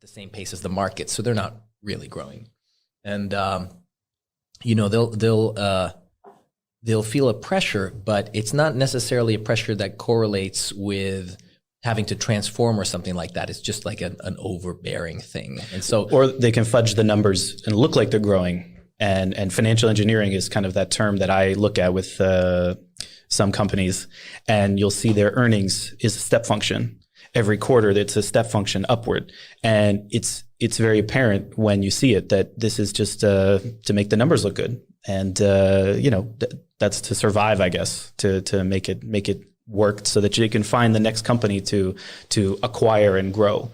the same pace as the market, so they're not really growing. And they'll feel a pressure, but it's not necessarily a pressure that correlates with having to transform or something like that. It's just like an overbearing thing. And so, or they can fudge the numbers and look like they're growing. And financial engineering is kind of that term that I look at with some companies, and you'll see their earnings is a step function. Every quarter, it's a step function upward. And it's very apparent when you see it that this is just to make the numbers look good. And, that's to survive, I guess, to make it work so that you can find the next company to acquire and grow.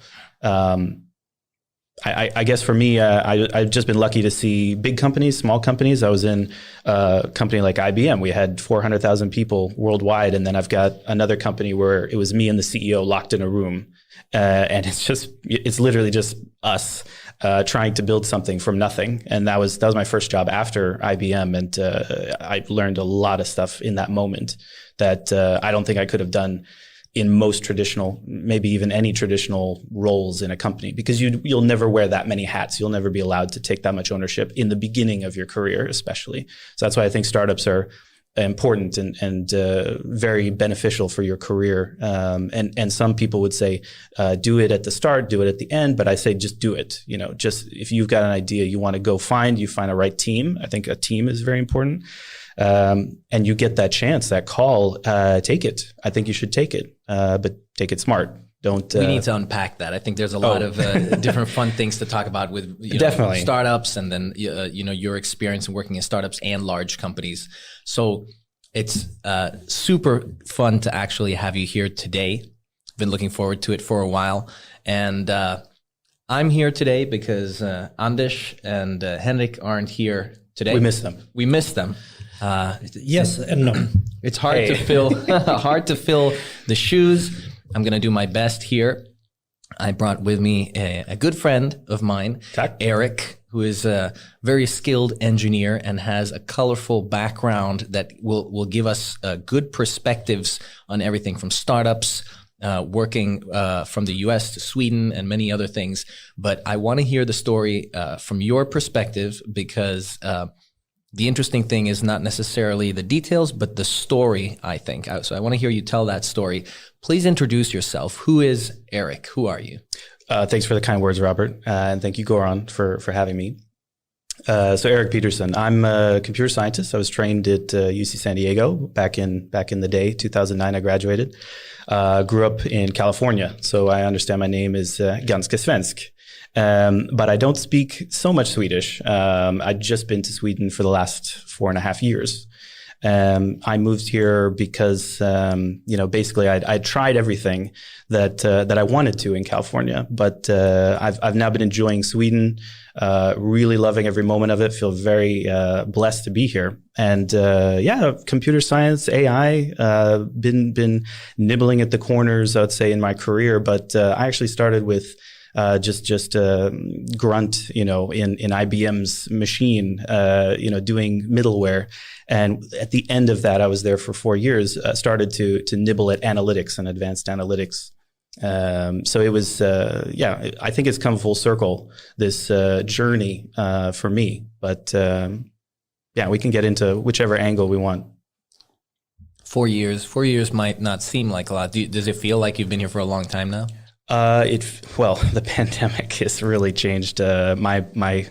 I guess for me, I've just been lucky to see big companies, small companies. I was in a company like IBM. We had 400,000 people worldwide. And then I've got another company where it was me and the CEO locked in a room. And it's literally just us trying to build something from nothing. And that was my first job after IBM. And I learned a lot of stuff in that moment that I don't think I could have done in most traditional, maybe even any traditional roles in a company, because you'll never wear that many hats. You'll never be allowed to take that much ownership in the beginning of your career, especially. So that's why I think startups are important and very beneficial for your career. And some people would say, do it at the start, do it at the end. But I say, just do it. Just if you've got an idea, you want to go find a right team. I think a team is very important. And you get that chance, that call, take it. I think you should take it, but take it smart. Don't. We need to unpack that. I think there's a lot of different fun things to talk about with definitely startups, and then your experience in working in startups and large companies. So it's super fun to actually have you here today. Been looking forward to it for a while, and I'm here today because Anders and Henrik aren't here today. We miss them. Yes and no. It's hard to fill the shoes. I'm going to do my best here. I brought with me a good friend of mine, Erik, who is a very skilled engineer and has a colorful background that will give us good perspectives on everything from startups, working from the US to Sweden and many other things. But I want to hear the story from your perspective, because the interesting thing is not necessarily the details, but the story, I think. So I want to hear you tell that story. Please introduce yourself. Who is Erik? Who are you? Thanks for the kind words, Robert. And thank you, Goran, for having me. So Erik Peterson, I'm a computer scientist. I was trained at UC San Diego back in the day, 2009, I graduated. Grew up in California, so I understand my name is ganska svensk. But I don't speak so much Swedish. I'd just been to Sweden for the last 4.5 years. I moved here because, basically I tried everything that I wanted to in California, but I've now been enjoying Sweden, really loving every moment of it. Feel very blessed to be here. And computer science, AI, been nibbling at the corners, I would say, in my career. But I actually started with just grunt, in IBM's machine, doing middleware. And at the end of that, I was there for 4 years, started to nibble at analytics and advanced analytics. So it was, I think it's come full circle, this journey for me. But we can get into whichever angle we want. 4 years. 4 years might not seem like a lot. Does it feel like you've been here for a long time now? The pandemic has really changed my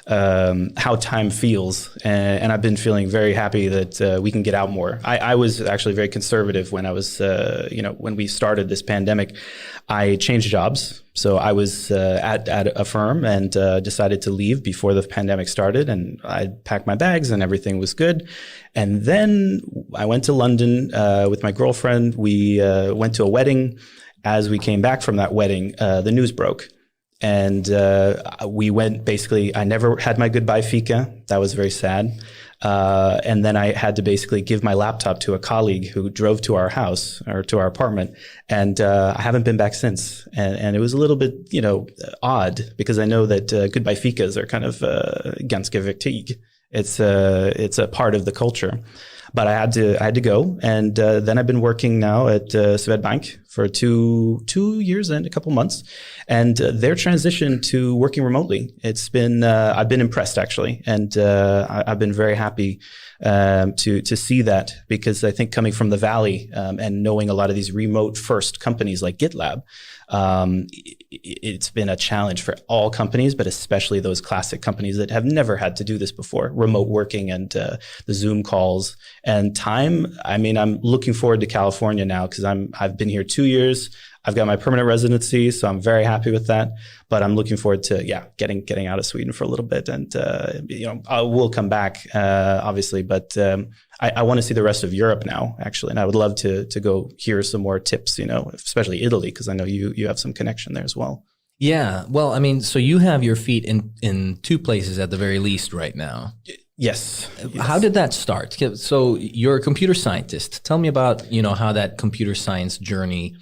how time feels, and I've been feeling very happy that we can get out more. I was actually very conservative when I was, when we started this pandemic. I changed jobs, so I was at a firm and decided to leave before the pandemic started, and I packed my bags and everything was good. And then I went to London with my girlfriend. We went to a wedding. As we came back from that wedding, the news broke. And we went, basically, I never had my goodbye fika. That was very sad. And then I had to basically give my laptop to a colleague who drove to our house or to our apartment. And I haven't been back since. And it was a little bit, odd, because I know that goodbye fikas are kind of ganska viktig. It's a part of the culture. But I had to go, and then I've been working now at Swedbank for two years and a couple months, and their transition to working remotely. It's been I've been impressed actually, and I've been very happy to see that, because I think coming from the Valley and knowing a lot of these remote first companies like GitLab, it's been a challenge for all companies, but especially those classic companies that have never had to do this before, remote working and the Zoom calls and time. I mean, I'm looking forward to California now because I've been here 2 years. I've got my permanent residency, so I'm very happy with that. But I'm looking forward to getting out of Sweden for a little bit, and I will come back obviously, but I want to see the rest of Europe now actually, and I would love to go hear some more tips, especially Italy, because I know you have some connection there as well. Yeah, well, I mean, so you have your feet in two places at the very least right now. Yes. How did that start? So you're a computer scientist. Tell me about how that computer science journey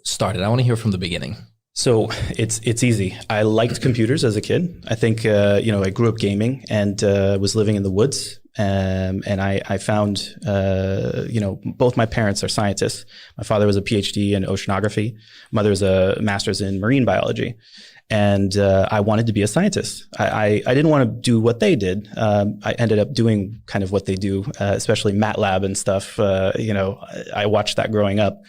started. I want to hear from the beginning. So it's easy. I liked computers as a kid. I think I grew up gaming and was living in the woods. And I found both my parents are scientists. My father was a PhD in oceanography. Mother was a master's in marine biology. And I wanted to be a scientist. I didn't want to do what they did. I ended up doing kind of what they do, especially MATLAB and stuff. I watched that growing up.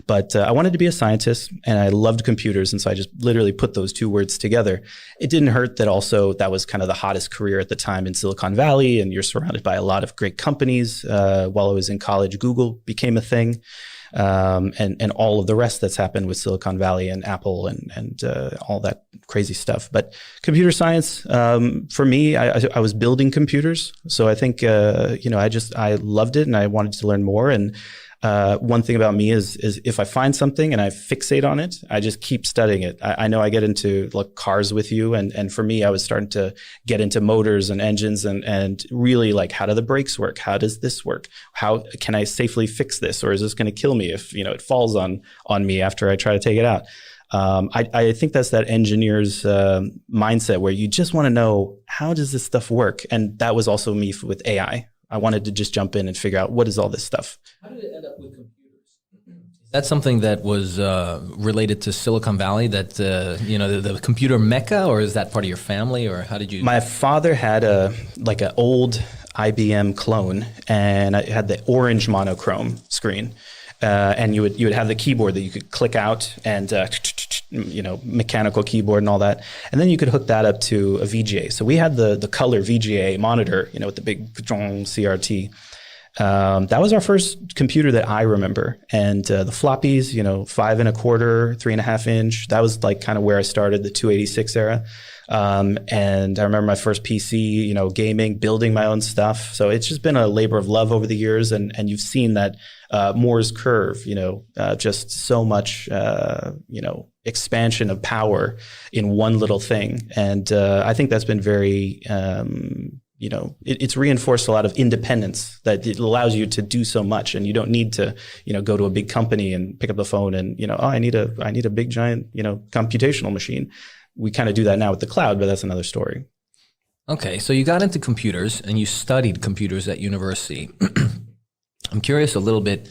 But I wanted to be a scientist, and I loved computers. And so I just literally put those two words together. It didn't hurt that also that was kind of the hottest career at the time in Silicon Valley, and you're surrounded by a lot of great companies. While I was in college, Google became a thing. And all of the rest that's happened with Silicon Valley and Apple and all that crazy stuff. But computer science, for me, I was building computers. So I think, I loved it and I wanted to learn more. And one thing about me is if I find something and I fixate on it, I just keep studying it. I know I get into like cars with you. And for me, I was starting to get into motors and engines and really like, how do the brakes work? How does this work? How can I safely fix this? Or is this going to kill me if, it falls on me after I try to take it out? I think that's that engineer's mindset where you just want to know, how does this stuff work? And that was also me with AI. I wanted to just jump in and figure out what is all this stuff. How did it end up with computers? Is that something that was related to Silicon Valley, that, the computer mecca, or is that part of your family, or how did you? My father had an old IBM clone, and it had the orange monochrome screen. And you would have the keyboard that you could click out and, mechanical keyboard and all that. And then you could hook that up to a VGA. So we had the color VGA monitor, with the big CRT. That was our first computer that I remember. And the floppies, 5 1/4, 3.5 inch. That was like kind of where I started, the 286 era. And I remember my first PC, gaming, building my own stuff. So it's just been a labor of love over the years. And you've seen that Moore's curve, just so much, expansion of power in one little thing. And I think that's been very, it's reinforced a lot of independence, that it allows you to do so much, and you don't need to, go to a big company and pick up the phone and, I need a big giant, computational machine. We kind of do that now with the cloud, but that's another story. Okay, so you got into computers and you studied computers at university. I'm curious a little bit.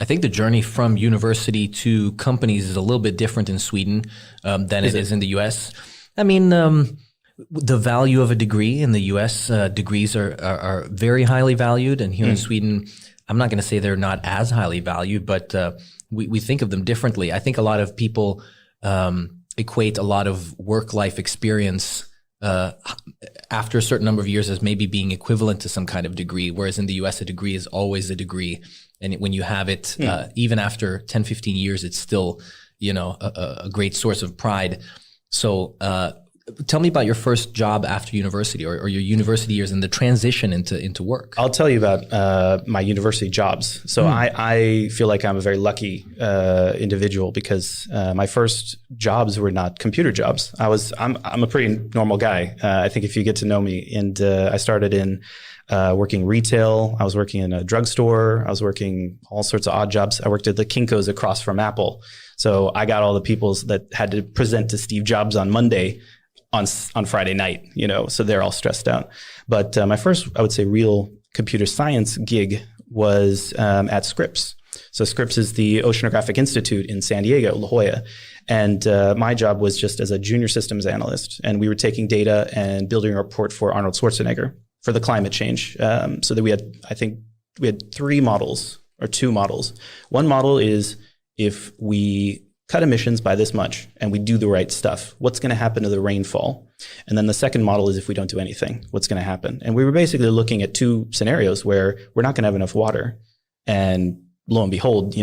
I think the journey from university to companies is a little bit different in Sweden than it is in the US. I mean, the value of a degree in the US, degrees are very highly valued. And here in Sweden, I'm not going to say they're not as highly valued, but we think of them differently. I think a lot of people equate a lot of work-life experience after a certain number of years as maybe being equivalent to some kind of degree, whereas in the US, a degree is always a degree. And when you have it, even after 10, 15 years, it's still, a great source of pride. So tell me about your first job after university, or your university years and the transition into work. I'll tell you about my university jobs. So I feel like I'm a very lucky individual, because my first jobs were not computer jobs. I'm a pretty normal guy. I think if you get to know me, and I started in working retail. I was working in a drugstore. I was working all sorts of odd jobs. I worked at the Kinko's across from Apple. So I got all the people that had to present to Steve Jobs on Monday on Friday night, so they're all stressed out. But my first, I would say, real computer science gig was at Scripps. So Scripps is the Oceanographic Institute in San Diego, La Jolla. And my job was just as a junior systems analyst. And we were taking data and building a report for Arnold Schwarzenegger for the climate change. So that we had 3 models or 2 models. One model is if we cut emissions by this much and we do the right stuff, what's going to happen to the rainfall? And then the second model is if we don't do anything, what's going to happen? And we were basically looking at 2 scenarios where we're not going to have enough water. And lo and behold,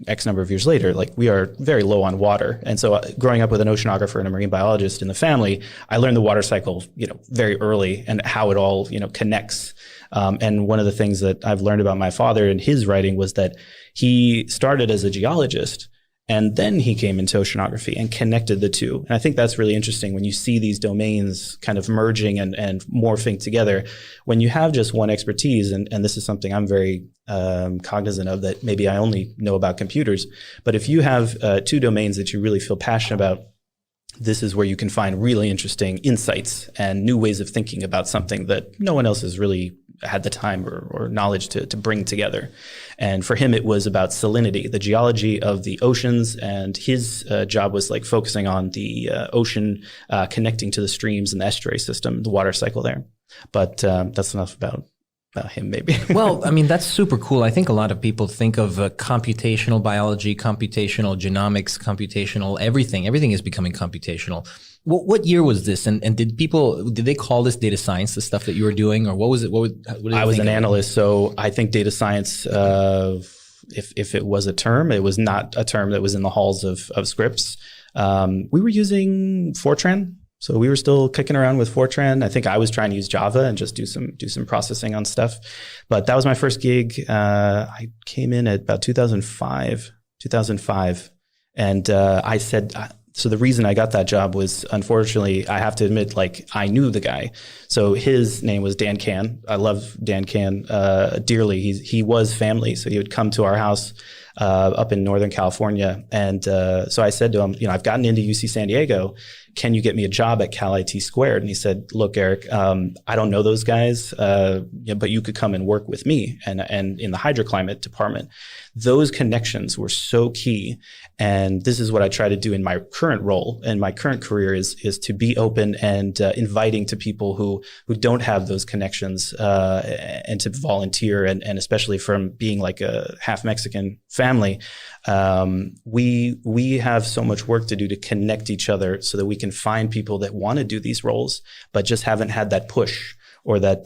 X number of years later, like we are very low on water. And so growing up with an oceanographer and a marine biologist in the family, I learned the water cycle, very early and how it all, connects. And one of the things that I've learned about my father in his writing was that he started as a geologist and then he came into oceanography and connected the 2. And I think that's really interesting when you see these domains kind of merging and morphing together. When you have just one expertise, and this is something I'm very cognizant of, that maybe I only know about computers, but if you have 2 domains that you really feel passionate about, this is where you can find really interesting insights and new ways of thinking about something that no one else has really had the time or knowledge to bring together. And for him, it was about salinity, the geology of the oceans. And his job was like focusing on the ocean connecting to the streams and the estuary system, the water cycle there. But that's enough about him, maybe. Well, I mean, that's super cool. I think a lot of people think of computational biology, computational genomics, computational everything. Everything is becoming computational. What year was this? And did they call this data science, the stuff that you were doing? Or what was it? What I was an analyst. So I think data science, if it was a term, it was not a term that was in the halls of Scripps. We were using Fortran. So we were still kicking around with Fortran. I think I was trying to use Java and just do some processing on stuff. But that was my first gig. I came in at about 2005. And I said, so the reason I got that job was, unfortunately, I have to admit, like, I knew the guy. So his name was Dan Can. I love Dan Can dearly. He was family. So he would come to our house up in Northern California. And so I said to him, I've gotten into UC San Diego. Can you get me a job at Cal IT Squared? And he said, look, Erik, I don't know those guys, but you could come and work with me and in the hydroclimate department. Those connections were so key. And this is what I try to do in my current role and my current career is to be open and inviting to people who don't have those connections and to volunteer. And especially from being like a half Mexican family, we have so much work to do to connect each other so that we can find people that want to do these roles, but just haven't had that push or that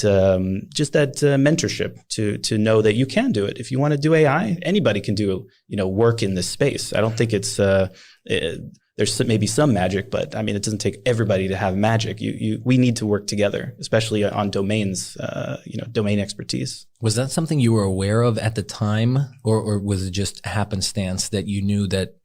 just that mentorship to know that you can do it. If you want to do AI, anybody can do work in this space. I don't think it's there's maybe some magic, but I mean it doesn't take everybody to have magic. We need to work together, especially on domains, domain expertise. Was that something you were aware of at the time, or was it just happenstance that you knew that?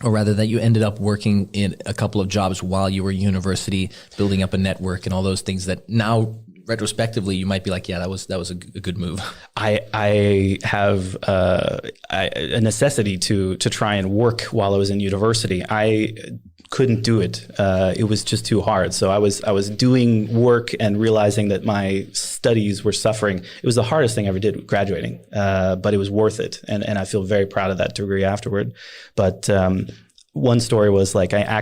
Or rather that you ended up working in a couple of jobs while you were at university, building up a network and all those things that now retrospectively you might be like, yeah, that was a good move. I have a necessity to try and work while I was in university. I couldn't do it. It was just too hard. So I was doing work and realizing that my studies were suffering. It was the hardest thing I ever did graduating, but it was worth it. And I feel very proud of that degree afterward. But one story was like I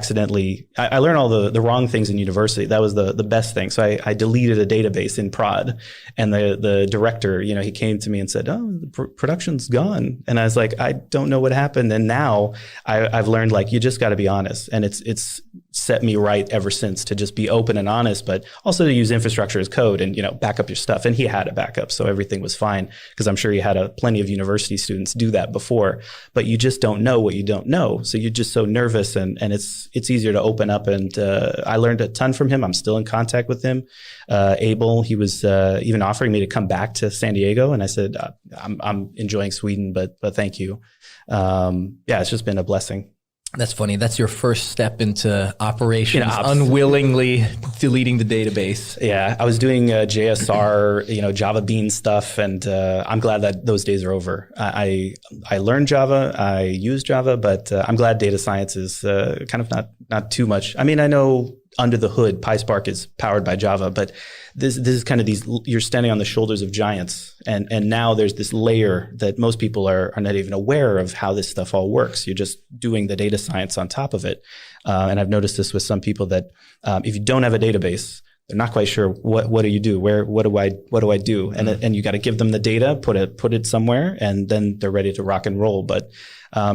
learned all the wrong things in university. That was the best thing. So I deleted a database in prod, and the director, he came to me and said, "Oh, the production's gone." And I was like, "I don't know what happened." And now I've learned, like, you just got to be honest, and it's set me right ever since to just be open and honest, but also to use infrastructure as code and back up your stuff. And he had a backup, so everything was fine, because I'm sure he had plenty of university students do that before. But you just don't know what you don't know, so you're just so nervous, and it's easier to open up. And I learned a ton from him. I'm still in contact with him. Abel, he was even offering me to come back to San Diego, and I said, I'm enjoying Sweden, but thank you. It's just been a blessing. That's funny. That's your first step into operations, unwillingly deleting the database. Yeah, I was doing JSR, Java Bean stuff, and I'm glad that those days are over. I learned Java, I use Java, but I'm glad data science is kind of not too much. I mean, I know under the hood, PySpark is powered by Java, but this is kind of you're standing on the shoulders of giants. And now there's this layer that most people are not even aware of how this stuff all works. You're just doing the data science on top of it. And I've noticed this with some people that if you don't have a database, they're not quite sure what do you do? What do I do? And you got to give them the data, put it somewhere, and then they're ready to rock and roll. But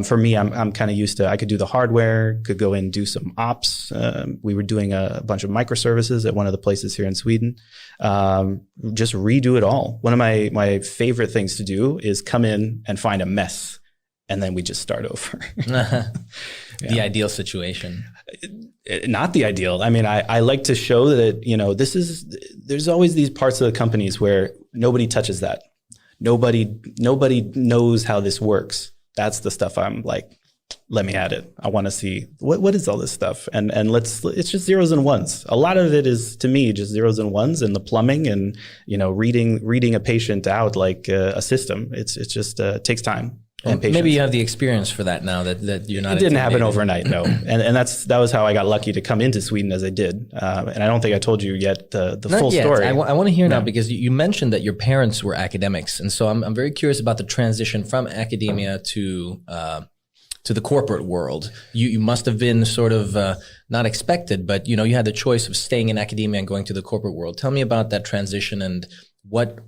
for me, I'm kind of used to, I could do the hardware, could go in and do some ops. We were doing a bunch of microservices at one of the places here in Sweden. Just redo it all. One of my favorite things to do is come in and find a mess, and then we just start over. The ideal situation. Not the ideal. I mean, I like to show that, there's always these parts of the companies where nobody touches that. Nobody knows how this works. That's the stuff I'm like, let me at it. I want to see what is all this stuff. And it's just zeros and ones. A lot of it is, to me, just zeros and ones, and the plumbing and, reading a patient out like a system. It's just takes time. Well, maybe you have the experience for that now that you're not. It didn't happen overnight, no. And that was how I got lucky to come into Sweden as I did. And I don't think I told you yet the full story. I want to hear now, because you mentioned that your parents were academics, and so I'm very curious about the transition from academia to the corporate world. You must have been sort of not expected, but you had the choice of staying in academia and going to the corporate world. Tell me about that transition, and what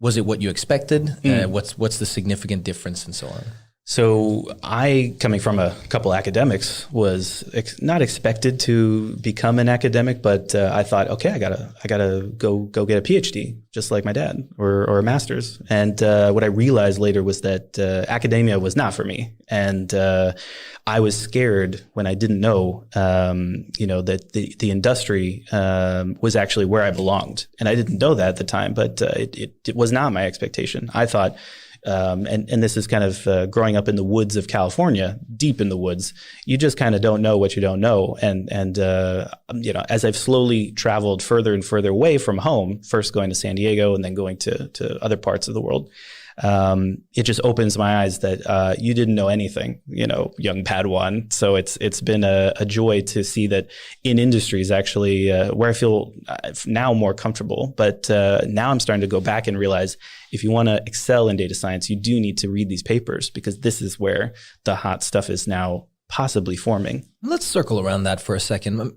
was it what you expected? What's the significant difference, and so on? So I, coming from a couple academics, was not expected to become an academic, but I thought, okay, I gotta go get a PhD, just like my dad, or a master's. And what I realized later was that academia was not for me, and I was scared when I didn't know, that the industry was actually where I belonged, and I didn't know that at the time, but it was not my expectation. I thought. And this is kind of growing up in the woods of California, deep in the woods. You just kind of don't know what you don't know. And as I've slowly traveled further and further away from home, first going to San Diego and then going to other parts of the world, it just opens my eyes that you didn't know anything, young Padawan. So it's been a joy to see that in industries actually where I feel now more comfortable. But now I'm starting to go back and realize if you want to excel in data science, you do need to read these papers, because this is where the hot stuff is now possibly forming. Let's circle around that for a second.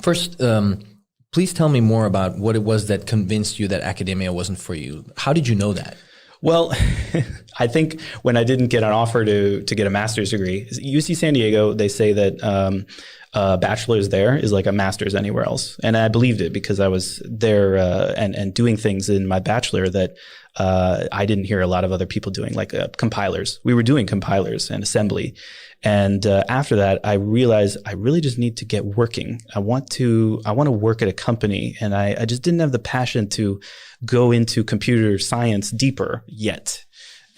First, please tell me more about what it was that convinced you that academia wasn't for you. How did you know that? Well, I think when I didn't get an offer to get a master's degree, UC San Diego, they say that a bachelor's there is like a master's anywhere else. And I believed it because I was there and doing things in my bachelor that I didn't hear a lot of other people doing, like compilers. We were doing compilers and assembly. And after that, I realized I really just need to get working. I want to work at a company, and I just didn't have the passion to go into computer science deeper yet.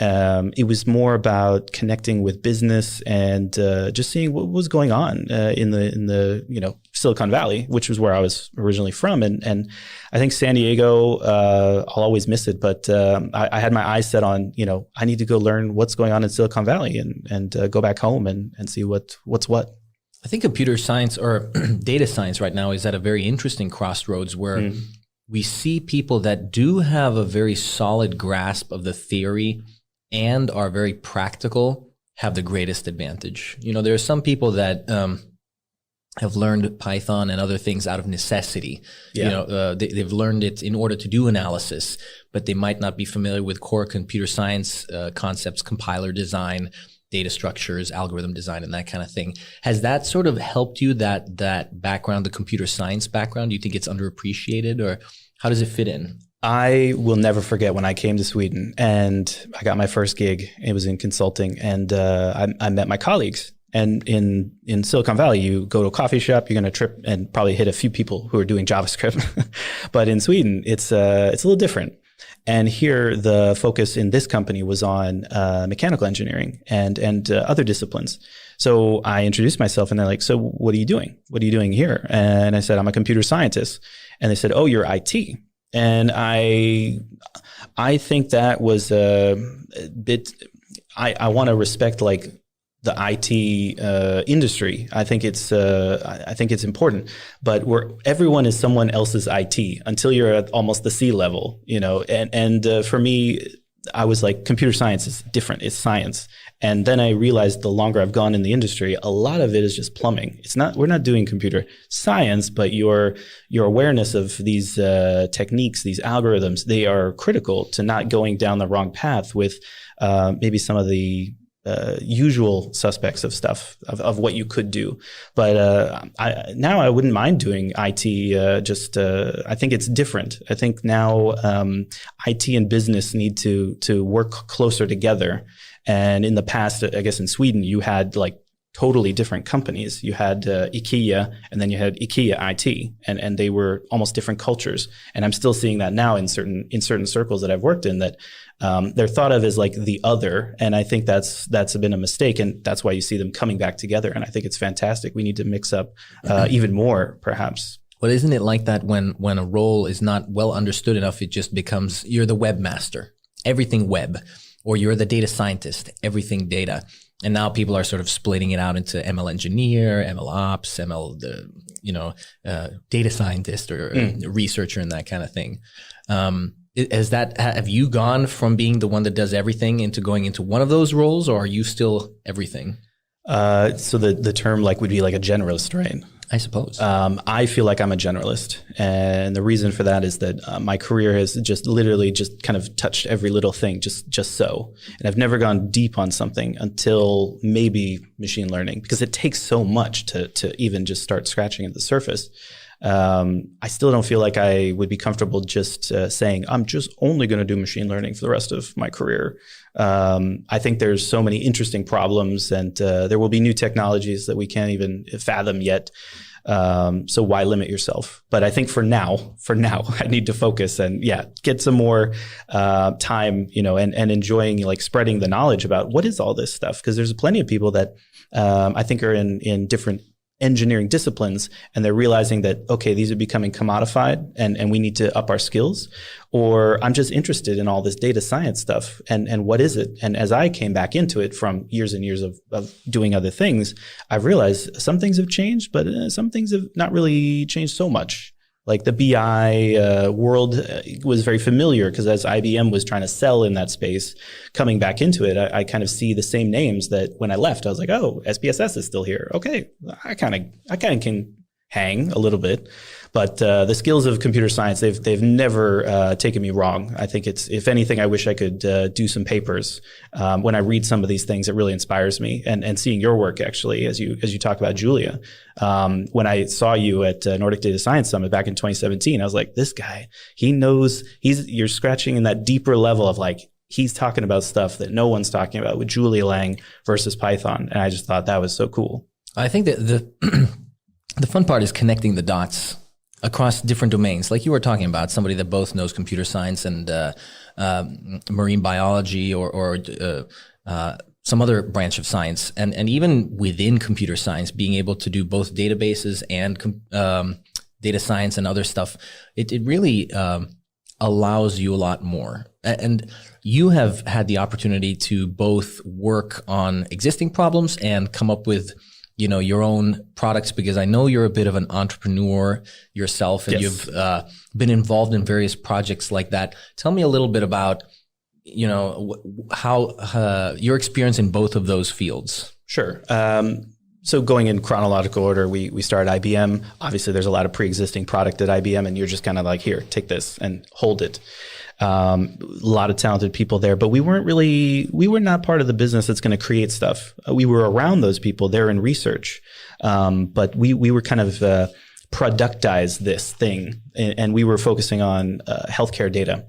It was more about connecting with business and just seeing what was going on in the Silicon Valley, which was where I was originally from. And I think San Diego, I'll always miss it, but I had my eyes set on, I need to go learn what's going on in Silicon Valley and go back home and see what's what. I think computer science or data science right now is at a very interesting crossroads where we see people that do have a very solid grasp of the theory and are very practical have the greatest advantage. There are some people that have learned Python and other things out of necessity. Yeah. They've learned it in order to do analysis, but they might not be familiar with core computer science concepts, compiler design, data structures, algorithm design, and that kind of thing. Has that sort of helped you, that background, the computer science background? Do you think it's underappreciated, or how does it fit in? I will never forget when I came to Sweden and I got my first gig. It was in consulting, and I met my colleagues. And in Silicon Valley, you go to a coffee shop, you're going to trip and probably hit a few people who are doing JavaScript. But in Sweden, it's a little different. And here, the focus in this company was on mechanical engineering and other disciplines. So I introduced myself, and they're like, "So what are you doing? What are you doing here?" And I said, "I'm a computer scientist." And they said, "Oh, you're IT." And I think that was a bit, I want to respect like the IT industry. I think it's important, but everyone is someone else's IT until you're at almost the C level, and for me, I was like, computer science is different. It's science. And then I realized the longer I've gone in the industry, a lot of it is just plumbing. We're not doing computer science, but your awareness of these techniques, these algorithms, they are critical to not going down the wrong path with maybe some of the usual suspects of stuff of what you could do. But now I wouldn't mind doing IT. I think it's different. I think now IT and business need to work closer together. And in the past, I guess in Sweden, you had like totally different companies. You had IKEA, and then you had IKEA IT, and they were almost different cultures. And I'm still seeing that now in certain circles that I've worked in, that they're thought of as like the other. And I think that's been a mistake, and that's why you see them coming back together. And I think it's fantastic. We need to mix up even more, perhaps. Well, isn't it like that when a role is not well understood enough, it just becomes, you're the webmaster, everything web, or you're the data scientist, everything data. And now people are sort of splitting it out into ML engineer, ML ops, data scientist or researcher and that kind of thing. Have you gone from being the one that does everything into going into one of those roles, or are you still everything? So the term like would be like a generalist, right? I suppose. I feel like I'm a generalist. And the reason for that is that my career has just literally just kind of touched every little thing, just so. And I've never gone deep on something until maybe machine learning, because it takes so much to even just start scratching at the surface. I still don't feel like I would be comfortable just saying, I'm just only going to do machine learning for the rest of my career. I think there's so many interesting problems, and there will be new technologies that we can't even fathom yet. So why limit yourself? But I think for now, I need to focus and get some more time, and enjoying like spreading the knowledge about what is all this stuff. Because there's plenty of people that I think are in different engineering disciplines, and they're realizing that, okay, these are becoming commodified and we need to up our skills. Or I'm just interested in all this data science stuff and what is it? And as I came back into it from years and years of doing other things, I've realized some things have changed, but some things have not really changed so much. Like the BI world was very familiar, because as IBM was trying to sell in that space, coming back into it, I kind of see the same names that when I left, I was like, oh, SPSS is still here. Okay, I kind of can hang a little bit. But the skills of computer science, they've never taken me wrong. I think it's, if anything, I wish I could do some papers. When I read some of these things, it really inspires me. And seeing your work, actually, as you talk about Julia, when I saw you at Nordic Data Science Summit back in 2017, I was like, this guy, he knows, you're scratching in that deeper level of like, he's talking about stuff that no one's talking about with Julia Lang versus Python. And I just thought that was so cool. I think that the fun part is connecting the dots across different domains. Like you were talking about, somebody that both knows computer science and marine biology or some other branch of science. And even within computer science, being able to do both databases and data science and other stuff, it really allows you a lot more. And you have had the opportunity to both work on existing problems and come up with your own products, because I know you're a bit of an entrepreneur yourself, and yes. You've been involved in various projects like that. Tell me a little bit about, how your experience in both of those fields. Sure. So going in chronological order, we started IBM. Obviously, there's a lot of pre-existing product at IBM, and you're just kind of like, here, take this and hold it. A lot of talented people there, but we were not part of the business that's going to create stuff. We were around those people. They're in research. But we were kind of productize this thing, and we were focusing on healthcare data.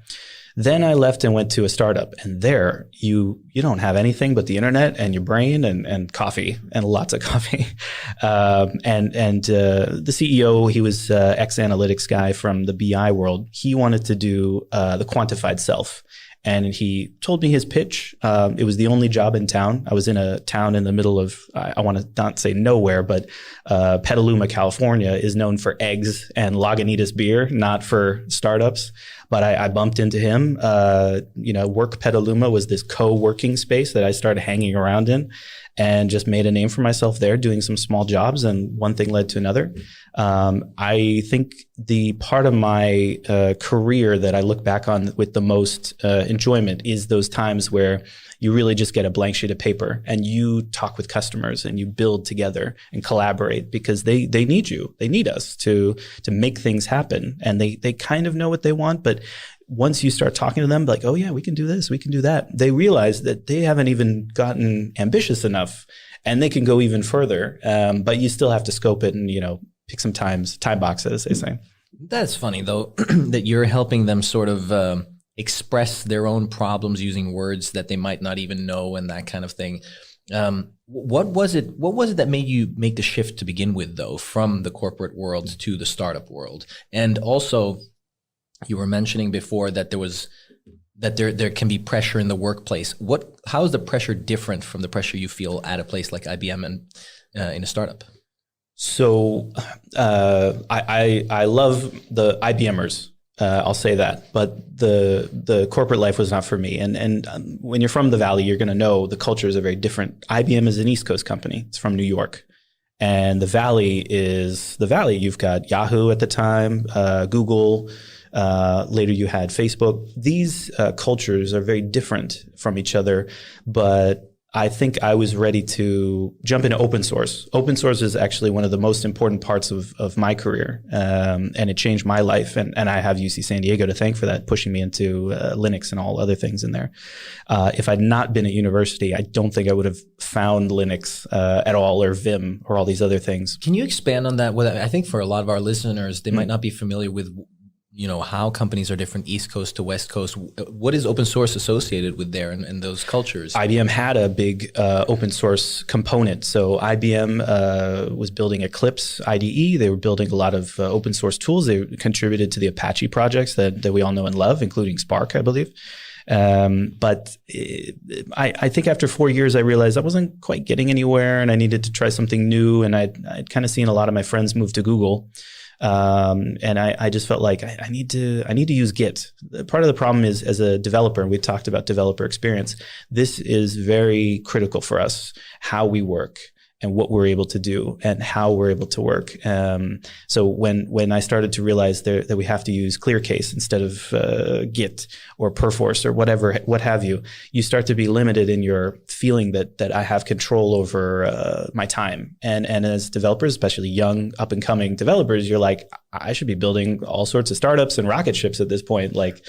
Then I left and went to a startup, and there you don't have anything but the internet and your brain and coffee, and lots of coffee. The CEO, he was ex-analytics guy from the BI world. He wanted to do the quantified self. And he told me his pitch. It was the only job in town. I was in a town in the middle of, I want to not say nowhere, but Petaluma, California is known for eggs and Lagunitas beer, not for startups. But I bumped into him. Work Petaluma was this co-working space that I started hanging around in. and just made a name for myself there doing some small jobs, and one thing led to another. I think the part of my career that I look back on with the most enjoyment is those times where you really just get a blank sheet of paper and you talk with customers and you build together and collaborate, because they need you. They need us to make things happen. And they kind of know what they want, but once you start talking to them, like, oh yeah, we can do this, we can do that, they realize that they haven't even gotten ambitious enough and they can go even further. But you still have to scope it and, pick some time boxes, as they say. That's funny though, that you're helping them sort of express their own problems using words that they might not even know and that kind of thing. What was it that made you make the shift to begin with, though, from the corporate world to the startup world? And also, you were mentioning before that there can be pressure in the workplace. How is the pressure different from the pressure you feel at a place like IBM and in a startup? So I love the IBMers. I'll say that, but the corporate life was not for me. And when you're from the Valley, you're going to know the cultures are very different. IBM is an East Coast company. It's from New York. And the Valley is the Valley. You've got Yahoo at the time, Google. Later you had Facebook. These cultures are very different from each other, but I think I was ready to jump into open source. Open source is actually one of the most important parts of my career, and it changed my life. And I have UC San Diego to thank for that, pushing me into Linux and all other things in there. If I'd not been at university, I don't think I would have found Linux at all, or Vim, or all these other things. Can you expand on that? I think for a lot of our listeners, they might not be familiar with how companies are different, East Coast to West Coast. What is open source associated with there and those cultures? IBM had a big open source component. So IBM was building Eclipse IDE. They were building a lot of open source tools. They contributed to the Apache projects that we all know and love, including Spark, I believe. But I think after 4 years, I realized I wasn't quite getting anywhere and I needed to try something new. And I'd kind of seen a lot of my friends move to Google. And I just felt like I need to use Git. Part of the problem is, as a developer, and we talked about developer experience, this is very critical for us, how we work and what we're able to do and how we're able to work. So when I started to realize that we have to use ClearCase instead of Git or Perforce or what have you, you start to be limited in your feeling that I have control over my time. And as developers, especially young up and coming developers, you're like, I should be building all sorts of startups and rocket ships at this point. Like,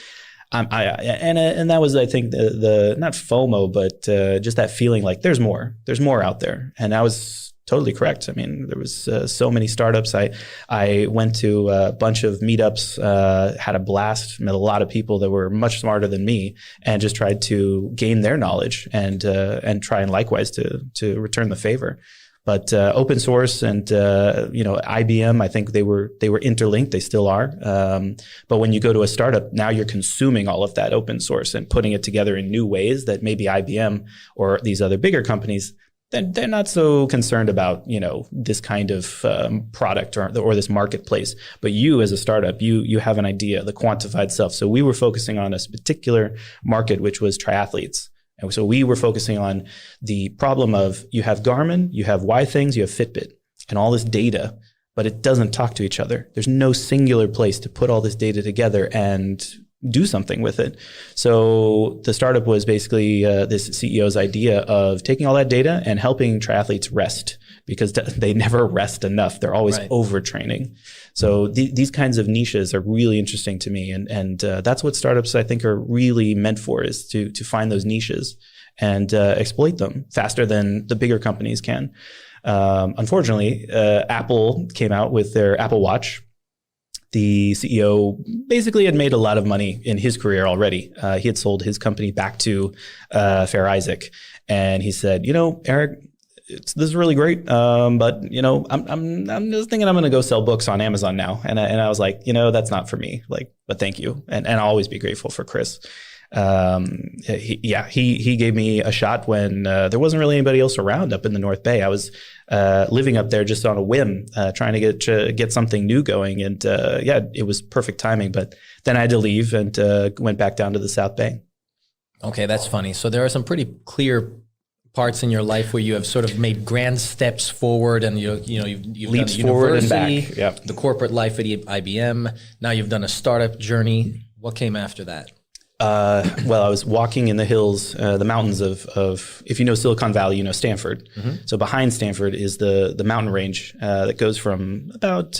and that was, I think, the not FOMO, but just that feeling like there's more out there. And I was totally correct. I mean, there was so many startups. I went to a bunch of meetups, had a blast, met a lot of people that were much smarter than me, and just tried to gain their knowledge and try and likewise to return the favor. But open source and IBM, I think they were interlinked. They still are. But when you go to a startup, now you're consuming all of that open source and putting it together in new ways that maybe IBM or these other bigger companies, they're not so concerned about, this kind of product or this marketplace. But you as a startup, you have an idea, the quantified self. So we were focusing on a particular market, which was triathletes. And so we were focusing on the problem of you have Garmin, you have Y-Things, you have Fitbit, and all this data, but it doesn't talk to each other. There's no singular place to put all this data together and do something with it. So the startup was basically this CEO's idea of taking all that data and helping triathletes rest, because they never rest enough. They're always overtraining. So these kinds of niches are really interesting to me. And that's what startups, I think, are really meant for, is to find those niches and exploit them faster than the bigger companies can. Unfortunately, Apple came out with their Apple Watch. The CEO basically had made a lot of money in his career already. He had sold his company back to Fair Isaac. And he said, Erik, this is really great, but I'm just thinking I'm going to go sell books on Amazon now. And I was like, that's not for me. Like, but thank you, and I'll always be grateful for Chris. He gave me a shot when there wasn't really anybody else around up in the North Bay. I was living up there just on a whim, trying to get something new going, and it was perfect timing. But then I had to leave and went back down to the South Bay. Okay, that's funny. So there are some pretty clear parts in your life where you have sort of made grand steps forward, and you've leaps done forward and university, back. Yep. the corporate life at IBM. Now you've done a startup journey. What came after that? Well, I was walking in the hills, the mountains of, if you know Silicon Valley, you know Stanford. Mm-hmm. So behind Stanford is the mountain range that goes from about,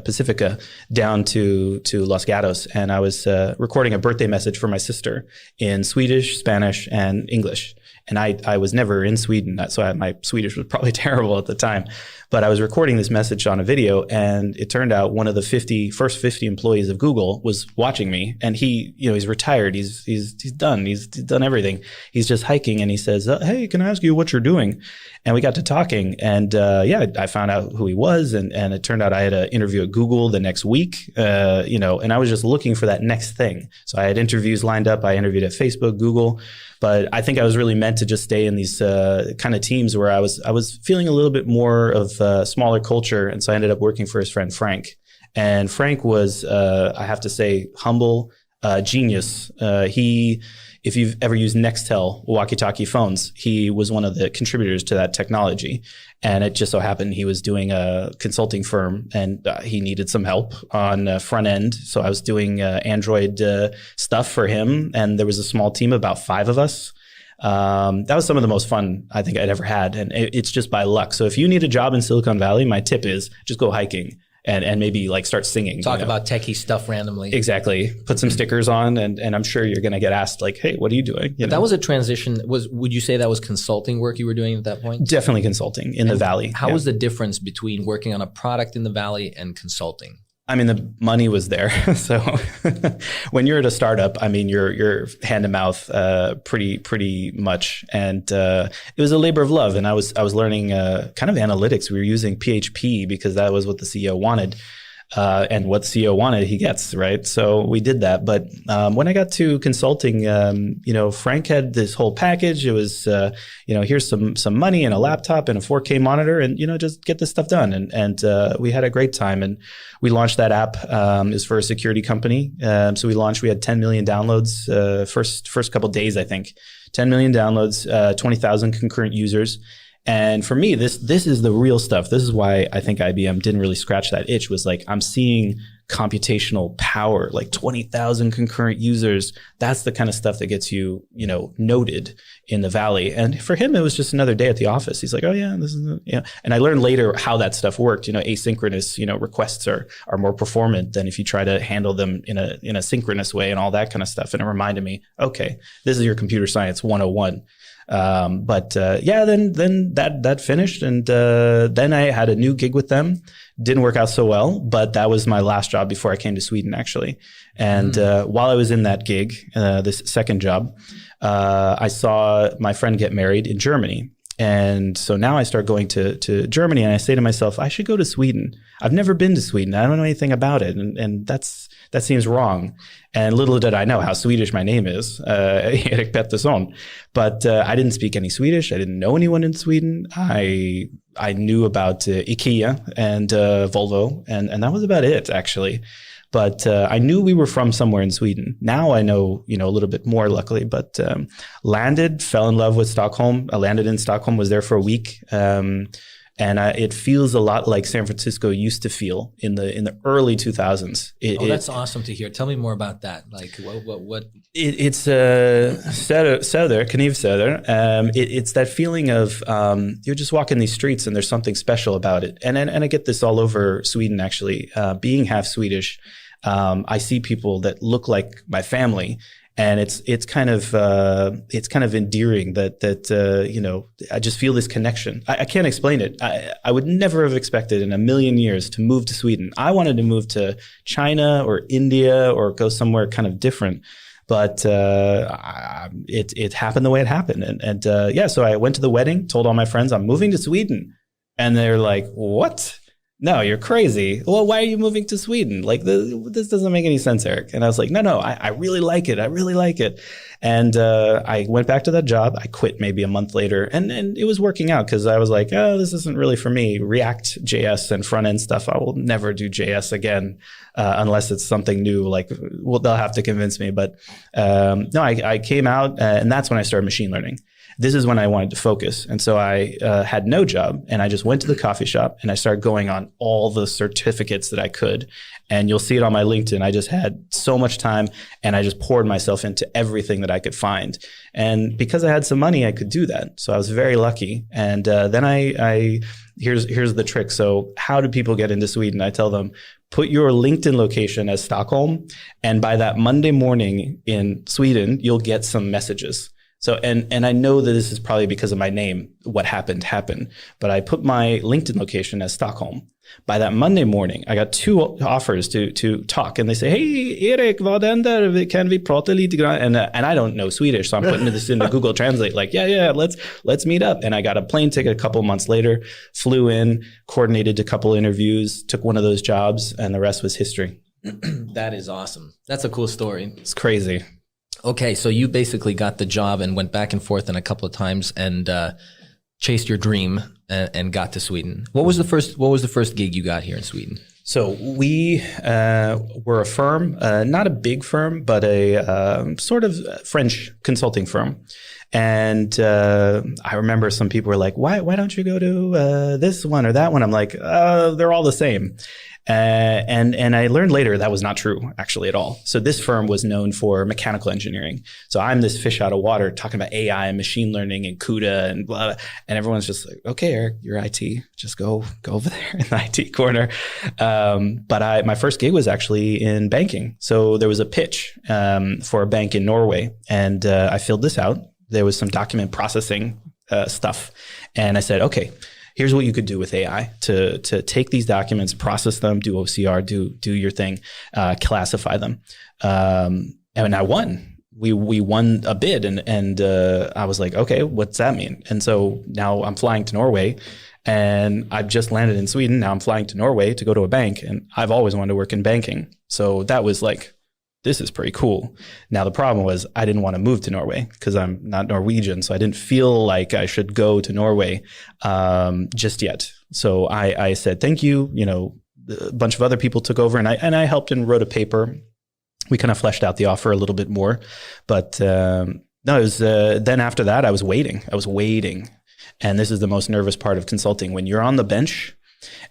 Pacifica down to Los Gatos. And I was recording a birthday message for my sister in Swedish, Spanish, and English. And I was never in Sweden, so my Swedish was probably terrible at the time. But I was recording this message on a video, and it turned out one of the first 50 employees of Google was watching me. And he's retired. He's done. He's done everything. He's just hiking, and he says, "Hey, can I ask you what you're doing?" And we got to talking, and I found out who he was, and it turned out I had an interview at Google the next week, and I was just looking for that next thing. So I had interviews lined up. I interviewed at Facebook, Google. But I think I was really meant to just stay in these kind of teams where I was feeling a little bit more of smaller culture. And so I ended up working for his friend Frank. And Frank was, I have to say, humble, genius. If you've ever used Nextel walkie-talkie phones, he was one of the contributors to that technology. And it just so happened he was doing a consulting firm, and he needed some help on front end. So I was doing Android stuff for him, and there was a small team, about 5 of us. That was some of the most fun I think I'd ever had, and it's just by luck. So if you need a job in Silicon Valley, my tip is just go hiking. And maybe like start singing. Talk about techie stuff randomly. Exactly. Put some stickers on, and I'm sure you're going to get asked like, "Hey, what are you doing?" That was a transition. Would you say that was consulting work you were doing at that point? Definitely consulting in the Valley. How was the difference between working on a product in the Valley and consulting? I mean, the money was there. So when you're at a startup, I mean, you're hand to mouth pretty much. And it was a labor of love. And I was learning kind of analytics. We were using PHP because that was what the CEO wanted. And what the CEO wanted, he gets, right? So we did that. But when I got to consulting, Frank had this whole package. It was, here's some money and a laptop and a 4K monitor, and just get this stuff done. And we had a great time. And we launched that app. It was for a security company. So we had 10 million downloads first couple of days, I think. 10 million downloads, 20,000 concurrent users. And for me, this is the real stuff. This is why I think IBM didn't really scratch that itch, was like, I'm seeing computational power, like 20,000 concurrent users. That's the kind of stuff that gets you, noted in the Valley. And for him, it was just another day at the office. He's like, "Oh yeah, this is," And I learned later how that stuff worked. Asynchronous, requests are more performant than if you try to handle them in a synchronous way and all that kind of stuff. And it reminded me, okay, this is your computer science 101. Then that finished, and then I had a new gig with them. Didn't work out so well, but that was my last job before I came to Sweden, actually. And while I was in that gig, this second job, I saw my friend get married in Germany. And so now I start going to Germany, and I say to myself, I should go to Sweden. I've never been to Sweden. I don't know anything about it. And that seems wrong. And little did I know how Swedish my name is, Erik Peterson. But I didn't speak any Swedish. I didn't know anyone in Sweden. I knew about IKEA and Volvo, and that was about it, actually. But I knew we were from somewhere in Sweden. Now I know, a little bit more, luckily. But fell in love with Stockholm. I landed in Stockholm, was there for a week. It feels a lot like San Francisco used to feel in the early 2000s. That's awesome to hear. Tell me more about that. Like what? It's Söder, Kniv Söder. It's that feeling of you're just walking these streets and there's something special about it. And I get this all over Sweden, actually. Being half Swedish, I see people that look like my family. And it's kind of endearing that I just feel this connection. I can't explain it. I would never have expected in a million years to move to Sweden. I wanted to move to China or India or go somewhere kind of different. But it happened the way it happened. So I went to the wedding, told all my friends I'm moving to Sweden. And they're like, "What? No, you're crazy. Well, why are you moving to Sweden? Like, this doesn't make any sense, Erik." And I was like, no, I really like it. I really like it. And I went back to that job. I quit maybe a month later. And it was working out because I was like, oh, this isn't really for me. React JS and front end stuff. I will never do JS again unless it's something new. Like, well, they'll have to convince me. But no, I came out and that's when I started machine learning. this is when I wanted to focus. And so I had no job, and I just went to the coffee shop and I started going on all the certificates that I could. And you'll see it on my LinkedIn. I just had so much time, and I just poured myself into everything that I could find. And because I had some money, I could do that. So I was very lucky. And then here's the trick. So how do people get into Sweden? I tell them, put your LinkedIn location as Stockholm, and by that Monday morning in Sweden, you'll get some messages. So, and I know that this is probably because of my name, what happened, but I put my LinkedIn location as Stockholm. By that Monday morning, I got 2 offers to talk, and they say, "Hey, Erik, vad händer? Kan vi prata lite grann?" And I don't know Swedish, so I'm putting this into Google Translate, like, yeah, let's meet up. And I got a plane ticket a couple months later, flew in, coordinated a couple interviews, took one of those jobs, and the rest was history. That is awesome. That's a cool story. It's crazy. Okay, so you basically got the job and went back and forth in a couple of times and chased your dream and got to Sweden. What was the first gig you got here in Sweden? So we were a firm, not a big firm, but a sort of French consulting firm. And I remember some people were like, why don't you go to this one or that one? I'm like, they're all the same. And I learned later that was not true actually at all. So this firm was known for mechanical engineering. So I'm this fish out of water talking about AI and machine learning and CUDA and blah, blah. And everyone's just like, okay, Erik, you're IT. Just go over there in the IT corner. But my first gig was actually in banking. So there was a pitch for a bank in Norway, and I filled this out. There was some document processing stuff. And I said, okay, here's what you could do with AI to take these documents, process them, do OCR, do your thing, classify them. And I won. We won a bid, and I was like, okay, what's that mean? And so now I'm flying to Norway, and I've just landed in Sweden. Now I'm flying to Norway to go to a bank, and I've always wanted to work in banking. So that was like, this is pretty cool. Now, the problem was I didn't want to move to Norway because I'm not Norwegian. So I didn't feel like I should go to Norway just yet. So I said, thank you. You know, a bunch of other people took over, and I helped and wrote a paper. We kind of fleshed out the offer a little bit more. But no, it was then after that, I was waiting. And this is the most nervous part of consulting. When you're on the bench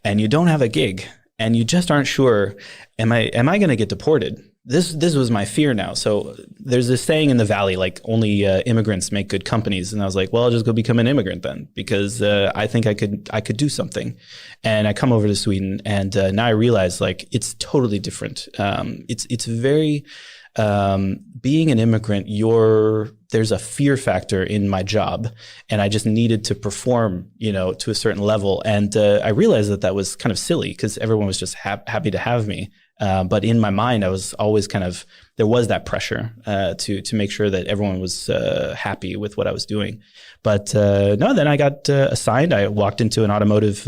and you don't have a gig and you just aren't sure, am I going to get deported? This was my fear now. So there's this saying in the Valley, like only immigrants make good companies. And I was like, well, I'll just go become an immigrant then, because I think I could do something. And I come over to Sweden, and now I realize like it's totally different. It's very being an immigrant, there's a fear factor in my job, and I just needed to perform, to a certain level. And I realized that was kind of silly because everyone was just happy to have me. But in my mind, I was always there was that pressure to make sure that everyone was happy with what I was doing. But no, then I got assigned. I walked into an automotive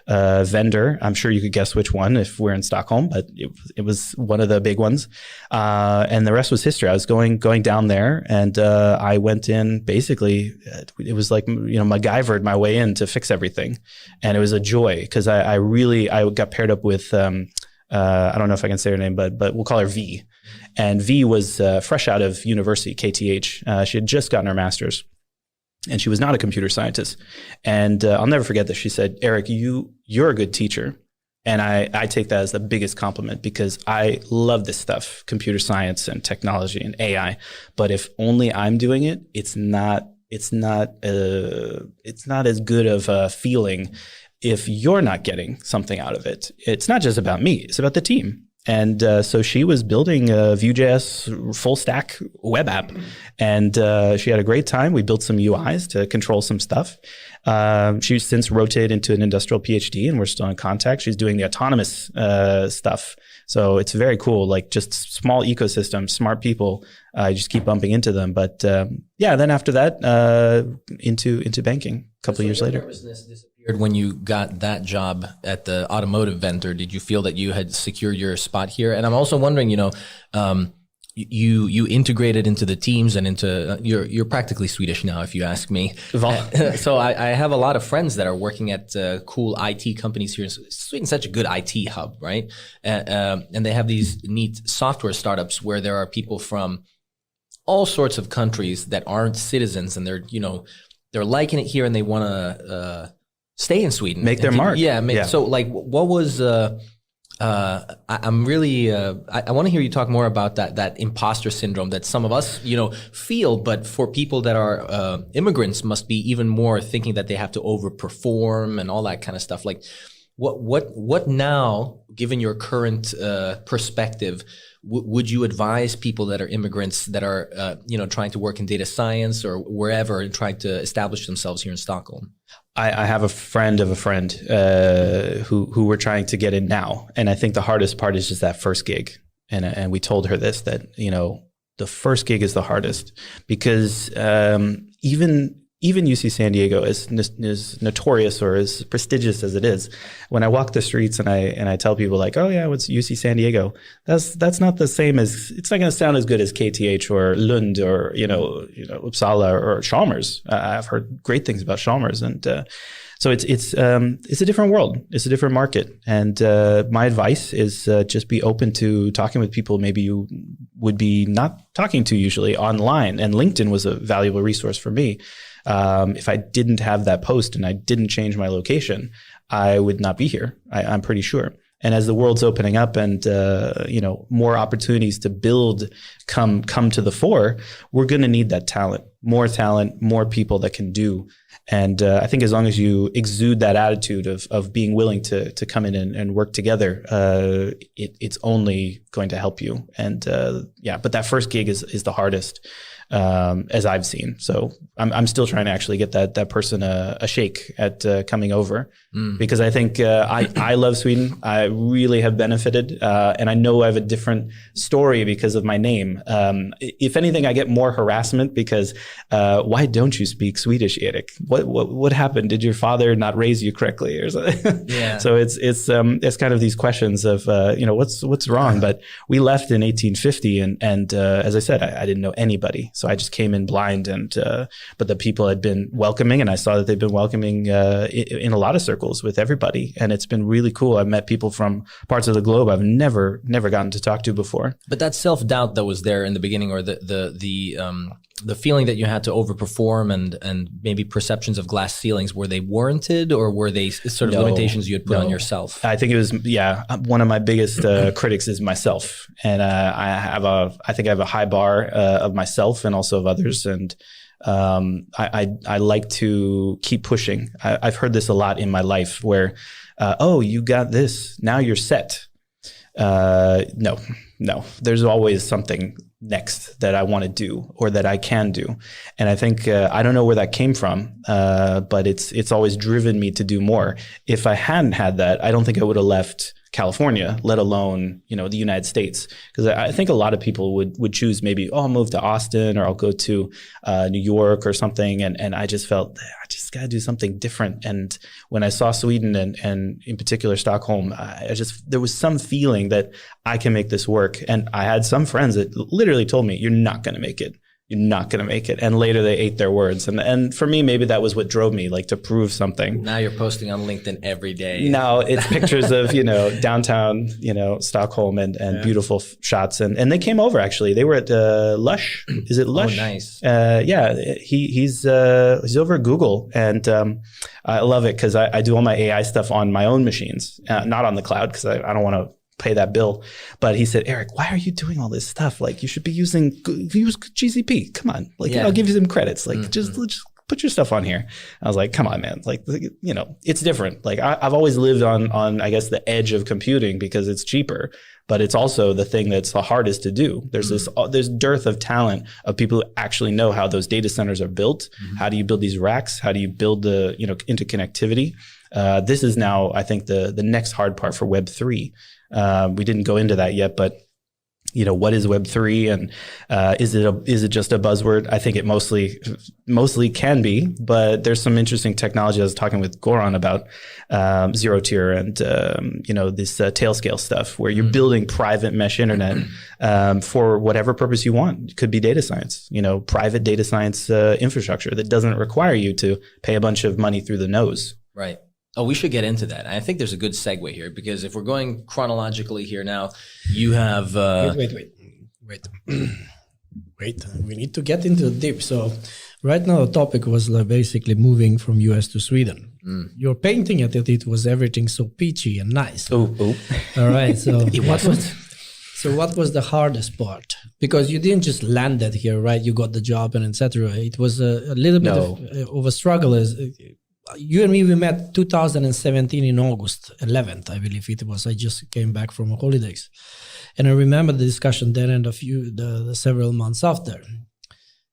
vendor. I'm sure you could guess which one if we're in Stockholm, but it was one of the big ones. And the rest was history. I was going down there, and I went in basically, it was like, MacGyvered my way in to fix everything. And it was a joy because I got paired up with I don't know if I can say her name, but we'll call her V. And V was fresh out of university, KTH. She had just gotten her master's, and she was not a computer scientist. And I'll never forget this. She said, Erik, you're a good teacher. And I take that as the biggest compliment because I love this stuff, computer science and technology and AI. But if only I'm doing it, it's not as good of a feeling if you're not getting something out of it. It's not just about me, it's about the team. And so she was building a Vue.js full stack web app, and she had a great time. We built some UIs to control some stuff. She's since rotated into an industrial PhD, and we're still in contact. She's doing the autonomous stuff. So it's very cool, like just small ecosystem, smart people. I just keep bumping into them. But then after that, into banking a couple of years later. When you got that job at the automotive vendor, did you feel that you had secured your spot here? And I'm also wondering, you integrated into the teams and into you're practically Swedish now, if you ask me. So I have a lot of friends that are working at cool IT companies here. Sweden's such a good IT hub, right? And they have these neat software startups where there are people from all sorts of countries that aren't citizens, and they're liking it here, and they want to stay in Sweden, make their mark. Yeah. So, like, what was? I'm really. I want to hear you talk more about that imposter syndrome that some of us, feel, but for people that are immigrants, must be even more thinking that they have to overperform and all that kind of stuff. Like, what now, given your current perspective, would you advise people that are immigrants that are trying to work in data science or wherever and trying to establish themselves here in Stockholm? I have a friend of a friend who we're trying to get in now, and I think the hardest part is just that first gig. And we told her this, that the first gig is the hardest, because even UC San Diego is notorious, or as prestigious as it is. When I walk the streets and I tell people like, oh yeah, what's UC San Diego? That's not the same as, it's not going to sound as good as KTH or Lund or Uppsala or Chalmers. I've heard great things about Chalmers, and so it's a different world. It's a different market. And my advice is just be open to talking with people maybe you would be not talking to usually online. And LinkedIn was a valuable resource for me. If I didn't have that post and I didn't change my location, I would not be here. I'm pretty sure. And as the world's opening up and more opportunities to build come to the fore, we're going to need that talent, more people that can do. And I think as long as you exude that attitude of being willing to come in and work together, it's only going to help you. And but that first gig is the hardest. As I've seen. So I'm still trying to actually get that person a shake at coming over, because I think I love Sweden. I really have benefited, and I know I have a different story because of my name. If anything, I get more harassment because why don't you speak Swedish, Erik? What happened? Did your father not raise you correctly, or something? Yeah. So it's kind of these questions of what's wrong. But we left in 1850, and as I said, I didn't know anybody. So I just came in blind, but the people had been welcoming, and I saw that they've been welcoming in a lot of circles with everybody, and it's been really cool. I've met people from parts of the globe I've never gotten to talk to before. But that self-doubt that was there in the beginning, or the feeling that you had to overperform and maybe perceptions of glass ceilings, were they warranted, or were they sort of limitations you had put on yourself? I think it was, one of my biggest critics is myself. And I think I have a high bar of myself and also of others. And I like to keep pushing. I've heard this a lot in my life where, you got this, now you're set. No, there's always something next that I want to do or that I can do. And I think, I don't know where that came from, but it's always driven me to do more. If I hadn't had that, I don't think I would have left California, let alone, the United States. Because I think a lot of people would choose maybe, I'll move to Austin, or I'll go to New York or something. And I just felt, I just got to do something different. And when I saw Sweden and in particular Stockholm, there was some feeling that I can make this work. And I had some friends that literally told me, you're not going to make it. You're not going to make it. And later they ate their words. And for me, maybe that was what drove me, like to prove something. Now you're posting on LinkedIn every day. Now it's pictures of, downtown, Stockholm and beautiful shots. And they came over, actually. They were at Lush. Is it Lush? Oh, nice. He's over at Google. And I love it because I do all my AI stuff on my own machines, not on the cloud, because I don't want to pay that bill. But he said, Erik, why are you doing all this stuff? Like, you should be use GCP. Come on. I'll give you some credits. Just put your stuff on here. I was like, come on, man. It's different. I've always lived on, I guess, the edge of computing because it's cheaper, but it's also the thing that's the hardest to do. There's this dearth of talent of people who actually know how those data centers are built. How do you build these racks? How do you build the, interconnectivity? This is now, I think, the next hard part for Web3. We didn't go into that yet, but what is Web3, and is it just a buzzword? I think it mostly can be, but there's some interesting technology. I was talking with Goran about zero tier and this Tailscale stuff, where you're building private mesh internet for whatever purpose you want. It could be data science, private data science infrastructure that doesn't require you to pay a bunch of money through the nose. Right. Oh, we should get into that. I think there's a good segue here, because if we're going chronologically here now, you have... Wait. wait, we need to get into the deep. So right now the topic was like basically moving from US to Sweden. You're painting it was everything so peachy and nice. Oh. All right. So what was the hardest part? Because you didn't just land it here, right? You got the job and etc. It was a little bit of a struggle. As you and me, we met 2017 in August 11th, I believe it was. I just came back from holidays, and I remember the discussion then and the several months after.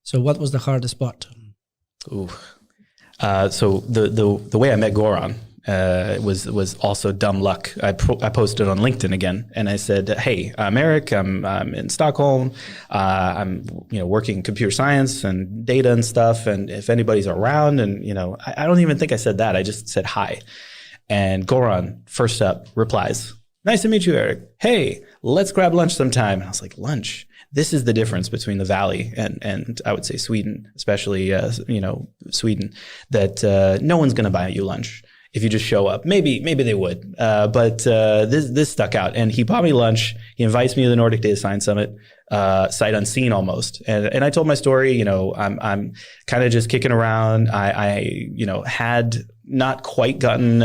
So, what was the hardest part? So the way I met Goran was also dumb luck. I posted on LinkedIn again, and I said, "Hey, I'm Erik. I'm in Stockholm. I'm working computer science and data and stuff. And if anybody's around, and I don't even think I said that. I just said hi." And Goran, first up, replies, "Nice to meet you, Erik. Hey, let's grab lunch sometime." And I was like, lunch? This is the difference between the Valley and I would say Sweden, especially Sweden, that no one's going to buy you lunch if you just show up. Maybe they would, but this stuck out. And he bought me lunch. He invites me to the Nordic Data Science Summit, sight unseen almost. And I told my story. I'm kind of just kicking around. I had not quite gotten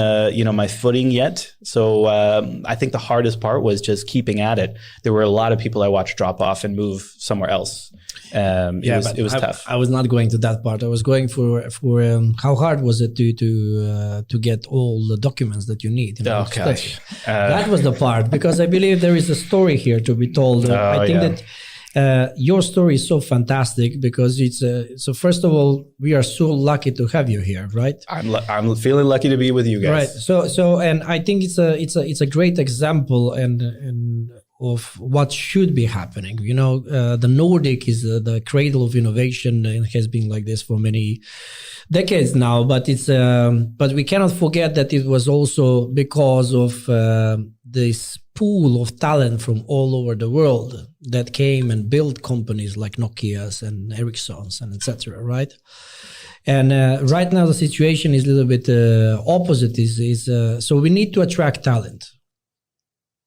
my footing yet. So I think the hardest part was just keeping at it. There were a lot of people I watched drop off and move somewhere else. It was tough. I was not going to that part. I was going for how hard was it to get all the documents that you need? That was the part, because I believe there is a story here to be told. I think that your story is so fantastic because it's so first of all, we are so lucky to have you here, right? I'm feeling lucky to be with you guys. Right. So and I think it's a great example and of what should be happening. The Nordic is the cradle of innovation and has been like this for many decades now. But but we cannot forget that it was also because of this pool of talent from all over the world that came and built companies like Nokia's and Ericsson's and etc. Right? And right now the situation is a little bit opposite. So we need to attract talent.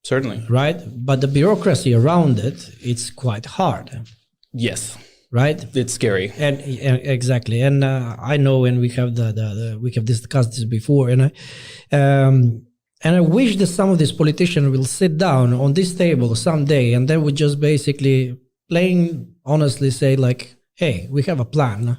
Certainly. Right? But the bureaucracy around it's quite hard. Yes. Right? It's scary. And exactly. And I know, and we have we have discussed this before, and I wish that some of these politicians will sit down on this table someday and they would just basically plain honestly say like, hey, we have a plan.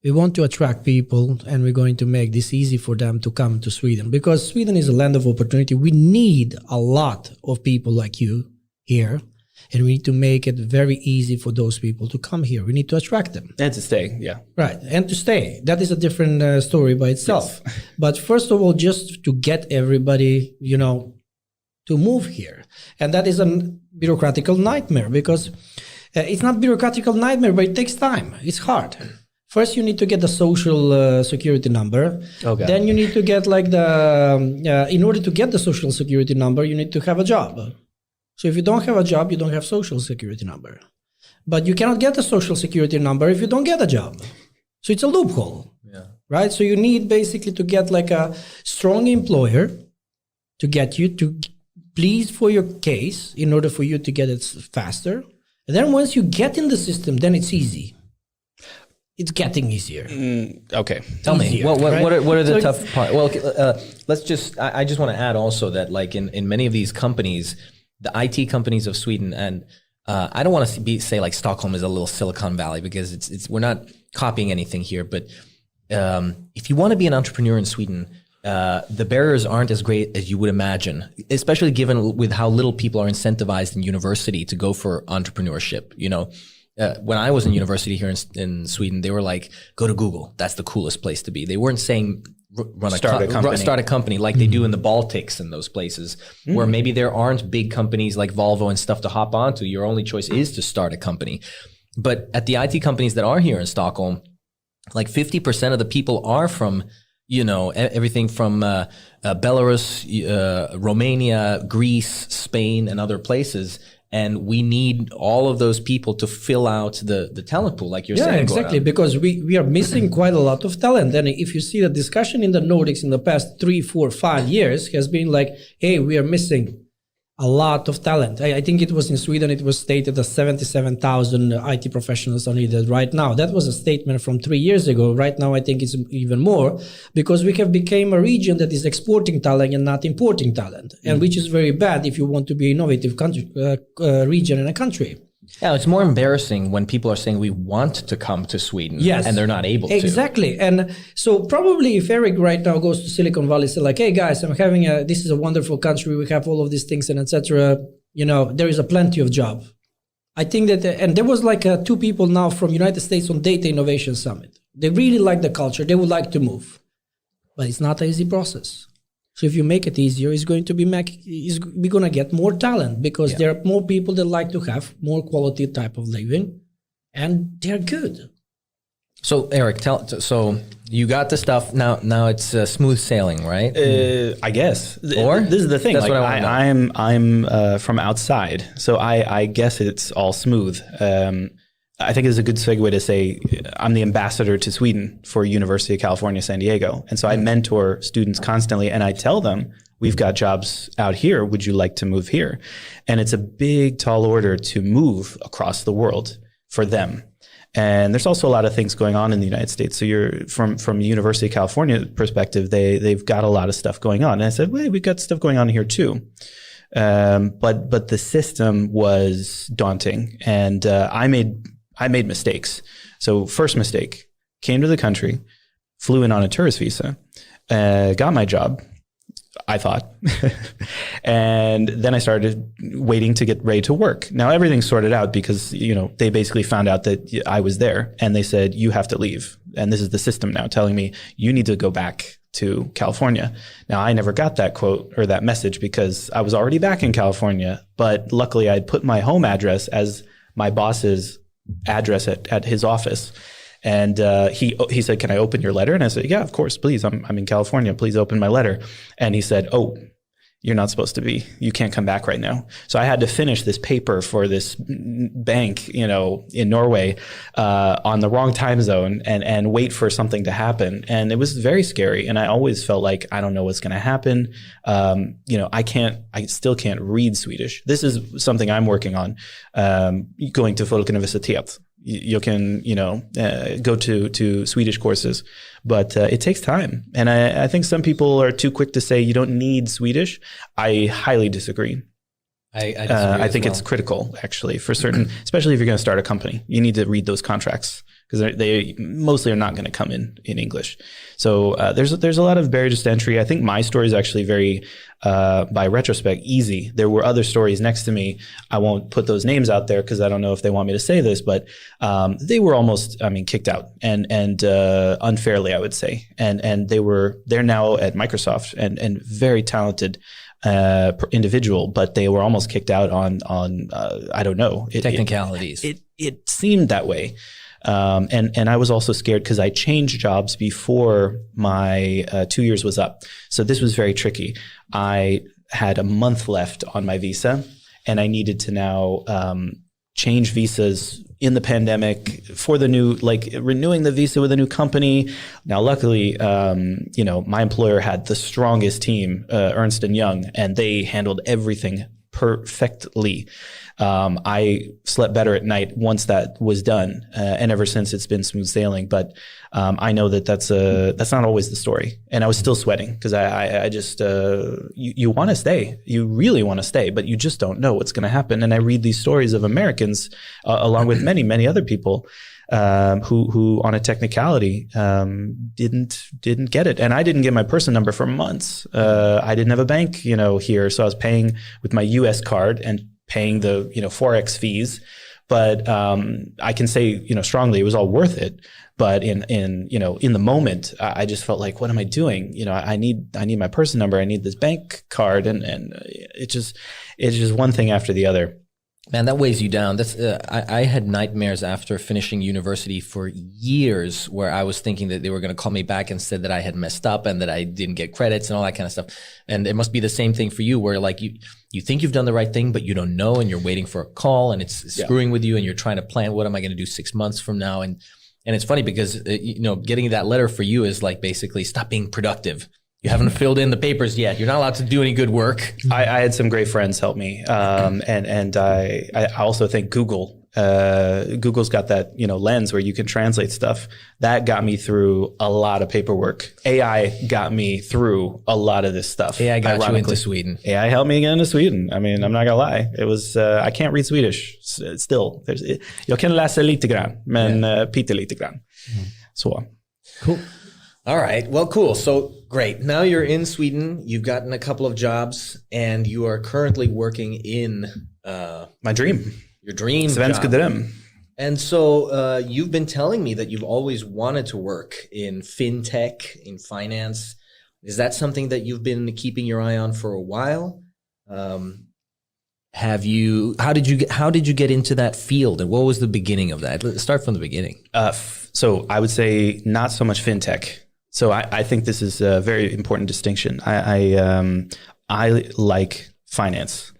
We want to attract people and we're going to make this easy for them to come to Sweden, because Sweden is a land of opportunity. We need a lot of people like you here, and we need to make it very easy for those people to come here. We need to attract them. And to stay, yeah. Right, and to stay. That is a different story by itself. Yes. But first of all, just to get everybody, to move here. And that is a bureaucratic nightmare, because it's not bureaucratic nightmare, but it takes time. It's hard. First, you need to get the social security number. Okay. Then you need to get in order to get the social security number, you need to have a job. So if you don't have a job, you don't have social security number. But you cannot get the social security number if you don't get a job. So it's a loophole, right? So you need basically to get like a strong employer to get you to plead for your case in order for you to get it faster. And then once you get in the system, then it's easy. It's getting easier. Okay. Tell me, what are the tough parts? Well, I just want to add also that like in many of these companies, the IT companies of Sweden, and I don't want to say like Stockholm is a little Silicon Valley, because we're not copying anything here. But if you want to be an entrepreneur in Sweden, the barriers aren't as great as you would imagine, especially given with how little people are incentivized in university to go for entrepreneurship. When I was in university here in Sweden, they were like, go to Google. That's the coolest place to be. They weren't saying start a company like they do in the Baltics and those places where maybe there aren't big companies like Volvo and stuff to hop onto. Your only choice is to start a company. But at the IT companies that are here in Stockholm, like 50% of the people are from, everything from Belarus, Romania, Greece, Spain, and other places. And we need all of those people to fill out the talent pool, like you're saying. Yeah, exactly, because we are missing quite a lot of talent. And if you see the discussion in the Nordics in the past 3, 4, 5 years has been like, hey, we are missing a lot of talent. I think it was in Sweden, it was stated that 77,000 IT professionals are needed right now. That was a statement from 3 years ago. Right now, I think it's even more, because we have become a region that is exporting talent and not importing talent, and which is very bad if you want to be an innovative country, region in a country. Yeah, it's more embarrassing when people are saying we want to come to Sweden, and they're not able to. Exactly. And so probably if Erik right now goes to Silicon Valley, say like, hey guys, I'm having this is a wonderful country, we have all of these things and etc. There is a plenty of job. I think that, and there was like 2 people now from United States on Data Innovation Summit. They really like the culture. They would like to move, but it's not an easy process. So if you make it easier, we're going to get more talent, because there are more people that like to have more quality type of living, and they're good. So Erik, so you got the stuff now. It's smooth sailing, right? I guess. Or this is the thing. That's like, what I want to know. I'm from outside, so I guess it's all smooth. I think it's a good segue to say I'm the ambassador to Sweden for University of California, San Diego. And so I mentor students constantly, and I tell them, we've got jobs out here. Would you like to move here? And it's a big, tall order to move across the world for them. And there's also a lot of things going on in the United States. So you're from University of California perspective, they've got a lot of stuff going on. And I said, well, we've got stuff going on here too. But the system was daunting, and I made mistakes. So first mistake, came to the country, flew in on a tourist visa, got my job, I thought. And then I started waiting to get ready to work. Now everything's sorted out because, they basically found out that I was there, and they said, you have to leave. And this is the system now telling me you need to go back to California. Now I never got that quote or that message because I was already back in California, but luckily I'd put my home address as my boss's address at his office. And he said, can I open your letter? And I said, yeah, of course, please. I'm in California. Please open my letter. And he said, oh, you're not supposed to be. You can't come back right now. So I had to finish this paper for this bank, in Norway, on the wrong time zone and wait for something to happen. And it was very scary. And I always felt like, I don't know what's going to happen. I still can't read Swedish. This is something I'm working on, going to Folkuniversitet. You can, go to Swedish courses, but it takes time. And I think some people are too quick to say you don't need Swedish. I highly disagree. I think it's critical, actually, for certain, especially if you're going to start a company. You need to read those contracts because they mostly are not going to come in English. So there's a lot of barriers to entry. I think my story is actually very, by retrospect, easy. There were other stories next to me. I won't put those names out there because I don't know if they want me to say this, but they were almost, kicked out and unfairly, I would say. And they're now at Microsoft and very talented individual, but they were almost kicked out on I don't know, technicalities. It seemed that way. And I was also scared because I changed jobs before my 2 years was up. So this was very tricky. I had a month left on my visa, and I needed to now change visas in the pandemic for the new, renewing the visa with a new company. Now, luckily, my employer had the strongest team, Ernst & Young, and they handled everything perfectly. I slept better at night once that was done, and ever since it's been smooth sailing. But I know that's not always the story, and I was still sweating because I just you want to stay, you really want to stay, but you just don't know what's going to happen. And I read these stories of Americans, along with many other people, who on a technicality didn't get it, and I didn't get my person number for months. I didn't have a bank, here, so I was paying with my U.S. card and paying the Forex fees. But I can say strongly it was all worth it. But in the moment, I just felt like, what am I doing? I need my person number. I need this bank card, and it's just one thing after the other. Man, that weighs you down. That's I had nightmares after finishing university for years where I was thinking that they were going to call me back and said that I had messed up and that I didn't get credits and all that kind of stuff. And it must be the same thing for you where you think you've done the right thing, but you don't know, and you're waiting for a call and it's screwing with you, and you're trying to plan, what am I going to do 6 months from now? And it's funny because, getting that letter for you is like basically stop being productive. You haven't filled in the papers yet. You're not allowed to do any good work. I had some great friends help me. And I also think Google. Google's got that, lens where you can translate stuff. That got me through a lot of paperwork. AI got me through a lot of this stuff. AI got you into Sweden. AI helped me get into Sweden. I mean, I'm not gonna lie. It was, I can't read Swedish still. Jag kan läsa lite grann, men pyttelite grann. Så. Cool. All right. Well, cool. So great. Now you're in Sweden. You've gotten a couple of jobs and you are currently working in my dream. Your dream Svenska job. dröm. And so you've been telling me that you've always wanted to work in fintech, in finance. Is that something that you've been keeping your eye on for a while? How did you get into that field, and what was the beginning of that? Let's start from the beginning. So I would say not so much fintech. So I think this is a very important distinction. I like finance,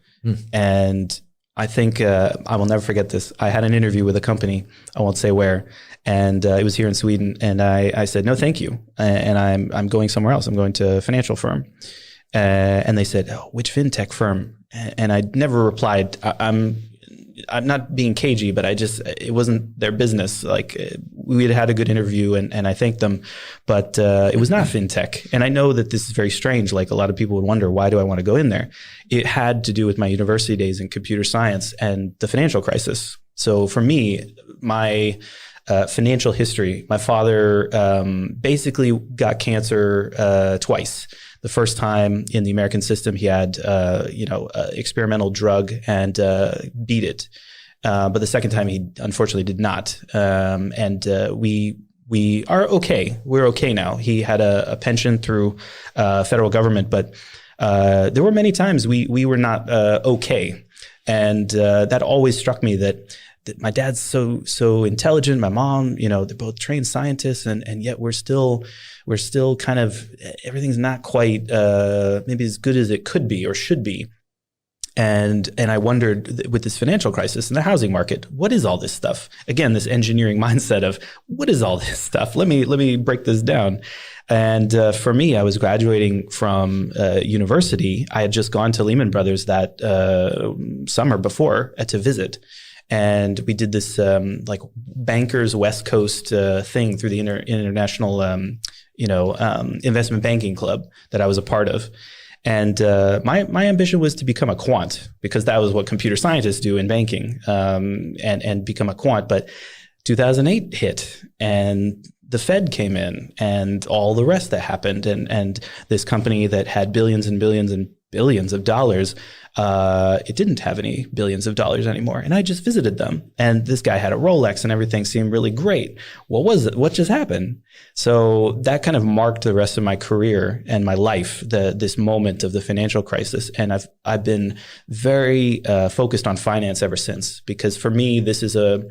and I think I will never forget this. I had an interview with a company, I won't say where, and it was here in Sweden. And I said, no, thank you. And I'm going somewhere else. I'm going to a financial firm. And they said, oh, which fintech firm? And I never replied. I'm not being cagey, but it wasn't their business. Like we had a good interview and I thanked them, but it was not fintech. And I know that this is very strange. Like a lot of people would wonder, why do I want to go in there? It had to do with my university days in computer science and the financial crisis. So for me, my financial history, my father basically got cancer twice. The first time in the American system, he had, experimental drug and beat it. But the second time, he unfortunately did not. We are okay. We're okay now. He had a pension through federal government, but there were many times we were not okay. And that always struck me that my dad's so intelligent. My mom, they're both trained scientists, and yet we're still kind of, everything's not quite maybe as good as it could be or should be. And I wondered, with this financial crisis and the housing market, what is all this stuff? Again, this engineering mindset of what is all this stuff? Let me break this down. And for me, I was graduating from university. I had just gone to Lehman Brothers that summer before to visit. And we did this like bankers West Coast thing through the international investment banking club that I was a part of. And my ambition was to become a quant, because that was what computer scientists do in banking, and become a quant. But 2008 hit, and the Fed came in, and all the rest that happened, and this company that had billions and billions and billions of dollars, it didn't have any billions of dollars anymore. And I just visited them, and this guy had a Rolex and everything seemed really great. What was it? What just happened? So that kind of marked the rest of my career and my life, this moment of the financial crisis. And I've been very focused on finance ever since, because for me, this is a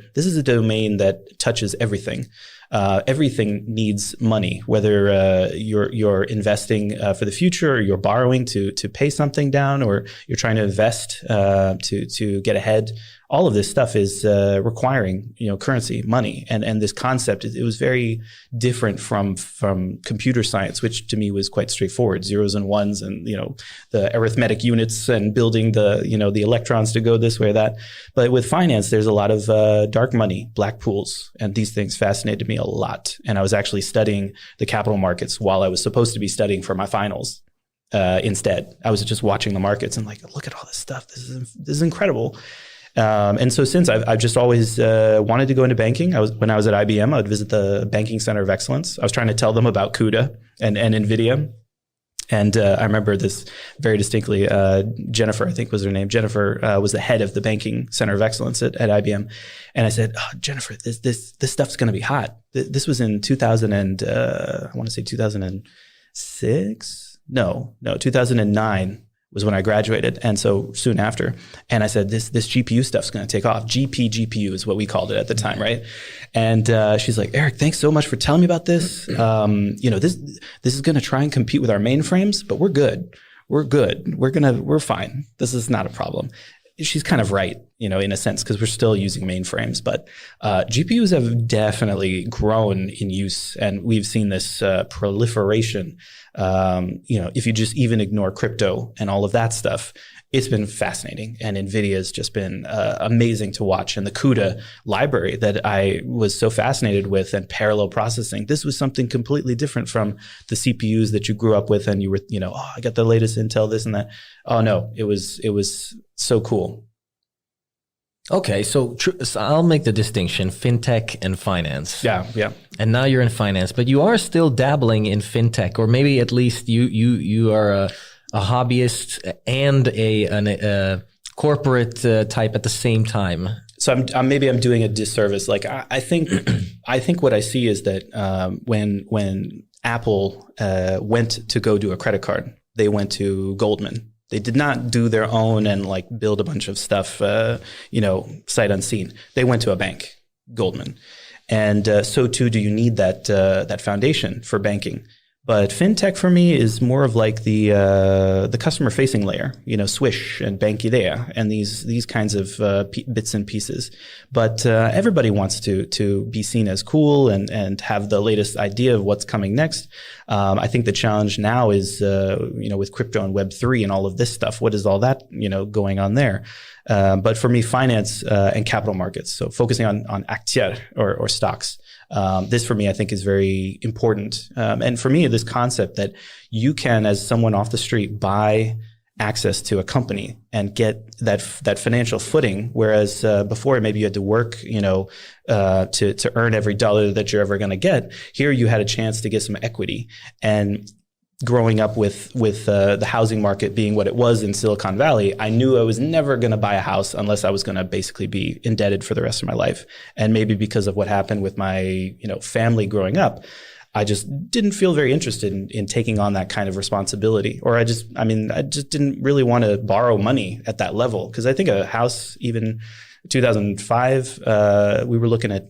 domain that touches everything. Everything needs money, whether you're investing for the future, or you're borrowing to pay something down, or you're trying to invest to get ahead. All of this stuff is requiring currency, money, and this concept. It was very different from computer science, which to me was quite straightforward: zeros and ones, and the arithmetic units, and building the electrons to go this way or that. But with finance, there's a lot of dark money, black pools, and these things fascinated me a lot. And I was actually studying the capital markets while I was supposed to be studying for my finals. Instead, I was just watching the markets and like, look at all this stuff. This is incredible. And so since I've just always wanted to go into banking. When I was at IBM, I would visit the Banking Center of Excellence. I was trying to tell them about CUDA and NVIDIA. And I remember this very distinctly. Jennifer, I think was her name. Jennifer was the head of the Banking Center of Excellence at IBM. And I said, oh, Jennifer, this stuff's going to be hot. This was in 2006. No, 2009 was when I graduated. And so soon after, and I said, this GPU stuff's going to take off. GPU is what we called it at the time. Right. And, she's like, Erik, thanks so much for telling me about this. This is going to try and compete with our mainframes, but we're good. We're fine. This is not a problem. she's kind of right, in a sense, because we're still using mainframes. But GPUs have definitely grown in use, and we've seen this proliferation. If you just even ignore crypto and all of that stuff, it's been fascinating. And NVIDIA has just been amazing to watch. And the CUDA library that I was so fascinated with, and parallel processing, this was something completely different from the CPUs that you grew up with. And you were, I got the latest Intel, this and that. Oh no, it was so cool. Okay, so I'll make the distinction, fintech and finance. Yeah. And now you're in finance, but you are still dabbling in fintech, or maybe at least you are a hobbyist and a corporate type at the same time. So I'm doing a disservice. Like I think what I see is that when Apple went to go do a credit card, they went to Goldman. They did not do their own and like build a bunch of stuff, sight unseen. They went to a bank, Goldman, and so too do you need that foundation for banking. But fintech for me is more of like the customer facing layer, Swish and Bankidea and these kinds of bits and pieces. But everybody wants to be seen as cool and have the latest idea of what's coming next. I think the challenge now is with crypto and Web3 and all of this stuff. What is all that going on there? But for me, finance and capital markets. So focusing on aktier or stocks. This for me, I think, is very important. And for me, this concept that you can, as someone off the street, buy access to a company and get that financial footing, whereas before maybe you had to work, to earn every dollar that you're ever going to get. Here, you had a chance to get some equity. And growing up with the housing market being what it was in Silicon Valley, I knew I was never going to buy a house unless I was going to basically be indebted for the rest of my life. And maybe because of what happened with my family growing up, I just didn't feel very interested in taking on that kind of responsibility. Or I just didn't really want to borrow money at that level, because I think a house, even 2005, we were looking at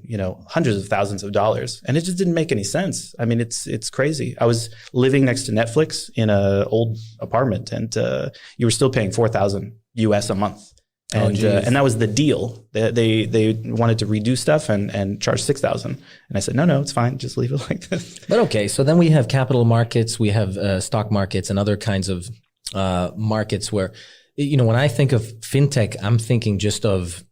hundreds of thousands of dollars, and it just didn't make any sense. I mean, it's crazy. I was living next to Netflix in an old apartment, and you were still paying $4,000 US a month, and that was the deal. They wanted to redo stuff and charge $6,000, and I said no, it's fine, just leave it like this. But okay, so then we have capital markets, we have stock markets, and other kinds of markets where when I think of fintech, I'm thinking just of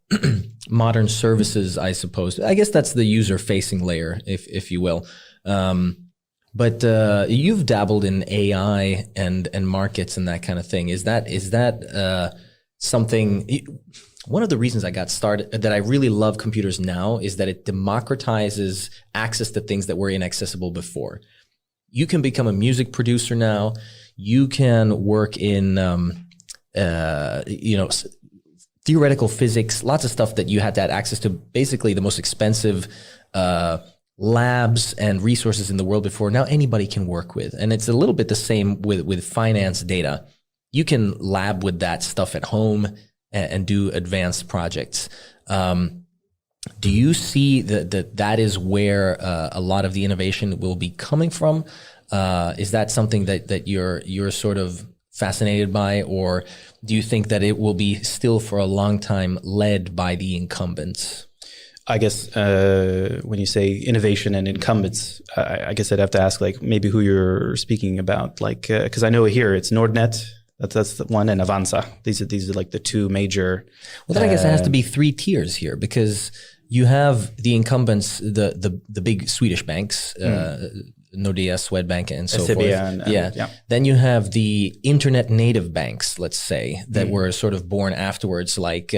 modern services, I suppose. I guess that's the user-facing layer, if you will. But you've dabbled in AI and markets and that kind of thing. Is that something? One of the reasons I got started, that I really love computers now, is that it democratizes access to things that were inaccessible before. You can become a music producer now. You can work in theoretical physics, lots of stuff that you had to have access to, basically the most expensive labs and resources in the world before. Now anybody can work with. And it's a little bit the same with finance data. You can lab with that stuff at home and do advanced projects. Do you see that is where a lot of the innovation will be coming from? Is that something that you're sort of fascinated by, or do you think that it will be still for a long time led by the incumbents? I guess when you say innovation and incumbents, I guess I'd have to ask like maybe who you're speaking about, like because I know here it's Nordnet, that's the one, and Avanza. These are like the two major. Well, then I guess it has to be three tiers here, because you have the incumbents, the big Swedish banks. Nordea, Swedbank, and so forth. Yeah. Then you have the internet native banks, let's say, that were sort of born afterwards, like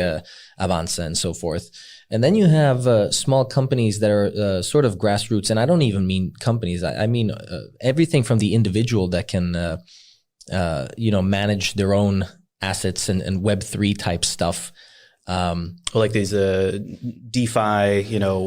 Avanza and so forth. And then you have small companies that are sort of grassroots. And I don't even mean companies. I mean everything from the individual that can, manage their own assets and Web3 type stuff. Like these DeFi,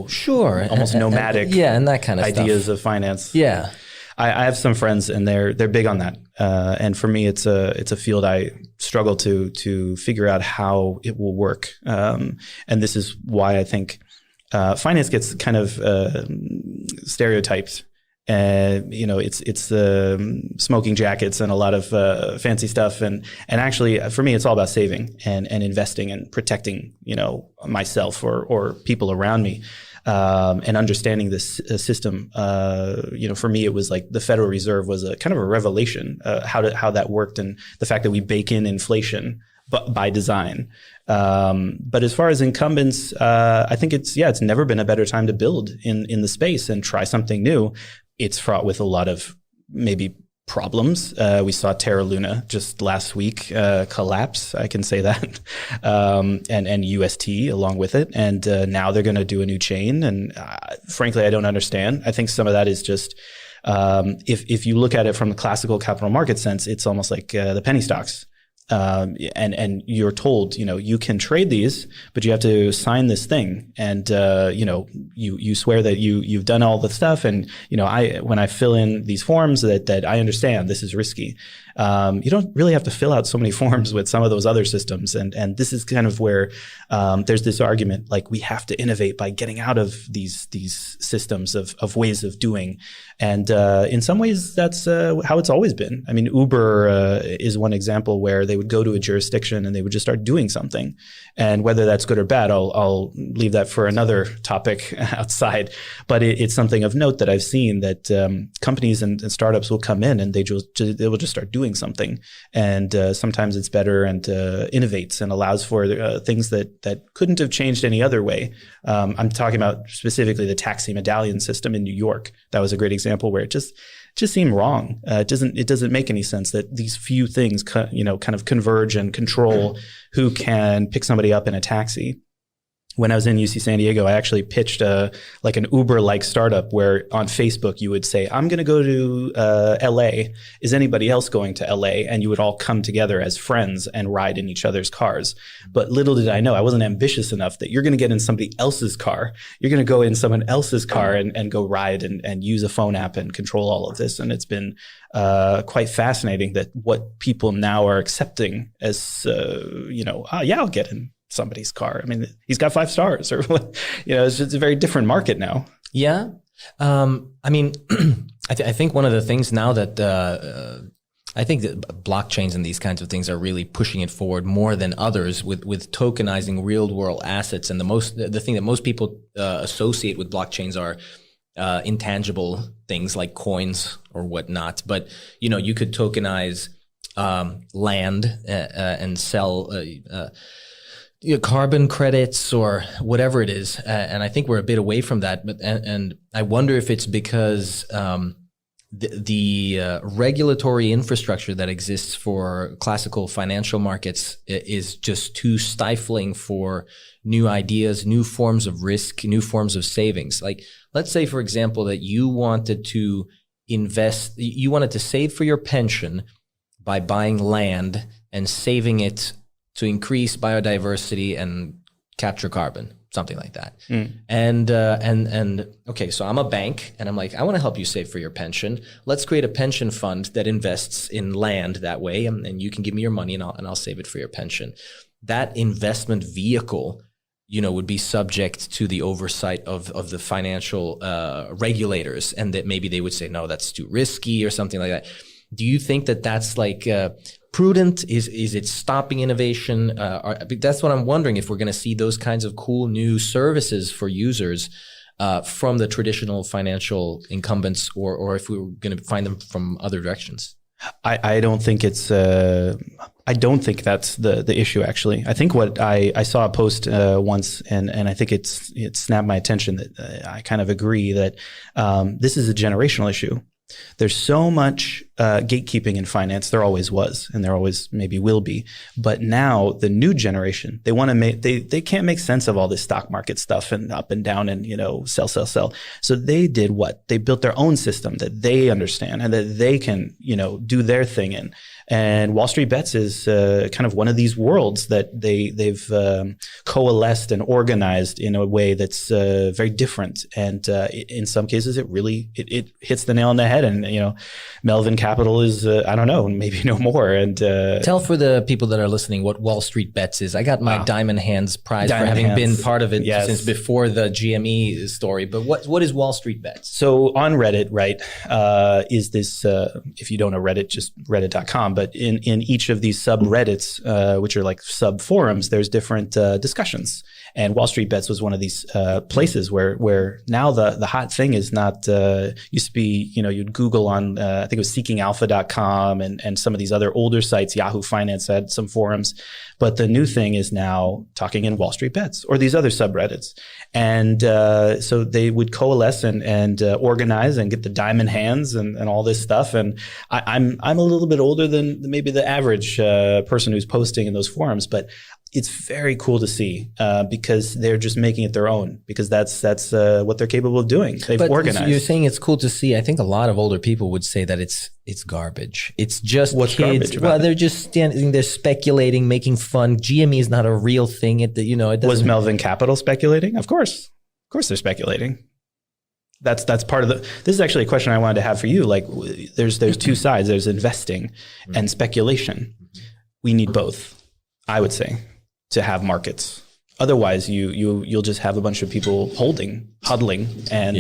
sure, almost nomadic, and that kind of ideas stuff. Of finance. Yeah, I have some friends, and they're big on that. And for me, it's a field I struggle to figure out how it will work. And this is why I think finance gets kind of stereotyped It's smoking jackets and a lot of fancy stuff. And actually, for me, it's all about saving and investing and protecting, myself or people around me. And understanding this system, for me, it was like the Federal Reserve was a kind of a revelation, how that worked, and the fact that we bake in inflation by design. But as far as incumbents, I think it's never been a better time to build in the space and try something new. It's fraught with a lot of maybe problems. We saw Terra Luna just last week collapse. I can say that, and UST along with it. And now they're going to do a new chain. And frankly, I don't understand. I think some of that is just if you look at it from the classical capital market sense, it's almost like the penny stocks. And you're told, you can trade these, but you have to sign this thing. And, you swear that you've done all the stuff. And, when I fill in these forms that I understand this is risky. You don't really have to fill out so many forms with some of those other systems. And this is kind of where, there's this argument, like we have to innovate by getting out of these systems of ways of doing. And, in some ways that's, how it's always been. I mean, Uber, is one example where they would go to a jurisdiction and they would just start doing something. And whether that's good or bad, I'll leave that for another topic outside. But it's something of note that I've seen that companies and startups will come in and they will just start doing something. And sometimes it's better and innovates and allows for things that couldn't have changed any other way. I'm talking about specifically the taxi medallion system in New York. That was a great example where it just seemed wrong. It doesn't make any sense that these few things kind of converge and control who can pick somebody up in a taxi. When I was in UC San Diego, I actually pitched like an Uber-like startup where on Facebook you would say, I'm going to go to LA. Is anybody else going to LA? And you would all come together as friends and ride in each other's cars. But little did I know, I wasn't ambitious enough that you're going to get in somebody else's car. You're going to go in someone else's car and go ride and use a phone app and control all of this. And it's been quite fascinating that what people now are accepting as, I'll get in somebody's car. I mean, he's got 5 stars or it's just a very different market now. Yeah. I mean, I think one of the things now that I think that blockchains and these kinds of things are really pushing it forward more than others with tokenizing real world assets. And the thing that most people associate with blockchains are intangible things like coins or whatnot. But, you could tokenize land and sell carbon credits or whatever it is. And I think we're a bit away from that. But and I wonder if it's because the regulatory infrastructure that exists for classical financial markets is just too stifling for new ideas, new forms of risk, new forms of savings. Like, let's say, for example, that you wanted to save for your pension by buying land and saving it to increase biodiversity and capture carbon, something like that. And okay, so I'm a bank and I'm like, I want to help you save for your pension. Let's create a pension fund that invests in land that way, and you can give me your money and I'll save it for your pension. That investment vehicle, would be subject to the oversight of the financial regulators, and that maybe they would say, no, that's too risky or something like that. Do you think that that's like prudent? Is it stopping innovation? That's what I'm wondering, if we're going to see those kinds of cool new services for users from the traditional financial incumbents, or if we were going to find them from other directions. I don't think it's. I don't think that's the issue. Actually, I think what I saw a post once, and I think it snapped my attention that I kind of agree that this is a generational issue. There's so much gatekeeping in finance. There always was, and there always maybe will be. But now the new generation, they want to make they can't make sense of all this stock market stuff and up and down and sell. So they did what? They built their own system that they understand and that they can do their thing in. And Wall Street Bets is kind of one of these worlds that they've coalesced and organized in a way that's very different. And in some cases, it hits the nail on the head. And Melvin Capital is I don't know, maybe no more. And tell for the people that are listening what Wall Street Bets is. I got my Diamond Hands prize for having been part of it since before the GME story. But what is Wall Street Bets? So on Reddit, right, is this, if you don't know Reddit, just reddit.com. But in each of these subreddits, which are like sub forums, there's different discussions. And Wall Street Bets was one of these places where now the hot thing is not, used to be, you'd Google on, I think it was seekingalpha.com and some of these other older sites. Yahoo Finance had some forums. But the new thing is now talking in Wall Street Bets or these other subreddits. And so they would coalesce and organize and get the diamond hands and all this stuff. And I'm a little bit older than maybe the average person who's posting in those forums, but it's very cool to see because they're just making it their own because that's what they're capable of doing. They've organized. You're saying it's cool to see. I think a lot of older people would say that it's garbage. It's just What's kids. Garbage about well, they're just standing there speculating, making fun. GME is not a real thing. It doesn't. Was Melvin Capital speculating? Of course they're speculating. That's part of the. This is actually a question I wanted to have for you. Like, there's two sides. There's investing and speculation. We need both, I would say, to have markets. Otherwise, you'll just have a bunch of people huddling, and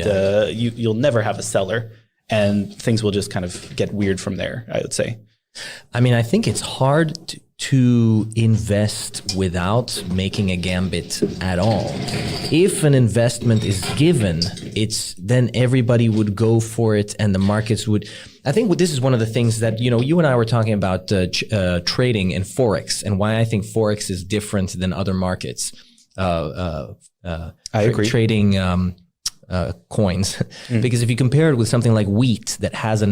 you'll never have a seller, and things will just kind of get weird from there, I would say. I mean, I think it's hard to invest without making a gambit at all. If an investment is given, then everybody would go for it and the markets would. I think this is one of the things that, you and I were talking about trading and Forex and why I think Forex is different than other markets. I agree. Trading coins. Because if you compare it with something like wheat that has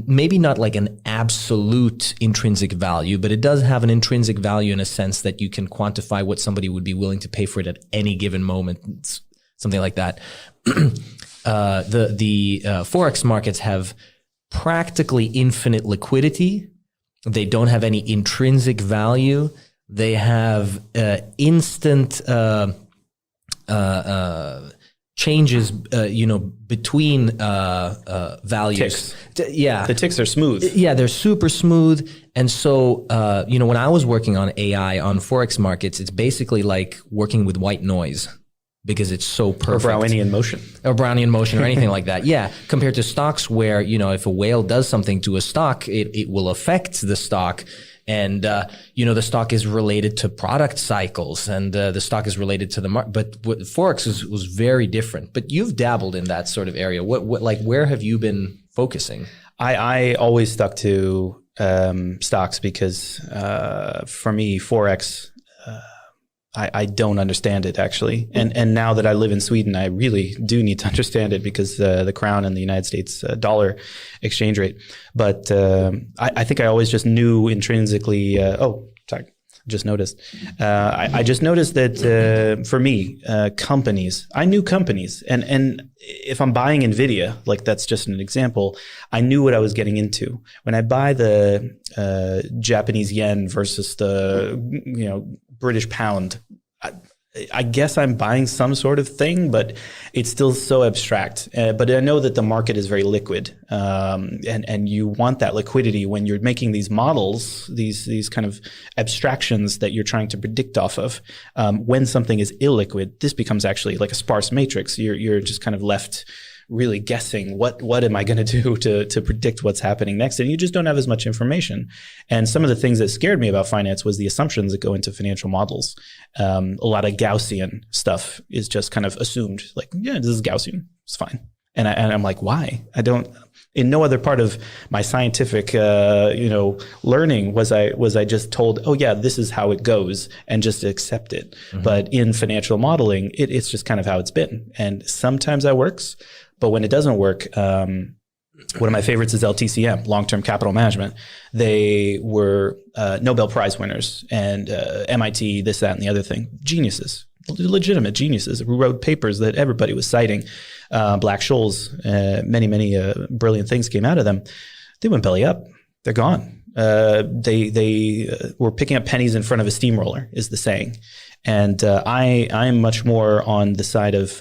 maybe not like an absolute intrinsic value, but it does have an intrinsic value in a sense that you can quantify what somebody would be willing to pay for it at any given moment, something like that. The Forex markets have practically infinite liquidity. They don't have any intrinsic value. They have instant changes, between values. Ticks. The ticks are smooth. Yeah, they're super smooth. And so, when I was working on AI on Forex markets, it's basically like working with white noise because it's so perfect. Or Brownian motion. Or anything like that. Yeah, compared to stocks where, if a whale does something to a stock, it will affect the stock. And, the stock is related to product cycles and the stock is related to the market. But Forex was very different. But you've dabbled in that sort of area. Where have you been focusing? I always stuck to stocks because for me, Forex, I don't understand it actually. And now that I live in Sweden, I really do need to understand it because the crown and the United States dollar exchange rate. But I think I always just knew intrinsically, just noticed. I just noticed that for me, I knew companies. And if I'm buying NVIDIA, like that's just an example, I knew what I was getting into. When I buy the Japanese yen versus the British pound, I guess I'm buying some sort of thing, but it's still so abstract. But I know that the market is very liquid, and you want that liquidity when you're making these models, these kind of abstractions that you're trying to predict off of. When something is illiquid, this becomes actually like a sparse matrix. You're just kind of left really guessing what am I going to do to predict what's happening next, and you just don't have as much information. And some of the things that scared me about finance was the assumptions that go into financial models. A lot of Gaussian stuff is just kind of assumed, like, yeah, this is Gaussian, it's fine. And I'm like, why? I don't. In no other part of my scientific, learning was I just told, oh yeah, this is how it goes, and just accept it. Mm-hmm. But in financial modeling, it's just kind of how it's been, and sometimes that works. But when it doesn't work, one of my favorites is LTCM, long-term capital management. They were Nobel Prize winners and MIT, this, that, and the other thing. Geniuses, legitimate geniuses who wrote papers that everybody was citing. Black-Scholes, many brilliant things came out of them. They went belly up. they're gone. They were picking up pennies in front of a steamroller, is the saying. And I'm much more on the side of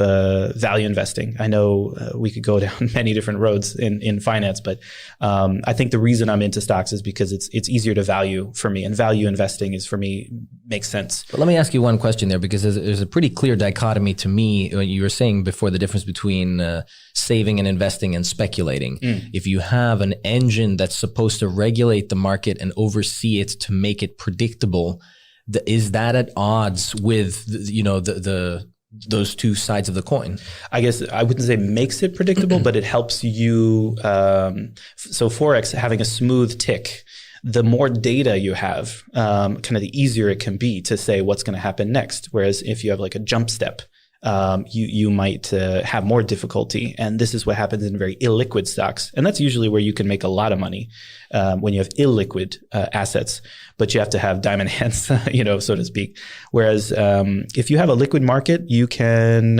value investing. I know we could go down many different roads in finance, but I think the reason I'm into stocks is because it's easier to value for me, and value investing is, for me, makes sense. But let me ask you one question there, because there's a pretty clear dichotomy to me. You were saying before the difference between saving and investing and speculating. If you have an engine that's supposed to regulate the market and oversee it to make it predictable, is that at odds with those two sides of the coin? I guess I wouldn't say makes it predictable, but it helps you. So Forex, having a smooth tick, the more data you have, kind of the easier it can be to say what's going to happen next. Whereas if you have like a jump step, you might have more difficulty. And this is what happens in very illiquid stocks. And that's usually where you can make a lot of money when you have illiquid assets. But you have to have diamond hands, so to speak. Whereas if you have a liquid market, you can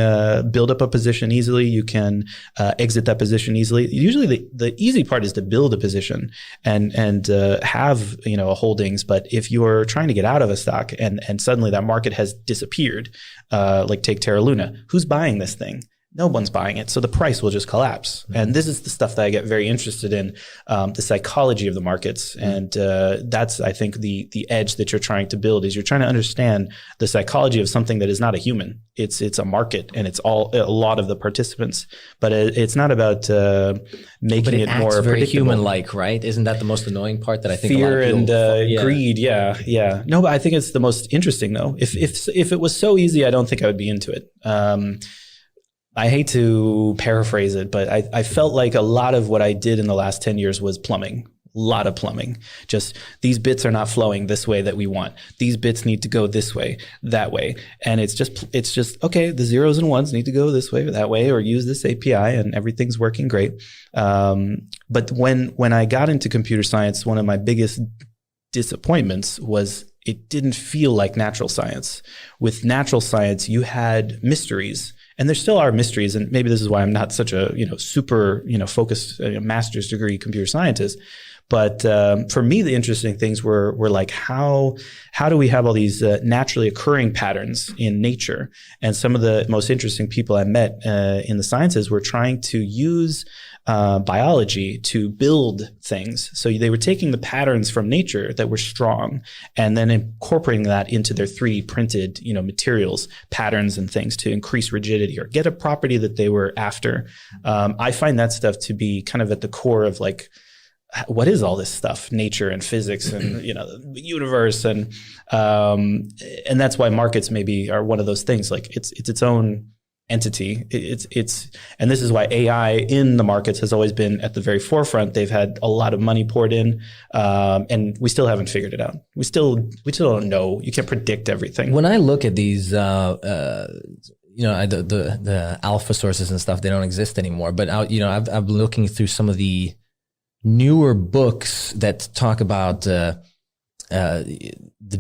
build up a position easily. You can exit that position easily. Usually the easy part is to build a position and have a holdings. But if you're trying to get out of a stock and suddenly that market has disappeared, like take Terra Luna, who's buying this thing? No one's buying it. So the price will just collapse. Mm-hmm. And this is the stuff that I get very interested in, the psychology of the markets. And that's, I think, the edge that you're trying to build is you're trying to understand the psychology of something that is not a human. It's a market, and it's a lot of the participants. But it's not about making it more very predictable. Human-like, right? Isn't that the most annoying part that I think fear a lot of people, and greed? Yeah. No, but I think it's the most interesting though. If it was so easy, I don't think I would be into it. I hate to paraphrase it, but I felt like a lot of what I did in the last 10 years was plumbing. A lot of plumbing. Just these bits are not flowing this way that we want. These bits need to go this way, that way. And it's just okay, the zeros and ones need to go this way or that way, or use this API, and everything's working great. But when I got into computer science, one of my biggest disappointments was it didn't feel like natural science. With natural science, you had mysteries. And there still are mysteries, and maybe this is why I'm not such a super focused master's degree computer scientist. But for me, the interesting things were like how do we have all these naturally occurring patterns in nature? And some of the most interesting people I met in the sciences were trying to use biology to build things. So they were taking the patterns from nature that were strong and then incorporating that into their 3D printed, materials, patterns and things to increase rigidity or get a property that they were after. I find that stuff to be kind of at the core of like, what is all this stuff, nature and physics and, the universe. And that's why markets maybe are one of those things. Like it's its own entity. And this is why AI in the markets has always been at the very forefront. They've had a lot of money poured in, and we still haven't figured it out. We still don't know. You can't predict everything. When I look at these, the alpha sources and stuff, they don't exist anymore. But I've been looking through some of the newer books that talk about the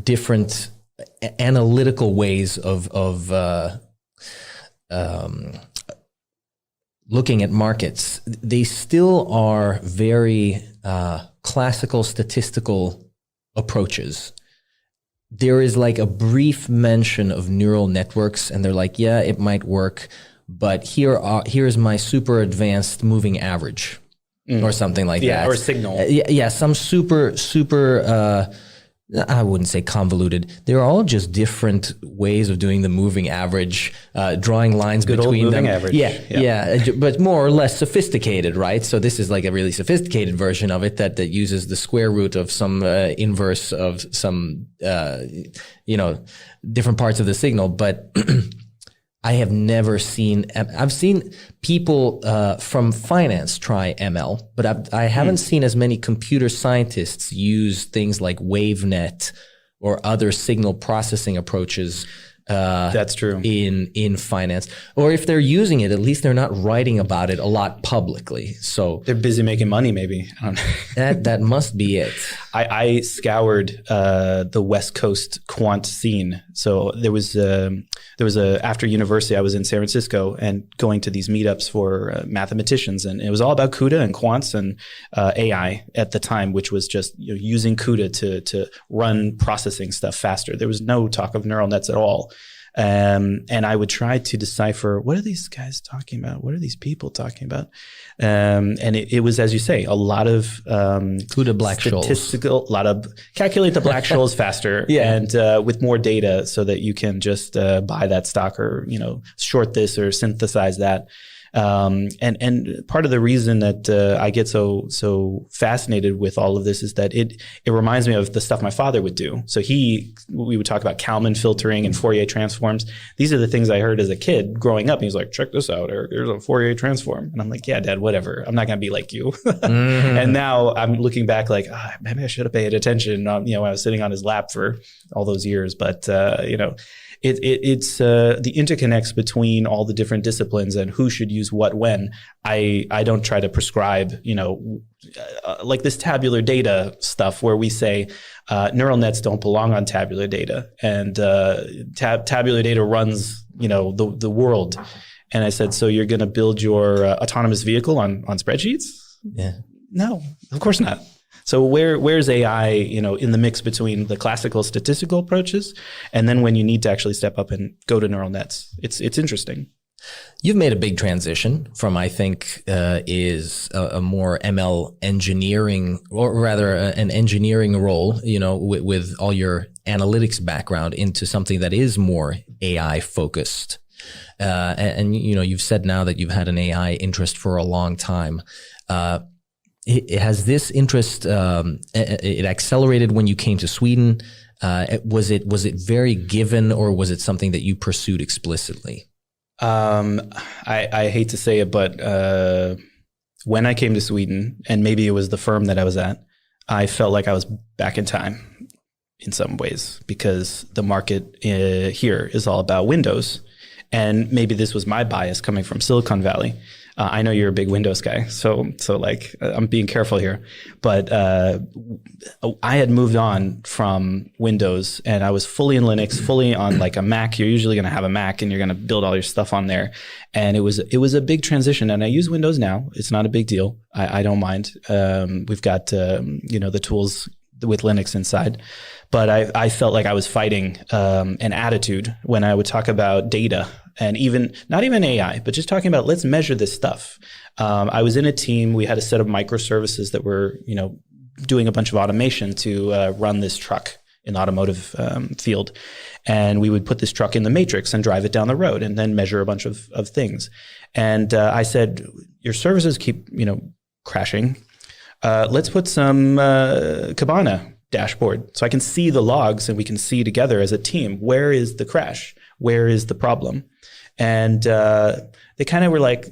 different analytical ways of looking at markets. They still are very classical statistical approaches. There is like a brief mention of neural networks, and they're like, yeah, it might work, but here's my super advanced moving average. Or something like that. Or signal. Some super, I wouldn't say convoluted. They're all just different ways of doing the moving average, drawing lines Good between old moving them. Average. Yeah, but more or less sophisticated, right? So this is like a really sophisticated version of it that uses the square root of some inverse of some, different parts of the signal. But I have never seen. I've seen people from finance try ML, but I haven't seen as many computer scientists use things like WaveNet or other signal processing approaches. That's true. In finance, or if they're using it, at least they're not writing about it a lot publicly. So they're busy making money. Maybe I don't know. that must be it. I scoured the West Coast quant scene. So there was after university, I was in San Francisco and going to these meetups for mathematicians, and it was all about CUDA and quants and AI at the time, which was just using CUDA to run processing stuff faster. There was no talk of neural nets at all. And I would try to decipher, what are these guys talking about? What are these people talking about? And it was, as you say, a lot of CUDA statistical, a lot of calculate the Black-Scholes faster and with more data so that you can just buy that stock or, short this or synthesize that. And part of the reason that I get so fascinated with all of this is that it reminds me of the stuff my father would do. So we would talk about Kalman filtering and Fourier transforms. These are the things I heard as a kid growing up. And he was like, check this out, Eric, there's a Fourier transform. And I'm like, yeah, Dad, whatever. I'm not going to be like you. And now I'm looking back like, maybe I should have paid attention. When I was sitting on his lap for all those years. But, it's the interconnects between all the different disciplines and who should use what when. I don't try to prescribe, like this tabular data stuff where we say neural nets don't belong on tabular data, and tabular data runs, the world. And I said, so you're going to build your autonomous vehicle on spreadsheets? Yeah. No, of course not. So where's AI, in the mix between the classical statistical approaches and then when you need to actually step up and go to neural nets? It's interesting. You've made a big transition from, I think, is a more ML engineering, or rather an engineering role, with all your analytics background into something that is more AI focused. And you've said now that you've had an AI interest for a long time. Has this interest it accelerated when you came to Sweden? Was it very given, or was it something that you pursued explicitly? I hate to say it, but when I came to Sweden, and maybe it was the firm that I was at, I felt like I was back in time in some ways, because the market here is all about Windows. And maybe this was my bias coming from Silicon Valley. I know you're a big Windows guy, so like I'm being careful here, but I had moved on from Windows and I was fully in Linux, fully on like a Mac. You're usually going to have a Mac and you're going to build all your stuff on there, and it was a big transition. And I use Windows now; it's not a big deal. I don't mind. We've got the tools with Linux inside. But I felt like I was fighting an attitude when I would talk about data, and not even AI, but just talking about, let's measure this stuff. I was in a team. We had a set of microservices that were, doing a bunch of automation to run this truck in the automotive field. And we would put this truck in the matrix and drive it down the road and then measure a bunch of things. And I said, your services keep, crashing. Let's put some Kibana dashboard so I can see the logs and we can see together as a team, where is the crash? Where is the problem? And they kind of were like,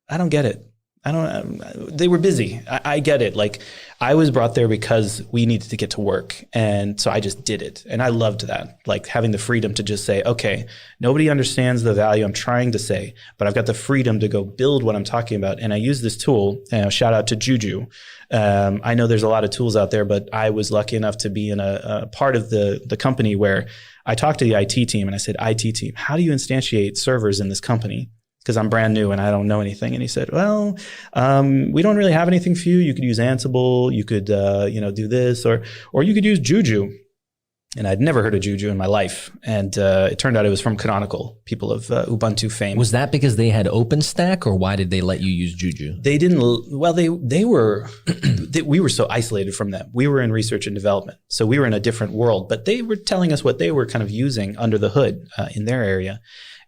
I don't get it. They were busy. I get it. Like, I was brought there because we needed to get to work. And so I just did it. And I loved that, like having the freedom to just say, okay, nobody understands the value I'm trying to say, but I've got the freedom to go build what I'm talking about. And I use this tool, shout out to Juju. I know there's a lot of tools out there, but I was lucky enough to be in a part of the company where I talked to the IT team and I said, IT team, how do you instantiate servers in this company? Because I'm brand new and I don't know anything. And he said, well, we don't really have anything for you. You could use Ansible. You could, do this, or you could use Juju. And I'd never heard of Juju in my life. And it turned out it was from Canonical, people of Ubuntu fame. Was that because they had OpenStack, or why did they let you use Juju? They didn't. Well, they were. We were so isolated from them. We were in research and development, so we were in a different world. But they were telling us what they were kind of using under the hood in their area.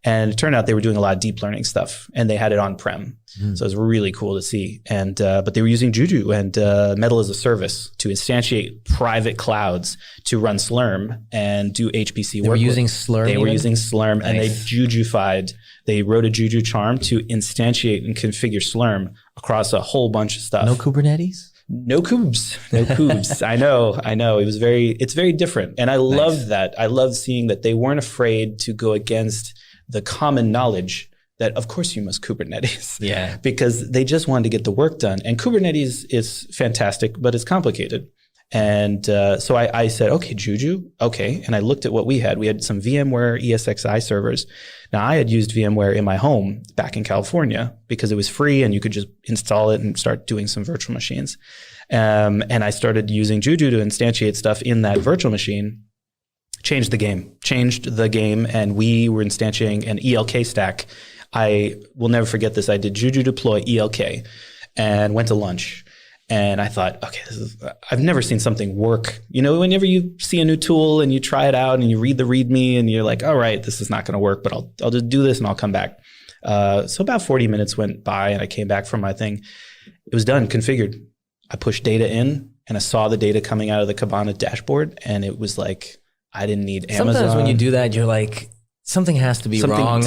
And it turned out they were doing a lot of deep learning stuff, and they had it on-prem. So it was really cool to see. And but they were using Juju and Metal as a service to instantiate private clouds to run Slurm and do HPC work. They were using Slurm? They were using Slurm, nice. And they Jujufied. They wrote a Juju charm to instantiate and configure Slurm across a whole bunch of stuff. No Kubernetes? No kubes. I know. It's very different. And I loved that. I loved seeing that they weren't afraid to go against the common knowledge that, of course, you must Kubernetes. Yeah. Because they just wanted to get the work done. And Kubernetes is fantastic, but it's complicated. And so I said, okay, Juju, okay. And I looked at what we had. We had some VMware ESXi servers. Now, I had used VMware in my home back in California because it was free and you could just install it and start doing some virtual machines. And I started using Juju to instantiate stuff in that virtual machine. Changed the game, and we were instantiating an ELK stack. I will never forget this. I did Juju deploy ELK and went to lunch. And I thought, okay, I've never seen something work. You know, whenever you see a new tool and you try it out and you read the README and you're like, all right, this is not going to work, but I'll just do this and I'll come back. So about 40 minutes went by and I came back from my thing. It was done, configured. I pushed data in and I saw the data coming out of the Kibana dashboard, and it was like, I didn't need Amazon. Sometimes when you do that, you're like, something has to be wrong.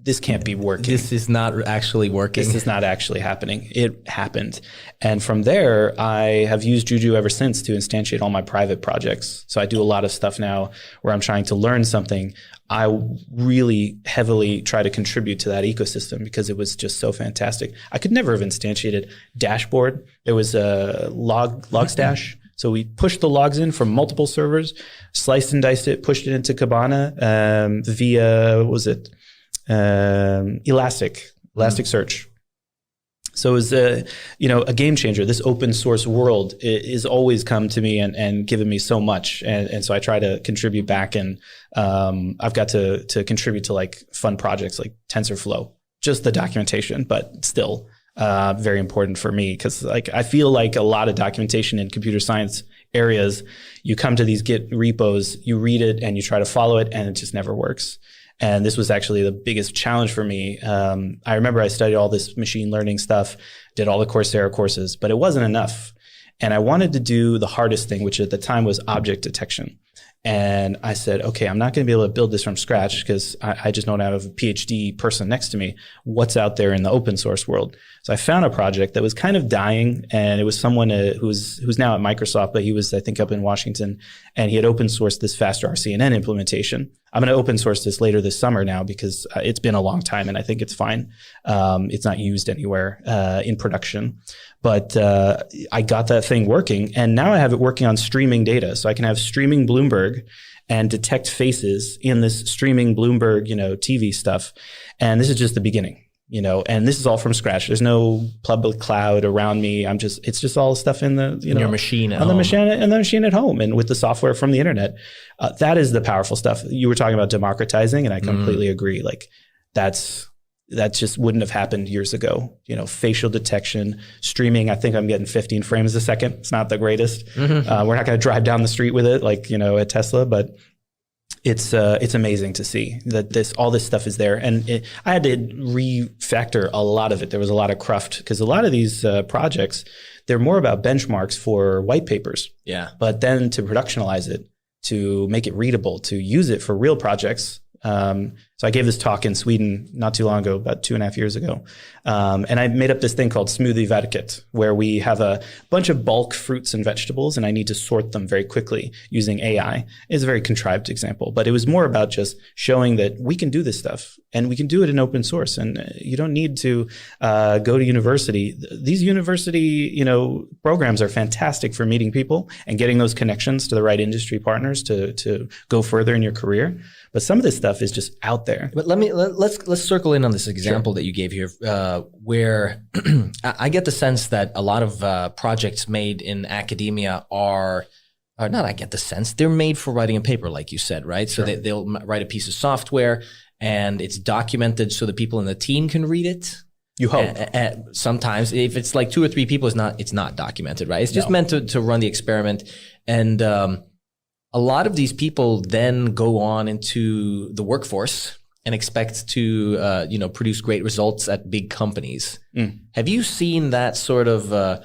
This can't be working. This is not actually working. This is not actually happening. It happened. And from there, I have used Juju ever since to instantiate all my private projects. So I do a lot of stuff now where I'm trying to learn something. I really heavily try to contribute to that ecosystem because it was just so fantastic. I could never have instantiated Dashboard. There was a Logstash. So we pushed the logs in from multiple servers, sliced and diced it, pushed it into Kibana via, Elasticsearch. So it was a game changer. This open source world is always come to me and given me so much. And so I try to contribute back, and I've got to contribute to like fun projects like TensorFlow, just the documentation, but still very important for me because like I feel like a lot of documentation in computer science areas, you come to these Git repos, you read it and you try to follow it and it just never works. And this was actually the biggest challenge for me. I remember I studied all this machine learning stuff, did all the Coursera courses, but it wasn't enough. And I wanted to do the hardest thing, which at the time was object detection. And I said, okay, I'm not going to be able to build this from scratch because I just don't have a PhD person next to me. What's out there in the open source world? So I found a project that was kind of dying, and it was someone who's now at Microsoft, but he was, I think, up in Washington, and he had open sourced this faster RCNN implementation. I'm going to open source this later this summer now because it's been a long time and I think it's fine. It's not used anywhere in production. But I got that thing working, and now I have it working on streaming data. So I can have streaming Bloomberg and detect faces in this streaming Bloomberg, TV stuff. And this is just the beginning, and this is all from scratch. There's no public cloud around me. It's just all stuff in the, your machine at home. The machine at home and with the software from the internet. That is the powerful stuff. You were talking about democratizing, and I completely agree. Like that just wouldn't have happened years ago. Facial detection, streaming. I think I'm getting 15 frames a second. It's not the greatest. Mm-hmm. We're not going to drive down the street with it like, at Tesla, but it's amazing to see that all this stuff is there. And I had to refactor a lot of it. There was a lot of cruft because a lot of these projects, they're more about benchmarks for white papers. Yeah. But then to productionalize it, to make it readable, to use it for real projects. So I gave this talk in Sweden not too long ago, about 2.5 years ago. And I made up this thing called Smoothie Verket, where we have a bunch of bulk fruits and vegetables, and I need to sort them very quickly using AI. It's a very contrived example, but it was more about just showing that we can do this stuff and we can do it in open source. And you don't need to go to university. These university, programs are fantastic for meeting people and getting those connections to the right industry partners to go further in your career. But some of this stuff is just out there. But let's circle in on this example that you gave here, where I get the sense that a lot of projects made in academia are not. I get the sense they're made for writing a paper, like you said, right? Sure. So they'll write a piece of software, and it's documented so the people in the team can read it. You hope. Sometimes, if it's like 2 or 3 people, it's not documented, right? It's just meant to run the experiment, and a lot of these people then go on into the workforce and expect to, produce great results at big companies. Mm. Have you seen that sort of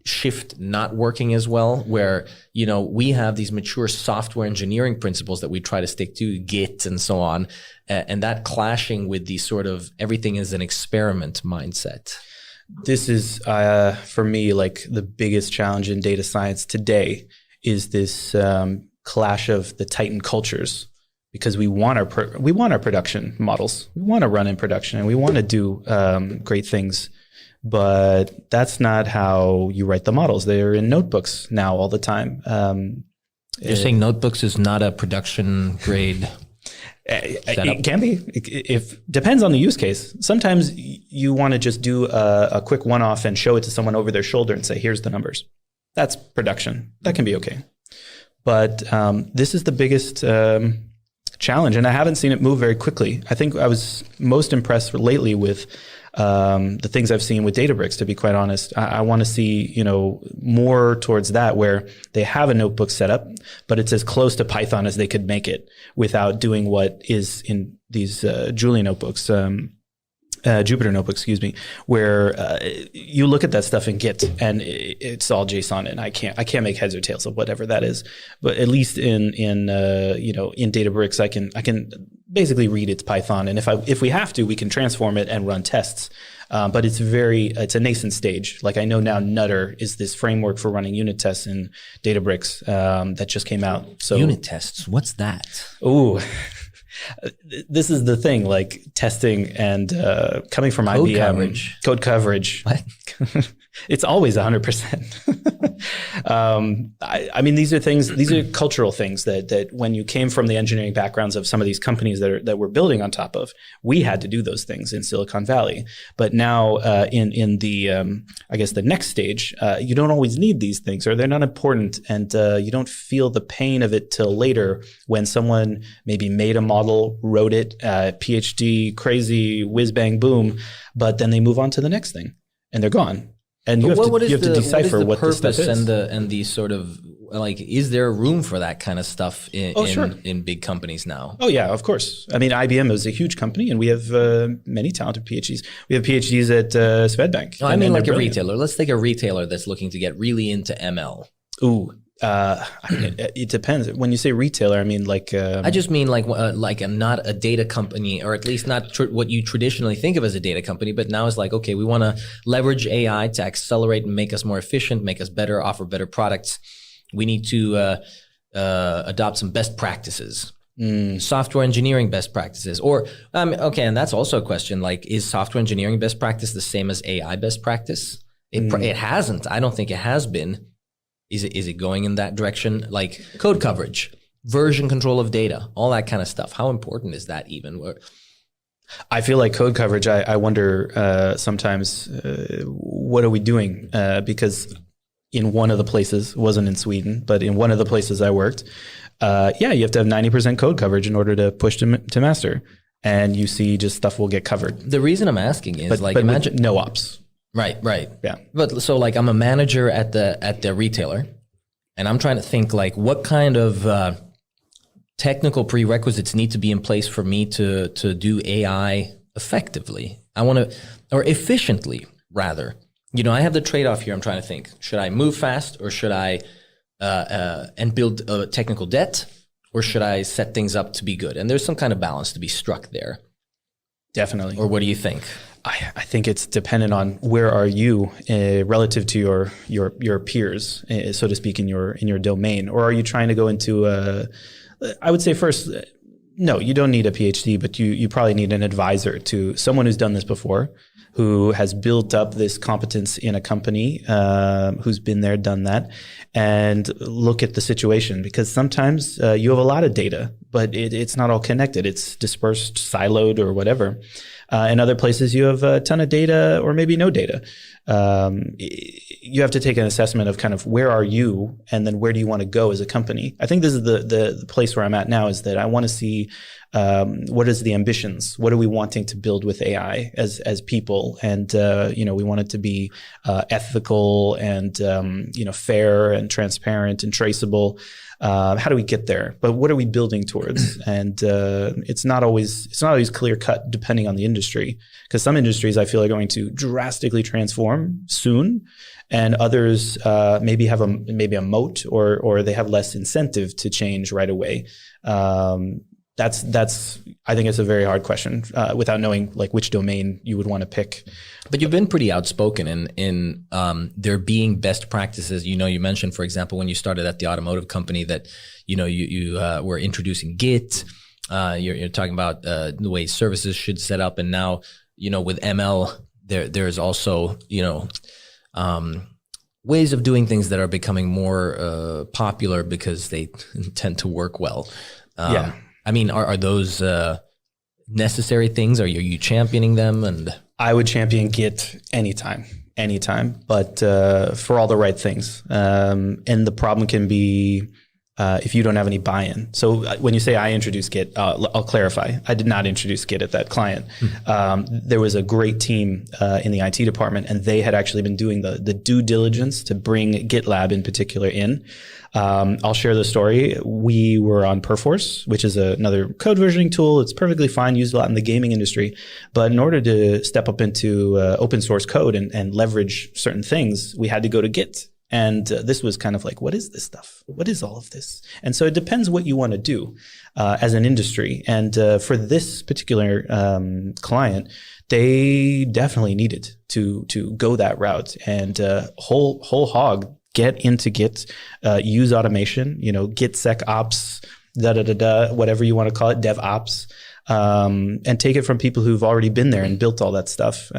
shift not working as well, where, we have these mature software engineering principles that we try to stick to, Git and so on, and that clashing with the sort of everything is an experiment mindset? This is, for me, like the biggest challenge in data science today is this clash of the titan cultures, because we want our production models. We want to run in production and we want to do great things. but that's not how you write the models. They're in notebooks now all the time. You're saying notebooks is not a production grade setup? It can be. If depends on the use case. Sometimes you want to just do a quick one-off and show it to someone over their shoulder and say, here's the numbers. That's production. That can be okay. But this is the biggest challenge, and I haven't seen it move very quickly. I think I was most impressed lately with the things I've seen with Databricks, to be quite honest. I want to see, more towards that, where they have a notebook set up, but it's as close to Python as they could make it without doing what is in these Julia notebooks, Jupyter notebooks, where you look at that stuff in Git and it's all JSON, and I can't make heads or tails of whatever that is. But at least in Databricks, I can basically read its Python, and if we have to, we can transform it and run tests. But it's a nascent stage. Like I know now Nutter is this framework for running unit tests in Databricks that just came out. So unit tests, what's that? Ooh. This is the thing, like testing and coming from code IBM. Code coverage. What? It's always 100%. I mean, these are cultural things that when you came from the engineering backgrounds of some of these companies that we're building on top of, we had to do those things in Silicon Valley. But now in the, I guess the next stage, you don't always need these things, or they're not important, and you don't feel the pain of it till later when someone maybe made a model, wrote it, PhD, crazy, whiz bang boom, but then they move on to the next thing and they're gone. And you have to decipher what the stuff is. And the sort of, like, is there room for that kind of stuff in big companies now? Oh yeah, of course. I mean, IBM is a huge company, and we have many talented PhDs. We have PhDs at Swedbank. No, I mean, like a retailer. Let's take a retailer that's looking to get really into ML. Ooh. I mean, it depends. When you say retailer, I mean like. I just mean like I'm not a data company, or at least not what you traditionally think of as a data company. But now it's like, okay, we want to leverage AI to accelerate and make us more efficient, make us better, offer better products. We need to adopt some best practices, software engineering best practices, or okay, and that's also a question. Like, is software engineering best practice the same as AI best practice? It hasn't. I don't think it has been. Is it going in that direction? Like code coverage, version control of data, all that kind of stuff. How important is that even? I feel like code coverage, I wonder sometimes, what are we doing? Because in one of the places, wasn't in Sweden, but in one of the places I worked, you have to have 90% code coverage in order to push to master. And you see just stuff will get covered. The reason I'm asking is but imagine no ops. Right. Yeah. But so like I'm a manager at the retailer, and I'm trying to think like what kind of technical prerequisites need to be in place for me to do AI effectively. Or efficiently rather. I have the trade-off here. I'm trying to think, should I move fast, or should I and build a technical debt, or should I set things up to be good? And there's some kind of balance to be struck there. Definitely. Or what do you think? I think it's dependent on where are you relative to your peers, so to speak, in your domain, or are you trying to go into I would say first, no, you don't need a PhD, but you probably need an advisor to someone who's done this before, who has built up this competence in a company, who's been there, done that, and look at the situation, because sometimes you have a lot of data, but it's not all connected. It's dispersed, siloed, or whatever. In other places, you have a ton of data or maybe no data. You have to take an assessment of kind of where are you, and then where do you want to go as a company. I think this is the place where I'm at now, is that I want to see what is the ambitions? What are we wanting to build with AI as people? And, we want it to be ethical and, fair and transparent and traceable. How do we get there? But what are we building towards? And it's not always clear cut depending on the industry, because some industries I feel are going to drastically transform soon, and others maybe have a moat, or they have less incentive to change right away. That's I think it's a very hard question without knowing like which domain you would want to pick. But you've been pretty outspoken in there being best practices. You mentioned, for example, when you started at the automotive company that you were introducing Git. You're talking about the way services should set up, and now with ML there's also, ways of doing things that are becoming more popular because they tend to work well. I mean, are those necessary things? Are you championing them? And I would champion Git anytime, but for all the right things. And the problem can be if you don't have any buy-in. So when you say I introduced Git, I'll clarify. I did not introduce Git at that client. There was a great team in the IT department, and they had actually been doing the due diligence to bring GitLab in particular in. I'll share the story. We were on Perforce, which is another code versioning tool. It's perfectly fine, used a lot in the gaming industry. But in order to step up into open source code and leverage certain things, we had to go to Git. And this was kind of like, what is this stuff? What is all of this? And so it depends what you want to do as an industry. And for this particular client, they definitely needed to go that route and whole hog get into Git, use automation, Git SecOps, whatever you want to call it, DevOps, and take it from people who've already been there and built all that stuff.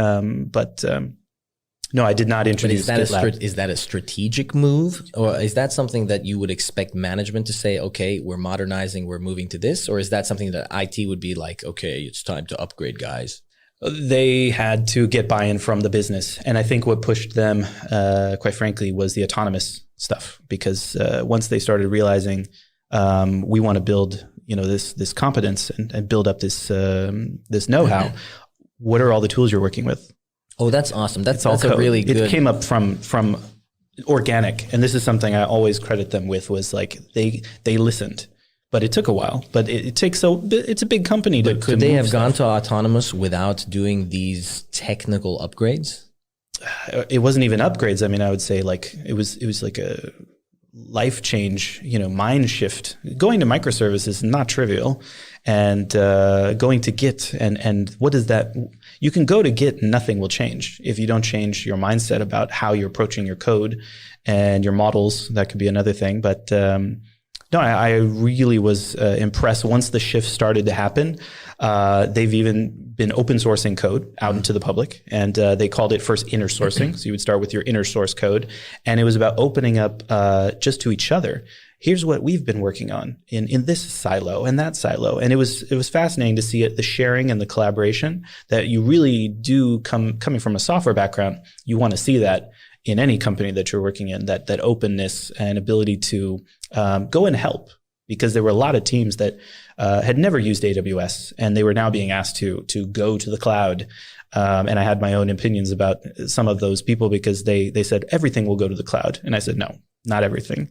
No, I did not introduce GitLab. Is that a strategic move? Or is that something that you would expect management to say, okay, we're modernizing, we're moving to this? Or is that something that IT would be like, okay, it's time to upgrade, guys? They had to get buy-in from the business. And I think what pushed them, quite frankly, was the autonomous stuff. Because once they started realizing we want to build this competence and build up this know-how, what are all the tools you're working with? Oh, that's awesome. That's a really good. It came up from organic, and this is something I always credit them with. Was like they listened, but it took a while. But it takes it's a big company to. But could they have gone to autonomous without doing these technical upgrades? It wasn't even upgrades. I mean, I would say like it was like a life change, mind shift. Going to microservices is not trivial, and going to Git and what is that? You can go to Git and nothing will change if you don't change your mindset about how you're approaching your code and your models. That could be another thing. But no, I really was impressed once the shift started to happen. They've even been open sourcing code out into the public, and they called it first inner sourcing. So you would start with your inner source code, and it was about opening up just to each other. Here's what we've been working on in this silo and that silo. And it was fascinating to see it, the sharing and the collaboration that you really do coming from a software background. You want to see that in any company that you're working in, that openness and ability to go and help, because there were a lot of teams that had never used AWS and they were now being asked to go to the cloud. And I had my own opinions about some of those people because they said everything will go to the cloud. And I said, no, not everything.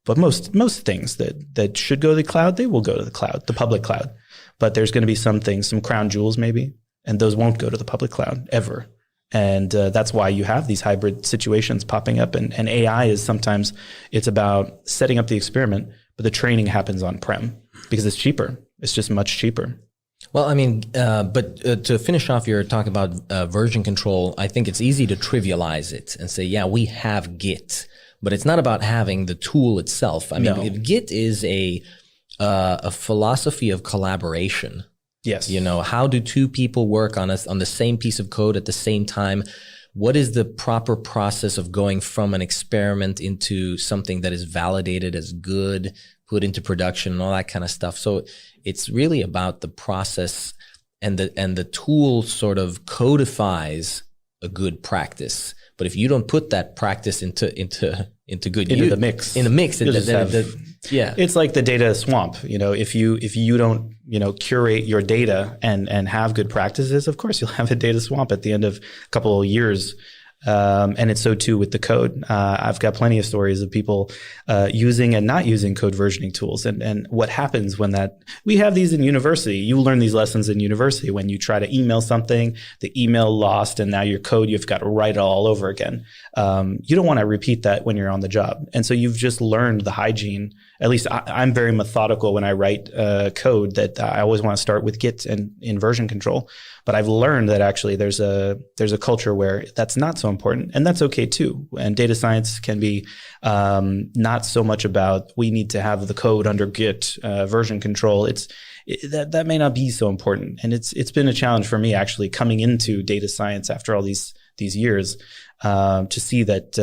But most things that should go to the cloud, they will go to the cloud, the public cloud. But there's going to be some things, some crown jewels maybe, and those won't go to the public cloud ever. And that's why you have these hybrid situations popping up. And AI is sometimes, it's about setting up the experiment, but the training happens on-prem because it's cheaper. It's just much cheaper. Well, I mean, but to finish off your talk about version control, I think it's easy to trivialize it and say, yeah, we have Git. But it's not about having the tool itself. I mean, if Git is a philosophy of collaboration. Yes. How do two people work on the same piece of code at the same time? What is the proper process of going from an experiment into something that is validated as good, put into production, and all that kind of stuff? So it's really about the process, and the tool sort of codifies a good practice. But if you don't put that practice into the mix, it's like the data swamp. If you don't curate your data and have good practices, of course you'll have a data swamp at the end of a couple of years. And it's so too with the code. I've got plenty of stories of people using and not using code versioning tools, and what happens when we have these in university. You learn these lessons in university when you try to email something, the email lost, and now your code, you've got to write it all over again. You don't want to repeat that when you're on the job. And so you've just learned the hygiene at least I'm very methodical when I write code, that I always want to start with Git and in version control. But I've learned that actually there's a culture where that's not so important, and that's okay too. And data science can be not so much about we need to have the code under Git version control. That may not be so important, and it's been a challenge for me actually coming into data science after all these years. To see that,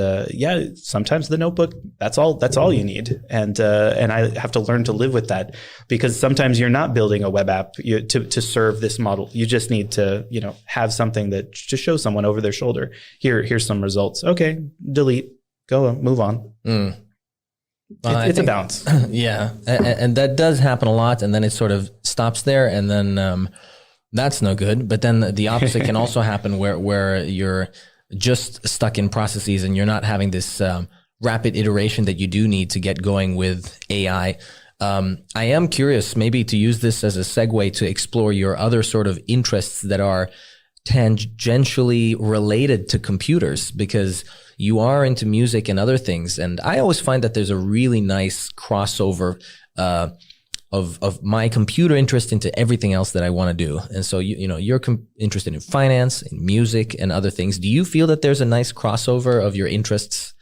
sometimes the notebook, that's all you need. And I have to learn to live with that, because sometimes you're not building a web app to serve this model. You just need to, have something that to show someone over their shoulder. Here's some results. Okay, delete, go, move on. It's a balance. Yeah. And that does happen a lot. And then it sort of stops there. And then, that's no good. But then the opposite can also happen where you're just stuck in processes and you're not having this rapid iteration that you do need to get going with AI. I am curious maybe to use this as a segue to explore your other sort of interests that are tangentially related to computers, because you are into music and other things. And I always find that there's a really nice crossover of my computer interest into everything else that I want to do. And so, you're interested in finance, in music and other things. Do you feel that there's a nice crossover of your interests?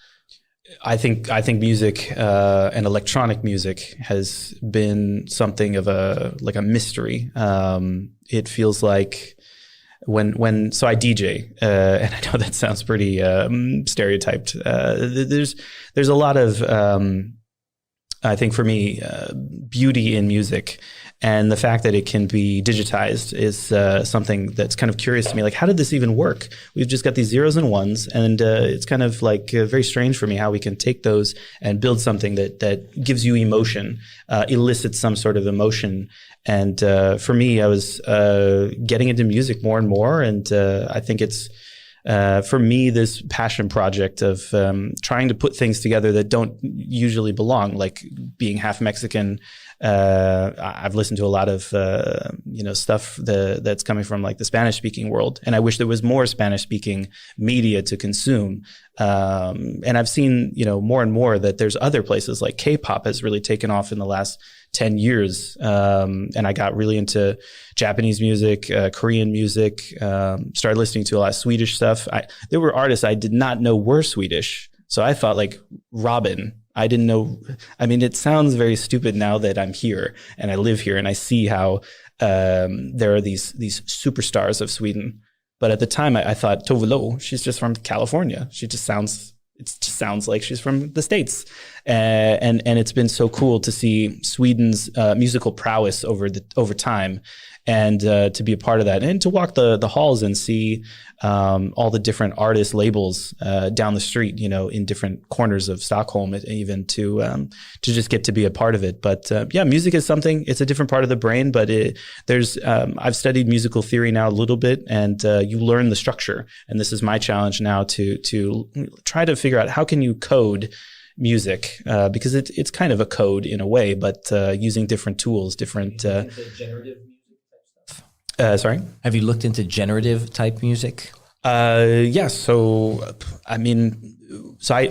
I think music and electronic music has been something of a mystery. It feels like so I DJ, and I know that sounds pretty stereotyped. There's a lot of I think for me, beauty in music, and the fact that it can be digitized is something that's kind of curious to me. Like, how did this even work? We've just got these zeros and ones, and it's kind of very strange for me how we can take those and build something that gives you emotion, elicits some sort of emotion. And for me, I was getting into music more and more, and I think it's for me, this passion project of trying to put things together that don't usually belong, like being half Mexican. I've listened to a lot of stuff that's coming from the Spanish speaking world, and I wish there was more Spanish speaking media to consume. And I've seen more and more that there's other places like K-pop has really taken off in the last 10 years. And I got really into Japanese music, Korean music, started listening to a lot of Swedish stuff. There were artists I did not know were Swedish. So I thought Robin. I didn't know. I mean, it sounds very stupid now that I'm here and I live here and I see how there are these superstars of Sweden. But at the time, I thought Tove Lo, she's just from California. It just sounds like she's from the States. And it's been so cool to see Sweden's musical prowess over time, and to be a part of that, and to walk the halls and see all the different artist labels down the street, in different corners of Stockholm, even to just get to be a part of it. But music is something. It's a different part of the brain, but I've studied musical theory now a little bit, and you learn the structure. And this is my challenge now to try to figure out how can you code music, because it's kind of a code in a way, but using different tools, different. Sorry? Have you looked into generative type music? Yes. So,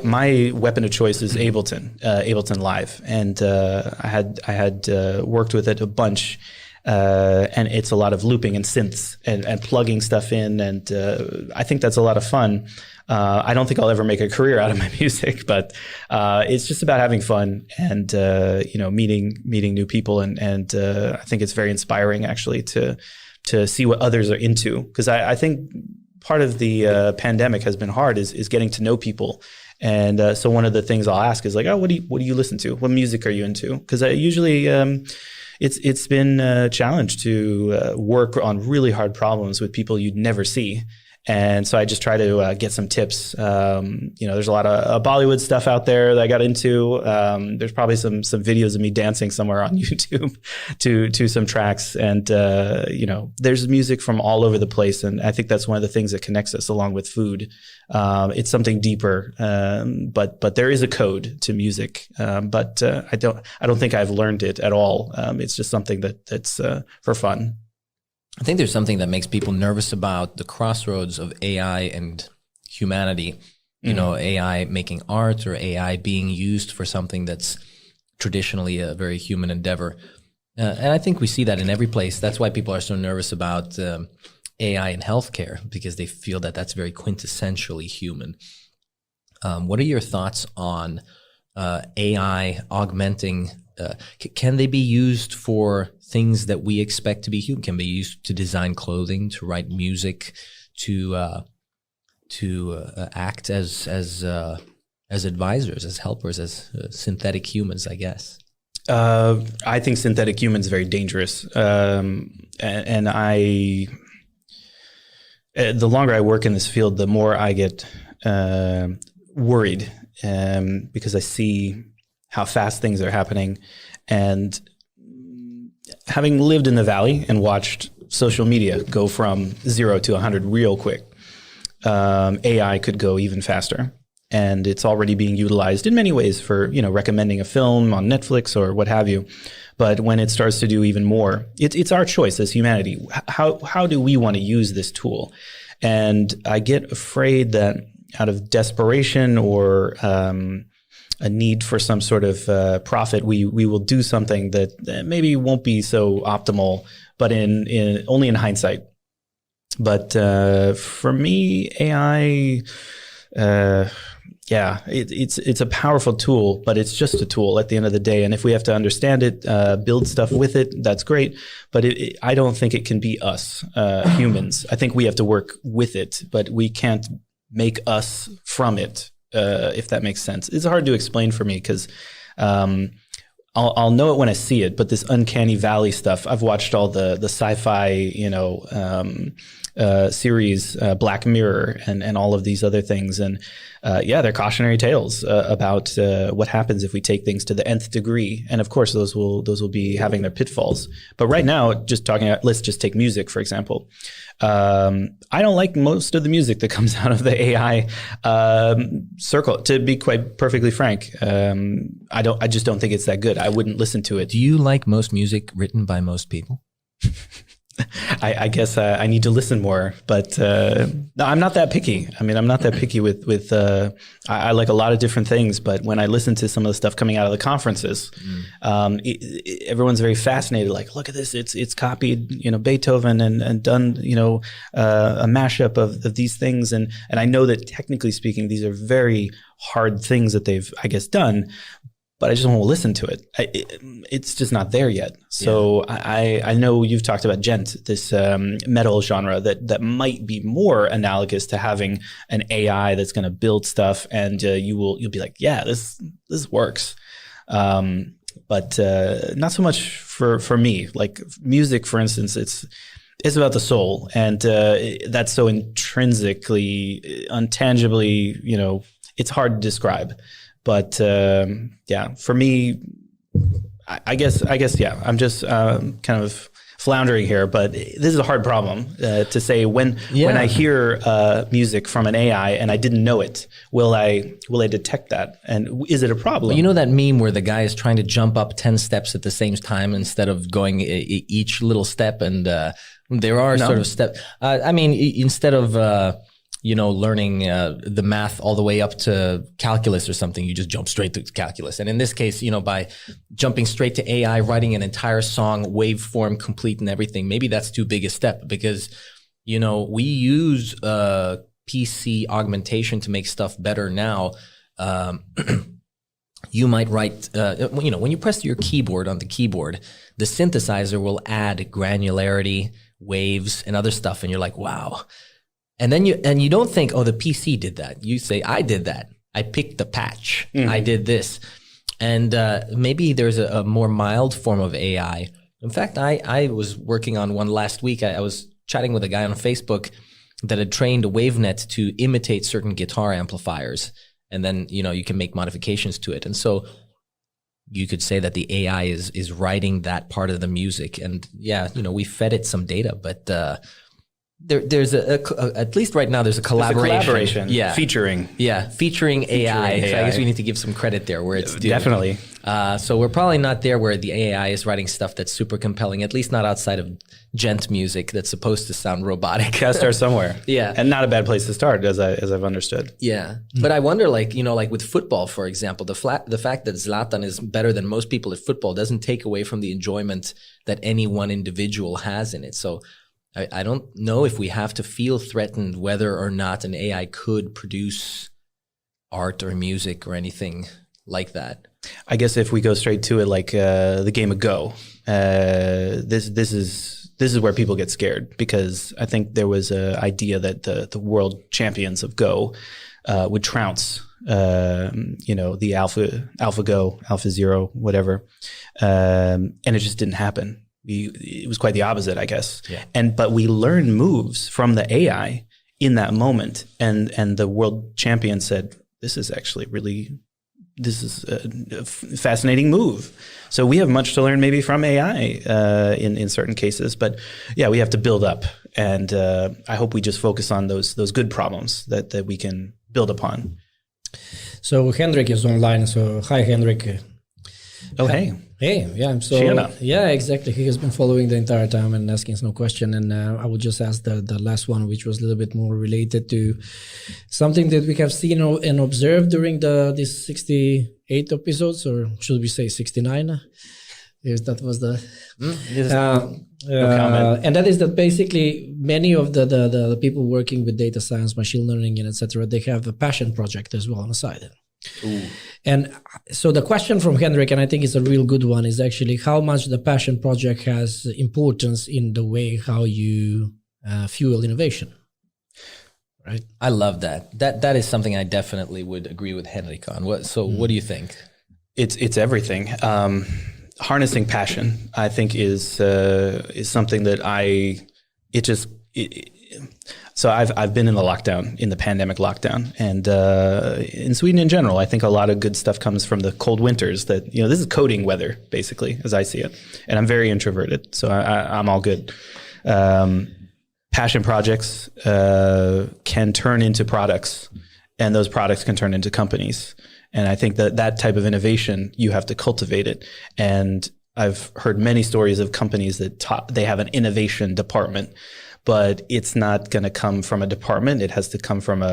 my weapon of choice is Ableton Live, and I had worked with it a bunch, and it's a lot of looping and synths and plugging stuff in, and I think that's a lot of fun. I don't think I'll ever make a career out of my music, but it's just about having fun and meeting new people, and I think it's very inspiring actually to see what others are into, because I think part of the pandemic has been hard is getting to know people. And so one of the things I'll ask is what do you listen to? What music are you into? Because I usually it's been a challenge to work on really hard problems with people you'd never see. And so I just try to get some tips. There's a lot of Bollywood stuff out there that I got into. There's probably some videos of me dancing somewhere on YouTube to some tracks. And, there's music from all over the place. And I think that's one of the things that connects us along with food. It's something deeper. But there is a code to music. But I don't think I've learned it at all. It's just something that's for fun. I think there's something that makes people nervous about the crossroads of AI and humanity. AI making art, or AI being used for something that's traditionally a very human endeavor. And I think we see that in every place. That's why people are so nervous about AI in healthcare, because they feel that that's very quintessentially human. What are your thoughts on AI augmenting? Can they be used for things that we expect to be human? Can they be used to design clothing, to write music, to act as advisors, as helpers, as synthetic humans, I guess? I think synthetic humans are very dangerous. And the longer I work in this field, the more I get worried because I see how fast things are happening. And having lived in the Valley and watched social media go from 0 to 100 real quick, AI could go even faster. And it's already being utilized in many ways for, recommending a film on Netflix or what have you. But when it starts to do even more, it's our choice as humanity. How do we want to use this tool? And I get afraid that out of desperation or a need for some sort of profit, we will do something that maybe won't be so optimal, but only in hindsight. But for me, AI, it's a powerful tool, but it's just a tool at the end of the day. And if we have to understand it, build stuff with it, that's great. But I don't think it can be us humans. I think we have to work with it, but we can't make us from it, if that makes sense. It's hard to explain for me because I'll know it when I see it, but this uncanny valley stuff, I've watched all the sci-fi, series, Black Mirror and all of these other things. And they're cautionary tales about what happens if we take things to the nth degree. And of course, those will be having their pitfalls. But right now, let's just take music, for example. I don't like most of the music that comes out of the AI circle, to be quite perfectly frank. I just don't think it's that good. I wouldn't listen to it. Do you like most music written by most people? I guess I need to listen more, but no, I'm not that picky. I mean, I'm not that picky with I like a lot of different things, but when I listen to some of the stuff coming out of the conferences, everyone's very fascinated. Like, look at this, it's copied, Beethoven and done, a mashup of these things. And I know that technically speaking, these are very hard things that they've, I guess, done. But I just don't want to listen to it. It's just not there yet. So I know you've talked about gent, this metal genre that might be more analogous to having an AI that's going to build stuff, and you'll be like, yeah, this works. But not so much for me. Like music, for instance, it's about the soul, and that's so intrinsically, untangibly, it's hard to describe. But for me, I guess, I'm just kind of floundering here. But this is a hard problem to say. When I hear music from an AI and I didn't know it, will I detect that? And is it a problem? Well, you know that meme where the guy is trying to jump up 10 steps at the same time instead of going each little step, and there are sort of steps. Instead of learning the math all the way up to calculus or something, you just jump straight to calculus. And in this case, by jumping straight to AI, writing an entire song, waveform complete and everything, maybe that's too big a step because, we use PC augmentation to make stuff better now. You might write, when you press your keyboard on the keyboard, the synthesizer will add granularity, waves, and other stuff. And you're like, wow. And then you don't think, oh, the PC did that. You say, I did that. I picked the patch. Mm-hmm. I did this. And maybe there's a more mild form of AI. In fact, I was working on one last week. I was chatting with a guy on Facebook that had trained a WaveNet to imitate certain guitar amplifiers. And then, you can make modifications to it. And so you could say that the AI is writing that part of the music. And we fed it some data, but there's at least right now, there's a collaboration. Featuring AI. So I guess we need to give some credit there where it's due. Definitely. So we're probably not there where the AI is writing stuff that's super compelling, at least not outside of gent music that's supposed to sound robotic. Gotta start somewhere. Yeah. And not a bad place to start, as I've understood. Yeah. But I wonder, like with football, for example, the fact that Zlatan is better than most people at football doesn't take away from the enjoyment that any one individual has in it. So I don't know if we have to feel threatened whether or not an AI could produce art or music or anything like that. I guess if we go straight to it, like the game of Go, this is where people get scared, because I think there was an idea that the world champions of Go would trounce the Alpha Go, Alpha Zero, whatever, and it just didn't happen. It was quite the opposite, I guess. Yeah. But we learned moves from the AI in that moment, and the world champion said, "This is actually this is a fascinating move." So we have much to learn maybe from AI in certain cases, but yeah, we have to build up, and I hope we just focus on those good problems that we can build upon. So Henrik is online. So hi, Henrik. Oh, hey. Hey, yeah. So Tjena. Yeah, exactly. He has been following the entire time and asking some question. And I would just ask the last one, which was a little bit more related to something that we have seen and observed during these 68 episodes, or should we say 69? Yes, that was the. No comment. And that is that basically many of the people working with data science, machine learning, and etc., they have a passion project as well on the side. Ooh. And so the question from Henrik, and I think it's a real good one, is actually how much the passion project has importance in the way how you fuel innovation. Right. I love that. That is something I definitely would agree with Henrik on. What do you think? It's everything. Harnessing passion, I think, is something that So I've been in the pandemic lockdown, and in Sweden in general, I think a lot of good stuff comes from the cold winters. That this is coding weather, basically, as I see it, and I'm very introverted, so I'm all good. Passion projects can turn into products, and those products can turn into companies. And I think that type of innovation, you have to cultivate it. And I've heard many stories of companies that they have an innovation department, but it's not going to come from a department. It has to come from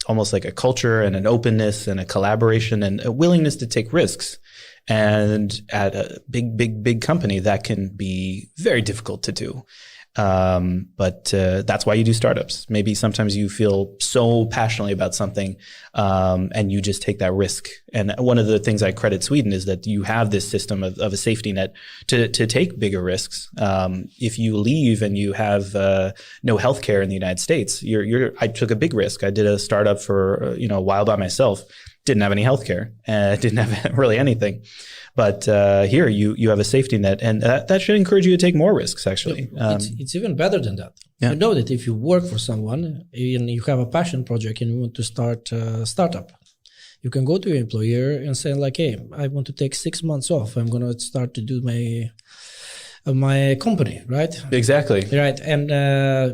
almost like a culture and an openness and a collaboration and a willingness to take risks. And at a big company, that can be very difficult to do. But that's why you do startups. Maybe sometimes you feel so passionately about something, and you just take that risk. And one of the things I credit Sweden is that you have this system of a safety net to take bigger risks. If you leave and you have no healthcare in the United States, I took a big risk. I did a startup for a while by myself. Didn't have any healthcare. Didn't have really anything. But here you have a safety net, and that should encourage you to take more risks, actually. It's even better than that. Yeah. You know that if you work for someone and you have a passion project and you want to start a startup, you can go to your employer and say like, hey, I want to take 6 months off. I'm going to start to do my company, right? Exactly. Right. And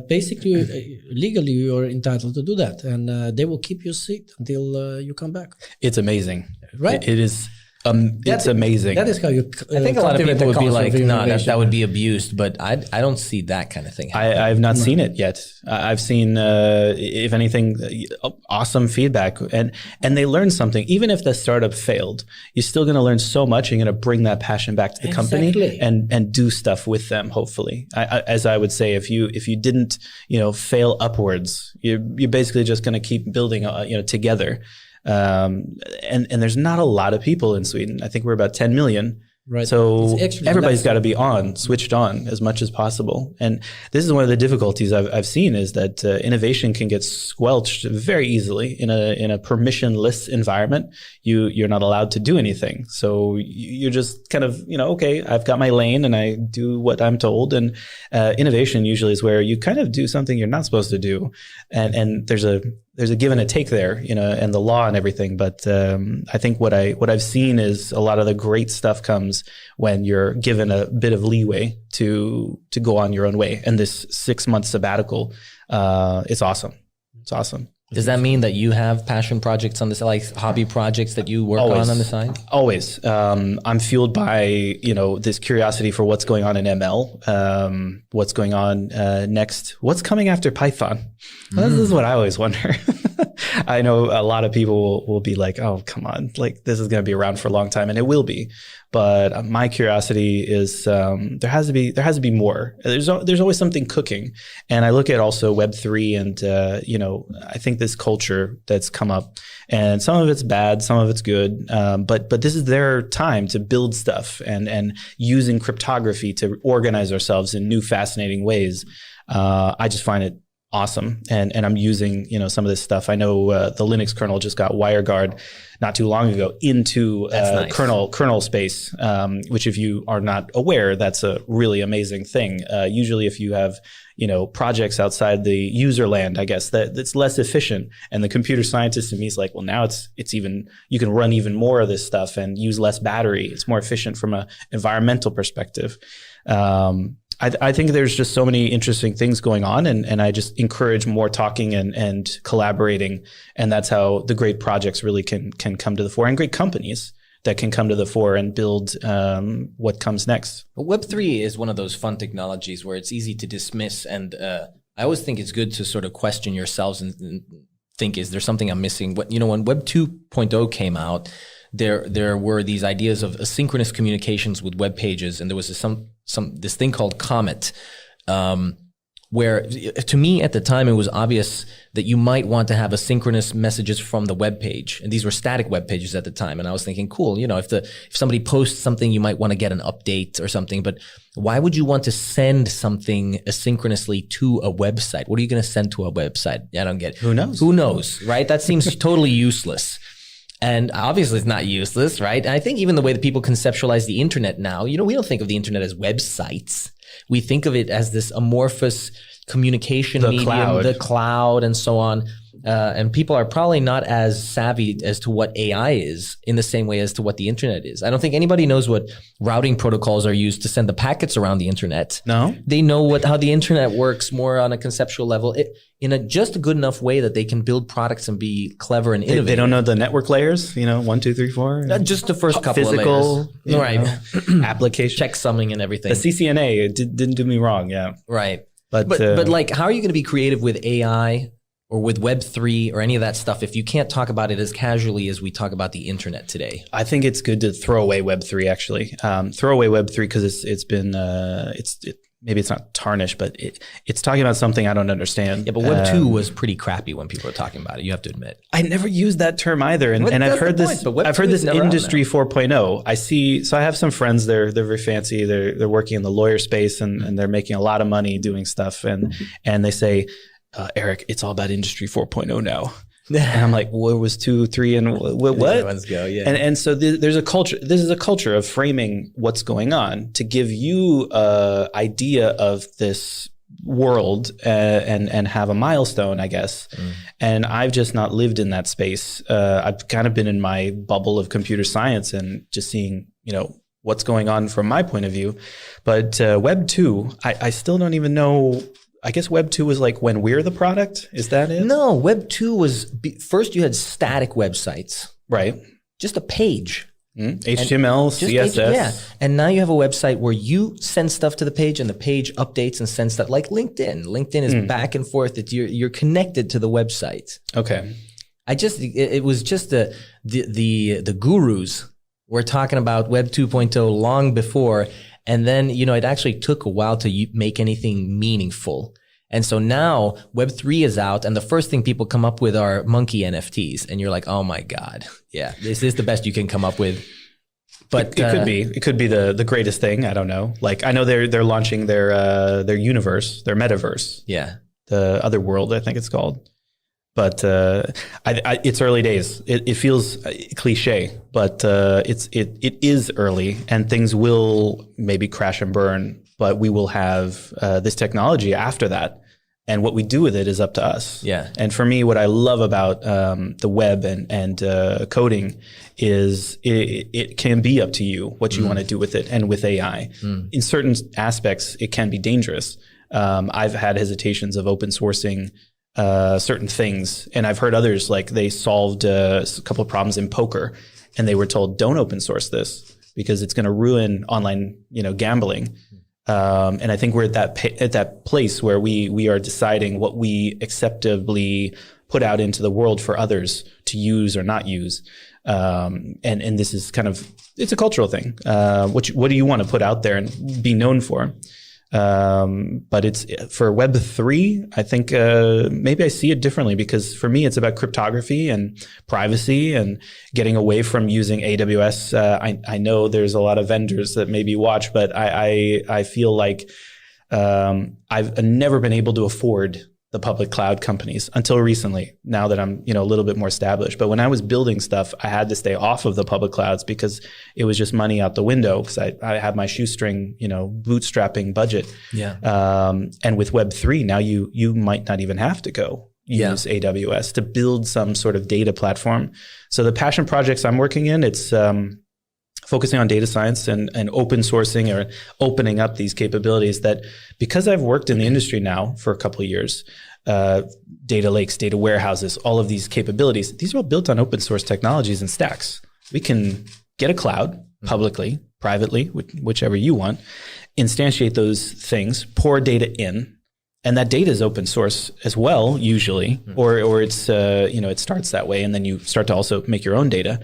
basically, legally, you're entitled to do that. And they will keep your seat until you come back. It's amazing. Right. It is. It's amazing. That is how you. I think a lot of people would be like, "No, that would be abused." But I don't see that kind of thing happening. I've not seen it yet. I've seen, if anything, awesome feedback, and they learn something. Even if the startup failed, you're still going to learn so much. You're going to bring that passion back to the company and do stuff with them. Hopefully, as I would say, if you didn't fail upwards, you're basically just going to keep building together. And there's not a lot of people in Sweden. I think we're about 10 million. Right. So everybody's got to be switched on as much as possible. And this is one of the difficulties I've seen is that innovation can get squelched very easily in a permissionless environment. You're not allowed to do anything. So you're just kind of, okay, I've got my lane and I do what I'm told. And innovation usually is where you kind of do something you're not supposed to do. And there's a give and a take there, and the law and everything. But I think what I've seen is a lot of the great stuff comes when you're given a bit of leeway to go on your own way. And this 6 month sabbatical, it's awesome. It's awesome. Does that mean that you have passion projects on the side, like hobby projects that you work on the side? Always. I'm fueled by, this curiosity for what's going on in ML, what's going on next, what's coming after Python. This is what I always wonder. I know a lot of people will be like, oh, come on, like this is going to be around for a long time, and it will be. But my curiosity is there has to be more. There's always something cooking, and I look at also Web3, and I think this culture that's come up, and some of it's bad, some of it's good, but this is their time to build stuff and using cryptography to organize ourselves in new fascinating ways. I just find it awesome. And I'm using, some of this stuff. I know the Linux kernel just got WireGuard not too long ago into nice. kernel space, which if you are not aware, that's a really amazing thing. Usually if you have, projects outside the user land, I guess that's less efficient. And the computer scientist in me is like, well, now it's even, you can run even more of this stuff and use less battery. It's more efficient from an environmental perspective. I think there's just so many interesting things going on, and I just encourage more talking and collaborating. And that's how the great projects really can come to the fore, and great companies that can come to the fore and build what comes next. Web3 is one of those fun technologies where it's easy to dismiss. And I always think it's good to sort of question yourselves and think, is there something I'm missing? When Web 2.0 came out, there were these ideas of asynchronous communications with web pages, and there was this thing called Comet, where to me at the time it was obvious that you might want to have asynchronous messages from the web page, and these were static web pages at the time. And I was thinking, cool, if somebody posts something, you might want to get an update or something, but why would you want to send something asynchronously to a website? What are you going to send to a website? I don't get it. Who knows, right? That seems totally useless. And obviously it's not useless, right? And I think even the way that people conceptualize the internet now, we don't think of the internet as websites. We think of it as this amorphous communication medium, the cloud, and so on. And people are probably not as savvy as to what AI is in the same way as to what the internet is. I don't think anybody knows what routing protocols are used to send the packets around the internet. No. They know how the internet works more on a conceptual level in a just good enough way that they can build products and be clever and innovative. They don't know the network layers, 1, 2, 3, 4. Just the first couple physical, of layers. Right. Application. Checksumming and everything. The CCNA didn't do me wrong, yeah. Right. But like, how are you going to be creative with AI or with Web3 or any of that stuff if you can't talk about it as casually as we talk about the internet today? I think it's good to throw away Web3 actually. Throw away Web3 because it's been maybe it's not tarnished, but it's talking about something I don't understand. Yeah, but Web 2 was pretty crappy when people were talking about it. You have to admit. I never used that term either, and I've heard this. I've heard this industry 4.0. I have some friends. They're very fancy. They're working in the lawyer space, and they're making a lot of money doing stuff. And they say, Erik, it's all about industry 4.0 now. And I'm like, what was 2, 3, and what? Let's go, yeah. And so there's a culture. This is a culture of framing what's going on to give you a idea of this world and have a milestone, I guess. And I've just not lived in that space. I've kind of been in my bubble of computer science and just seeing, what's going on from my point of view. But Web 2, I still don't even know. I guess Web 2 was like when we're the product. Is that it? No, Web 2 was first you had static websites. Right. Just a page. HTML, CSS. Yeah. And now you have a website where you send stuff to the page and the page updates and sends stuff like LinkedIn. LinkedIn is back and forth. You're connected to the website. Okay. It was just the gurus were talking about Web 2.0 long before. And then, it actually took a while to make anything meaningful. And so now Web 3 is out, and the first thing people come up with are monkey NFTs. And you're like, oh my God. Yeah, this is the best you can come up with. But it could be the greatest thing. I don't know. Like, I know they're launching their universe, their metaverse. Yeah. The other world, I think it's called. But it's early days. It feels cliche, but it is early, and things will maybe crash and burn. But we will have this technology after that, and what we do with it is up to us. Yeah. And for me, what I love about the web and coding is it can be up to you what you want to do with it, and with AI. In certain aspects, it can be dangerous. I've had hesitations of open sourcing certain things. And I've heard others, like they solved a couple of problems in poker and they were told, don't open source this because it's going to ruin online, gambling. And I think we're at that place where we are deciding what we acceptably put out into the world for others to use or not use. And this is it's a cultural thing. What do you want to put out there and be known for? But it's for Web3, I think maybe I see it differently because for me, it's about cryptography and privacy and getting away from using AWS. I know there's a lot of vendors that maybe watch, but I feel like I've never been able to afford the public cloud companies until recently, now that I'm, a little bit more established. But when I was building stuff, I had to stay off of the public clouds because it was just money out the window because I had my shoestring, bootstrapping budget. Yeah. And with Web3, now you might not even have to go use AWS to build some sort of data platform. So the passion projects I'm working in, it's focusing on data science and open sourcing or opening up these capabilities that, because I've worked in the industry now for a couple of years, data lakes, data warehouses, all of these capabilities, these are all built on open source technologies and stacks. We can get a cloud publicly, privately, whichever you want, instantiate those things, pour data in, and that data is open source as well, usually, or it's, it starts that way. And then you start to also make your own data.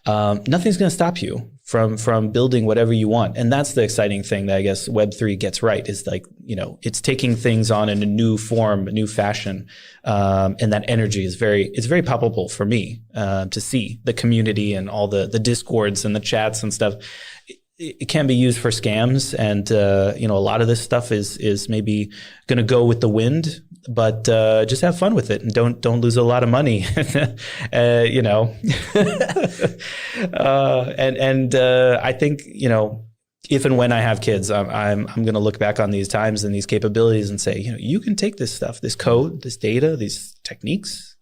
Nothing's going to stop you from building whatever you want. And that's the exciting thing that I guess Web3 gets right is like, it's taking things on in a new form, a new fashion. And that energy is it's very palpable for me, to see the community and all the discords and the chats and stuff. It can be used for scams. And, a lot of this stuff is maybe going to go with the wind, but just have fun with it and don't lose a lot of money, and I think, if and when I have kids, I'm going to look back on these times and these capabilities and say, you can take this stuff, this code, this data, these techniques,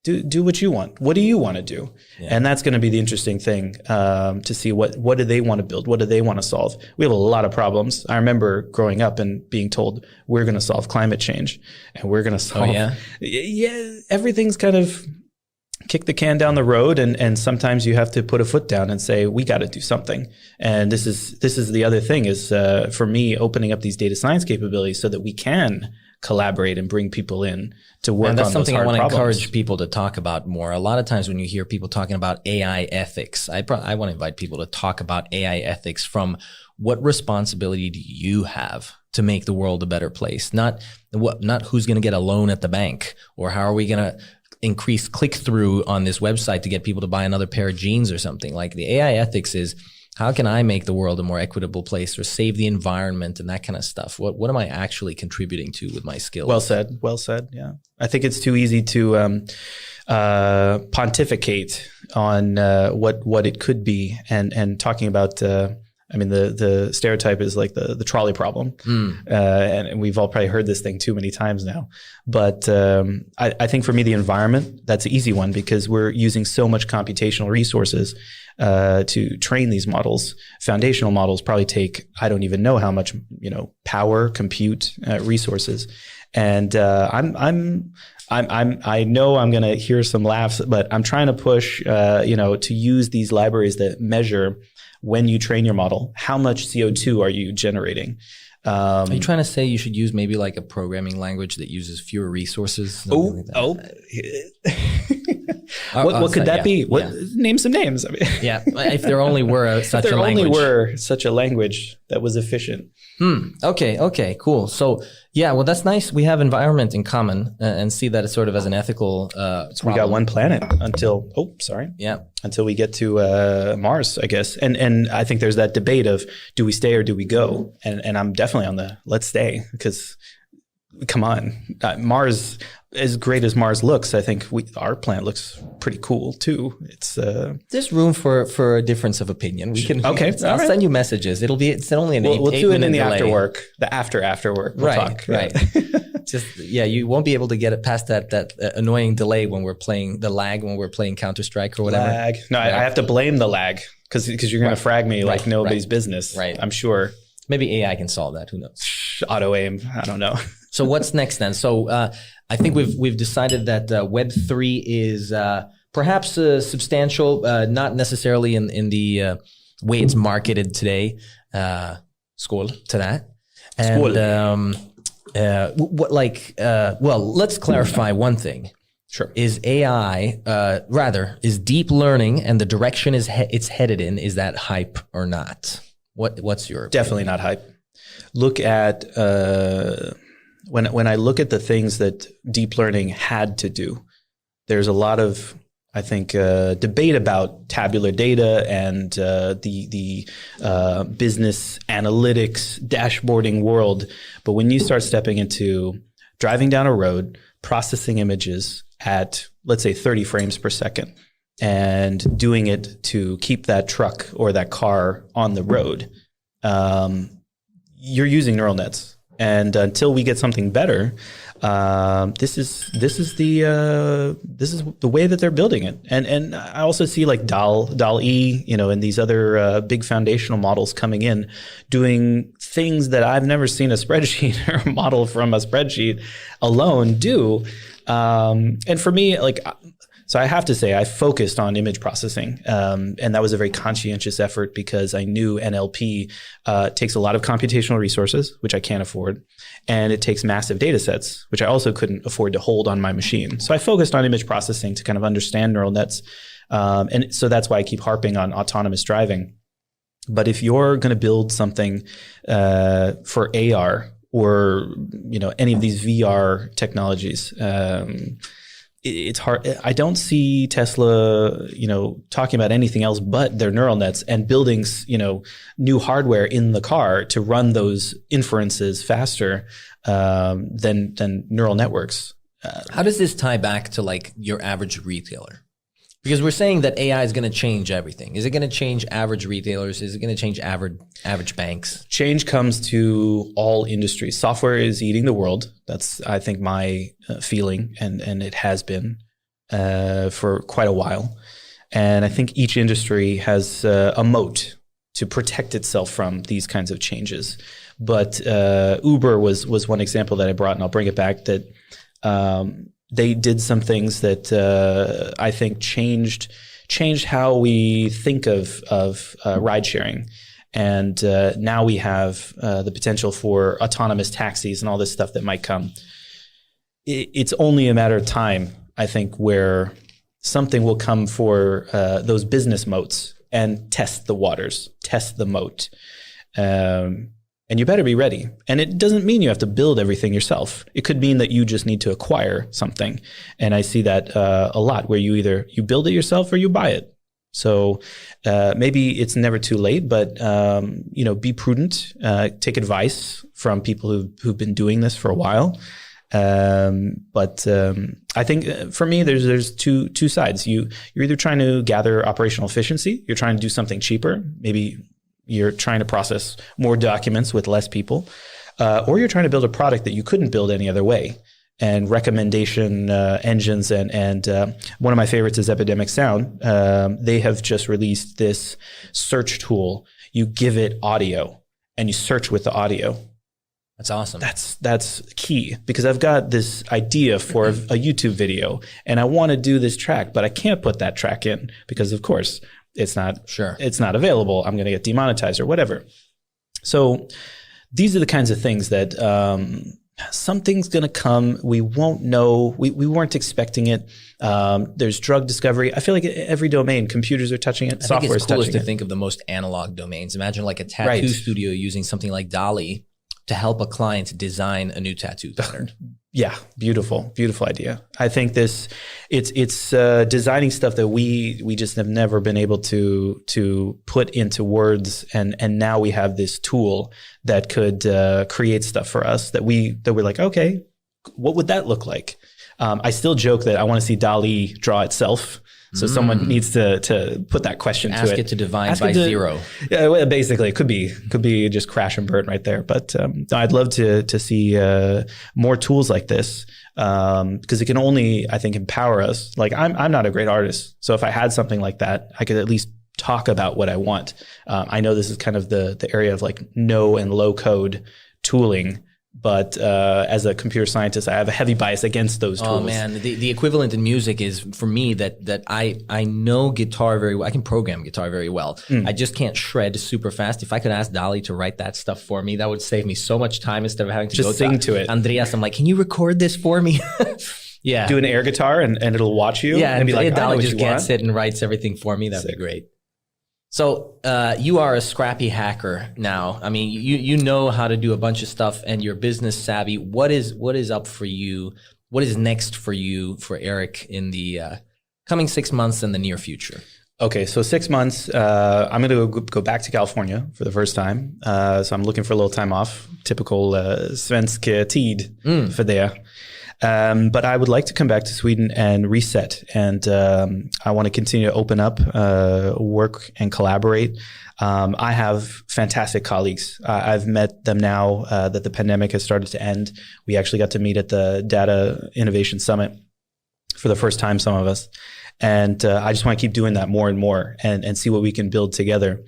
do what you want. What do you want to do? Yeah. And that's going to be the interesting thing, to see what do they want to build? What do they want to solve? We have a lot of problems. I remember growing up and being told we're going to solve climate change and we're going to solve. Oh, yeah. Everything's kind of kick the can down the road. And sometimes you have to put a foot down and say, we got to do something. And this is the other thing is, for me, opening up these data science capabilities so that we can collaborate and bring people in to work on those hard problems. That's something I want to encourage people to talk about more. A lot of times when you hear people talking about AI ethics, I want to invite people to talk about AI ethics from what responsibility do you have to make the world a better place? Not who's going to get a loan at the bank or how are we going to increase click-through on this website to get people to buy another pair of jeans or something. Like the AI ethics is, how can I make the world a more equitable place or save the environment and that kind of stuff? What am I actually contributing to with my skills? Well said. Yeah. I think it's too easy to pontificate on what it could be and talking about the stereotype is like the trolley problem. And we've all probably heard this thing too many times now. But I think for me, the environment, that's an easy one because we're using so much computational resources to train these models. Foundational models probably take, I don't even know how much, power, compute, resources. And I know I'm going to hear some laughs, but I'm trying to push, to use these libraries that measure when you train your model, how much CO2 are you generating? Are you trying to say you should use maybe like a programming language that uses fewer resources? What could that be? Name some names. I mean, if there only were such a language. If there only were such a language that was efficient. Okay, cool. So that's nice. We have environment in common and see that it's sort of as an ethical problem. We got one planet until we get to Mars, I guess. And I think there's that debate of do we stay or do we go? And I'm definitely on the let's stay because come on, Mars, as great as Mars looks, I think our planet looks pretty cool too. It's there's room for a difference of opinion. We can I'll send you messages. It's only an we'll do it in the delay. After work. The after work. We'll talk. Right. Just you won't be able to get it past that annoying delay when we're playing the lag when we're playing Counter-Strike or whatever. Lag. No, I have to blame the lag because you're going to frag me like nobody's business. Right. I'm sure. Maybe AI can solve that. Who knows? Auto aim. I don't know. So what's next then? So I think we've decided that Web3 is perhaps substantial, not necessarily in the way it's marketed today. Skål to that. And let's clarify one thing. Sure. Is AI, is deep learning and the direction it's headed in, is that hype or not? What's your opinion? Definitely not hype. Look at when I look at the things that deep learning had to do, there's a lot of, I think, debate about tabular data and the business analytics dashboarding world. But when you start stepping into driving down a road, processing images at, let's say, 30 frames per second, and doing it to keep that truck or that car on the road, you're using neural nets. And until we get something better, this is the way that they're building it. And I also see like DAL-E, and these other big foundational models coming in, doing things that I've never seen a spreadsheet or a model from a spreadsheet alone do. And for me, so I have to say I focused on image processing, and that was a very conscientious effort because I knew NLP takes a lot of computational resources, which I can't afford, and it takes massive data sets, which I also couldn't afford to hold on my machine. So I focused on image processing to kind of understand neural nets, and so that's why I keep harping on autonomous driving. But if you're going to build something for AR or any of these VR technologies, it's hard. I don't see Tesla, talking about anything else but their neural nets and building, new hardware in the car to run those inferences faster than neural networks. How does this tie back to like your average retailer? Because we're saying that AI is going to change everything. Is it going to change average retailers? Is it going to change average banks? Change comes to all industries. Software is eating the world. That's, I think, my feeling, and it has been for quite a while. And I think each industry has a moat to protect itself from these kinds of changes. But Uber was one example that I brought, and I'll bring it back, that they did some things that I think changed how we think of ride sharing. And now we have the potential for autonomous taxis and all this stuff that might come. It's only a matter of time, I think, where something will come for those business moats and test the waters, test the moat. And you better be ready. And it doesn't mean you have to build everything yourself. It could mean that you just need to acquire something. And I see that a lot, where you either you build it yourself or you buy it. So maybe it's never too late, but be prudent. Take advice from people who've been doing this for a while. But I think for me, there's two sides. You're either trying to gather operational efficiency. You're trying to do something cheaper. Maybe you're trying to process more documents with less people, or you're trying to build a product that you couldn't build any other way. And recommendation engines, and one of my favorites is Epidemic Sound. They have just released this search tool. You give it audio, and you search with the audio. That's awesome. That's key, because I've got this idea for a YouTube video, and I want to do this track, but I can't put that track in because, of course, it's not available. I'm going to get demonetized or whatever. So these are the kinds of things that something's going to come. We won't know. We weren't expecting it. There's drug discovery. I feel like every domain, computers are touching it. Software is touching it. I think it's coolest to think of the most analog domains. Imagine like a tattoo studio using something like DALL-E to help a client design a new tattoo pattern. Yeah, beautiful idea. I think it's designing stuff that we just have never been able to put into words, and now we have this tool that could create stuff for us that we're like, okay, what would that look like? I still joke that I want to see DALL-E draw itself. So someone needs to put that question to it. Ask it to divide by zero. Yeah, well, basically, it could be just crash and burn right there. But I'd love to see more tools like this, because it can only, I think, empower us. Like I'm not a great artist, so if I had something like that, I could at least talk about what I want. I know this is kind of the area of like no and low code tooling. But as a computer scientist, I have a heavy bias against those tools. Oh man, the equivalent in music is for me that I know guitar very well. I can program guitar very well. I just can't shred super fast. If I could ask Dali to write that stuff for me, that would save me so much time instead of having to just go sing to it. Andreas, I'm like, can you record this for me? Yeah. Do an air guitar and it'll watch you. Yeah, and be like, Dali just gets it and writes everything for me. That'd be great. So you are a scrappy hacker now. I mean, you know how to do a bunch of stuff, and you're business savvy. What is up for you? What is next for you, for Erik, in the coming 6 months and the near future? Okay, so 6 months, I'm going to go back to California for the first time. So I'm looking for a little time off. Typical svensk tid för det. But I would like to come back to Sweden and reset. And I want to continue to open up, work and collaborate. I have fantastic colleagues. I've met them now that the pandemic has started to end. We actually got to meet at the Data Innovation Summit for the first time, some of us. And I just want to keep doing that more and more and see what we can build together.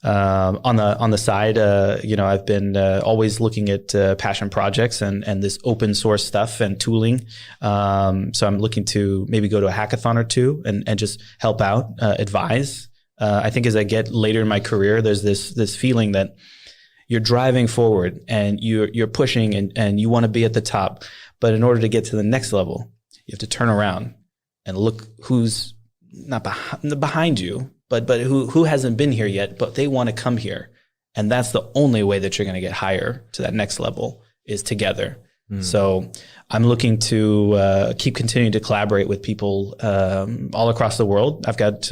On the side, I've been always looking at passion projects and this open source stuff and tooling. So I'm looking to maybe go to a hackathon or two and just help out, advise. I think as I get later in my career, there's this feeling that you're driving forward and you're pushing and you want to be at the top. But in order to get to the next level, you have to turn around and look who's not behind you, but who hasn't been here yet, but they want to come here. And that's the only way that you're going to get higher to that next level is together. So I'm looking to keep continuing to collaborate with people all across the world. I've got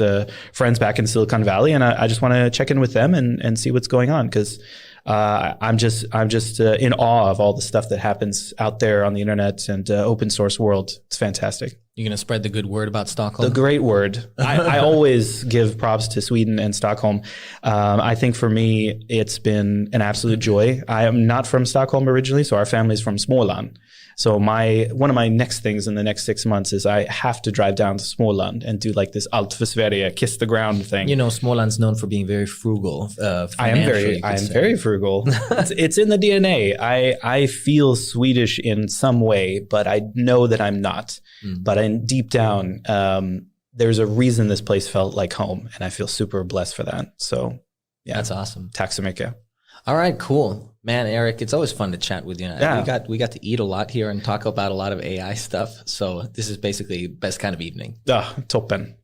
friends back in Silicon Valley, and I just want to check in with them and see what's going on, because I'm just in awe of all the stuff that happens out there on the internet and open source world. It's fantastic. You're going to spread the good word about Stockholm? The great word. I always give props to Sweden and Stockholm. I think for me, it's been an absolute joy. I am not from Stockholm originally, so our family's from Småland. So one of my next things in the next 6 months is I have to drive down to Småland and do like this allt för Sverige, kiss the ground thing. You know, Småland's known for being very frugal. I am very frugal. It's in the DNA. I feel Swedish in some way, but I know that I'm not. But deep down, there's a reason this place felt like home, and I feel super blessed for that. So yeah, that's awesome. Tack så mycket. All right, cool. Man, Erik, it's always fun to chat with you. Yeah. We got to eat a lot here and talk about a lot of AI stuff. So this is basically best kind of evening. Toppen.